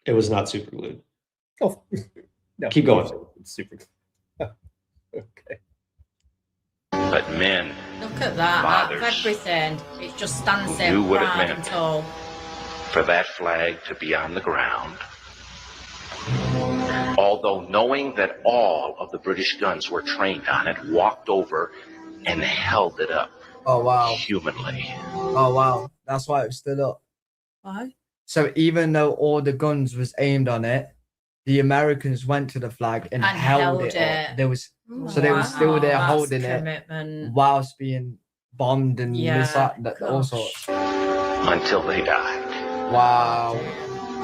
It was not super glued. Oh, no. Keep going. It's super. Okay. But men Look at that. Fathers That's everything. It just stands there knew what it proud meant. and tall. for that flag to be on the ground, although knowing that all of the British guns were trained on it, walked over and held it up. Oh, wow. Humanly. Oh, wow. That's why it was stood up. Why? So even though all the guns was aimed on it, the Americans went to the flag and held it up. There was so they were still there holding it whilst being bombed and all sorts. Until they died. Wow.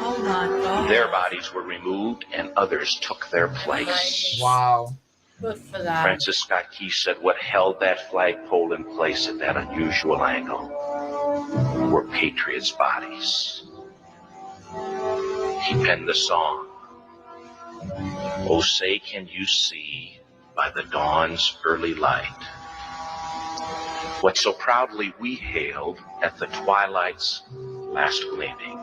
Oh my God. Their bodies were removed and others took their place. Wow. Good for that. Francis Scott Key said what held that flagpole in place at that unusual angle were patriots' bodies. He penned the song, "Oh, say can you see by the dawn's early light what so proudly we hailed at the twilight's last gleaming.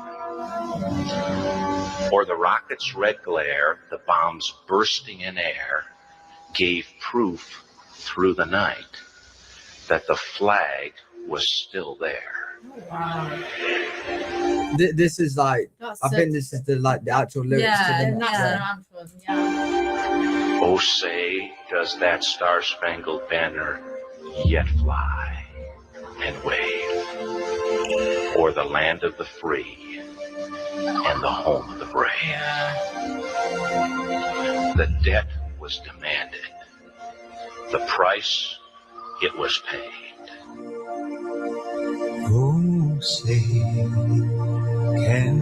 Or the rocket's red glare, the bombs bursting in air, gave proof through the night that the flag was still there." Wow. This is like, I think this is the actual lyrics to the that's an anthem, yeah. Oh, say does that Star-Spangled Banner yet fly and wave o'er the land of the free and the home of the brave. The debt was demanded. The price, it was paid. Oh, say, can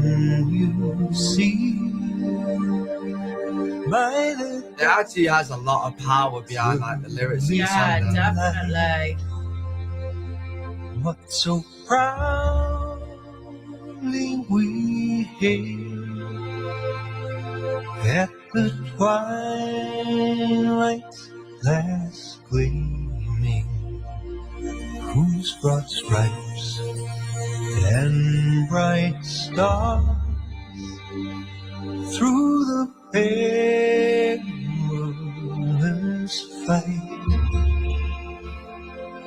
you see by the... It actually has a lot of power behind like the lyrics. Yeah, definitely. What so proudly we hailed at the twilight's last gleaming, whose broad stripes and bright stars through the perilous fight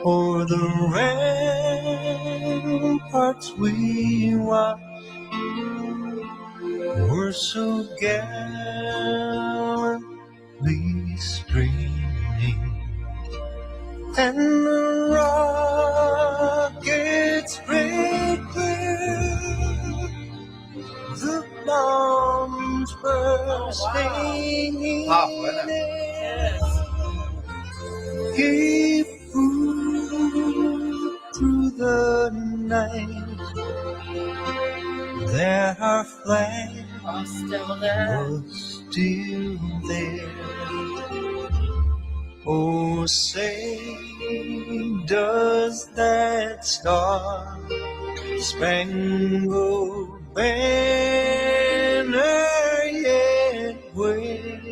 o'er the ramparts we watched were so gallantly streaming, and the rockets red glare, the bombs bursting in air, gave proof through the night that our flag was still there. Oh, say, does that Star-Spangled Banner yet wave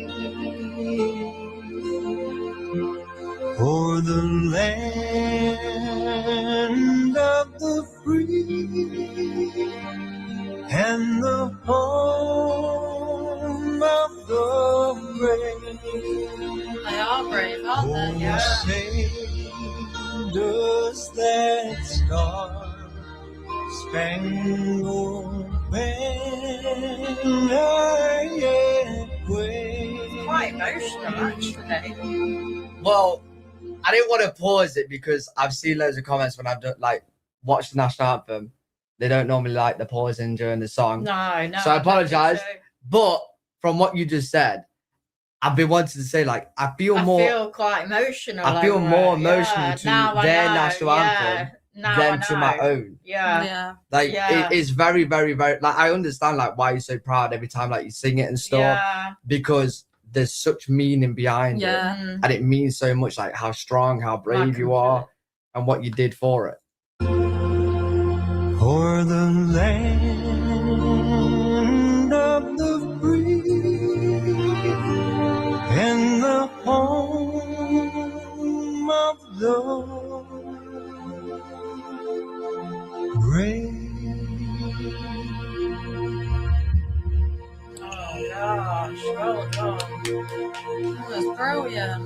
o'er the land of the free and the home of the brave? They are brave, aren't they? Yeah. Say, does that Star-Spangled Banner yet wave? Quite emotional, actually. Well, I didn't want to pause it because I've seen loads of comments when I've done, watched the national anthem. They don't normally like the pausing during the song. No. So I apologize. But from what you just said, I've been wanting to say, I feel quite emotional. I feel more emotional to their national anthem than to my own. Yeah. It is very, very, very, I understand, why you're so proud every time, you sing it and stuff. Yeah. Because there's such meaning behind it. And it means so much, how strong, how brave you are, and what you did for it. For the land of the free and the home of the brave. Oh gosh, well done. That was brilliant.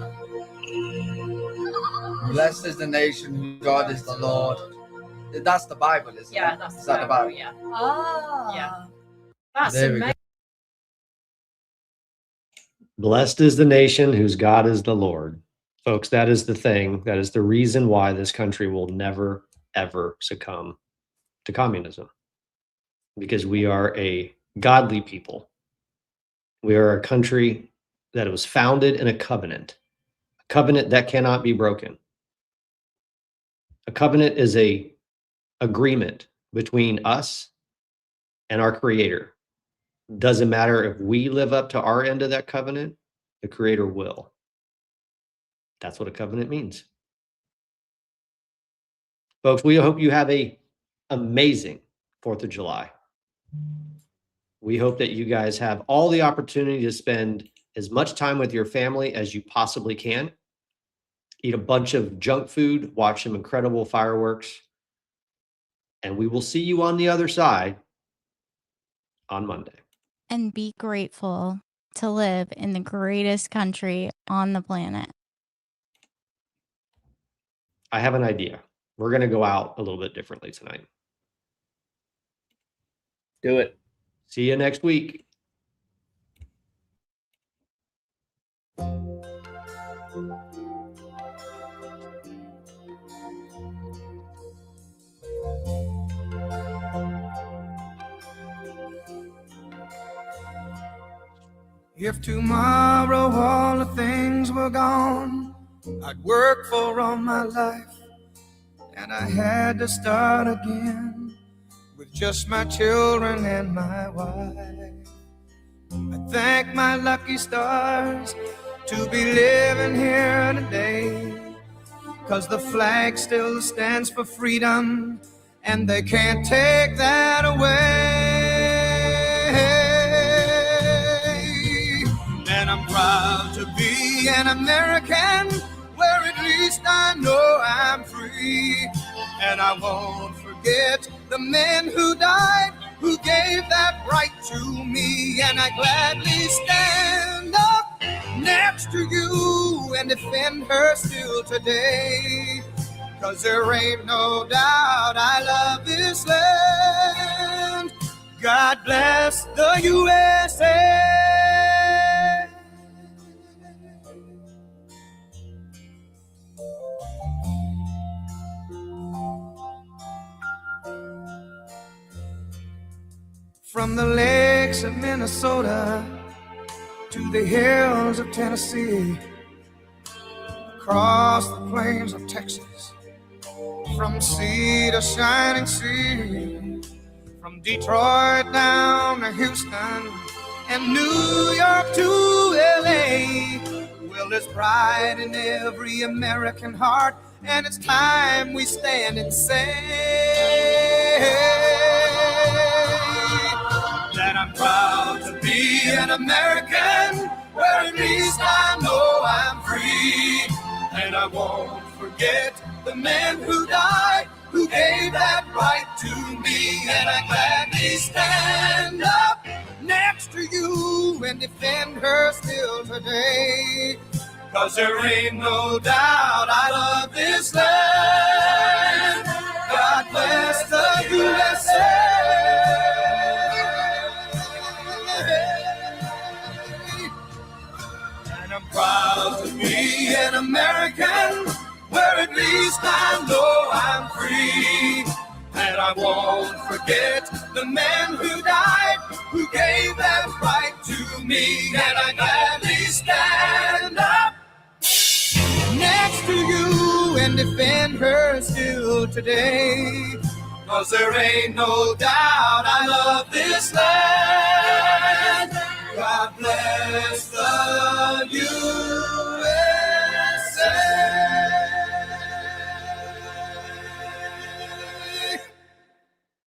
Blessed is the nation whose God is the Lord. That's the Bible, isn't it? Yeah, that's is that the Bible? Yeah. Oh. Yeah. That's There we amazing. Blessed is the nation whose God is the Lord. Folks, that is the thing. That is the reason why this country will never, ever succumb to communism. Because we are a godly people. We are a country that was founded in a covenant that cannot be broken. A covenant is a agreement between us and our Creator. Doesn't matter if we live up to our end of that covenant, the Creator will. That's what a covenant means. Folks, we hope you have an amazing 4th of July. We hope that you guys have all the opportunity to spend as much time with your family as you possibly can. Eat a bunch of junk food, watch some incredible fireworks, and we will see you on the other side on Monday. And be grateful to live in the greatest country on the planet. I have an idea. We're going to go out a little bit differently tonight. Do it. See you next week. If tomorrow all the things were gone I'd worked for all my life, and I had to start again with just my children and my wife. I thank my lucky stars to be living here today, 'cause the flag still stands for freedom, and they can't take that away. And I'm proud to be an American, where at least I know I'm free. And I won't forget the men who died, who gave that right to me. And I gladly stand up next to you and defend her still today. 'Cause there ain't no doubt I love this land. God bless the USA. From the lakes of Minnesota to the hills of Tennessee, across the plains of Texas, from sea to shining sea, from Detroit down to Houston and New York to LA. Well, there's pride in every American heart, and it's time we stand and say that I'm proud to be an American, where at least I know I'm free. And I won't forget the men who died, who gave that right to me. And I gladly stand up next to you and defend her still today. 'Cause there ain't no doubt I love this land. God bless the USA. Proud to be an American, where at least I know I'm free. And I won't forget the men who died, who gave that right to me. And I gladly stand up next to you and defend her still today. 'Cause there ain't no doubt I love this land. God bless the USA.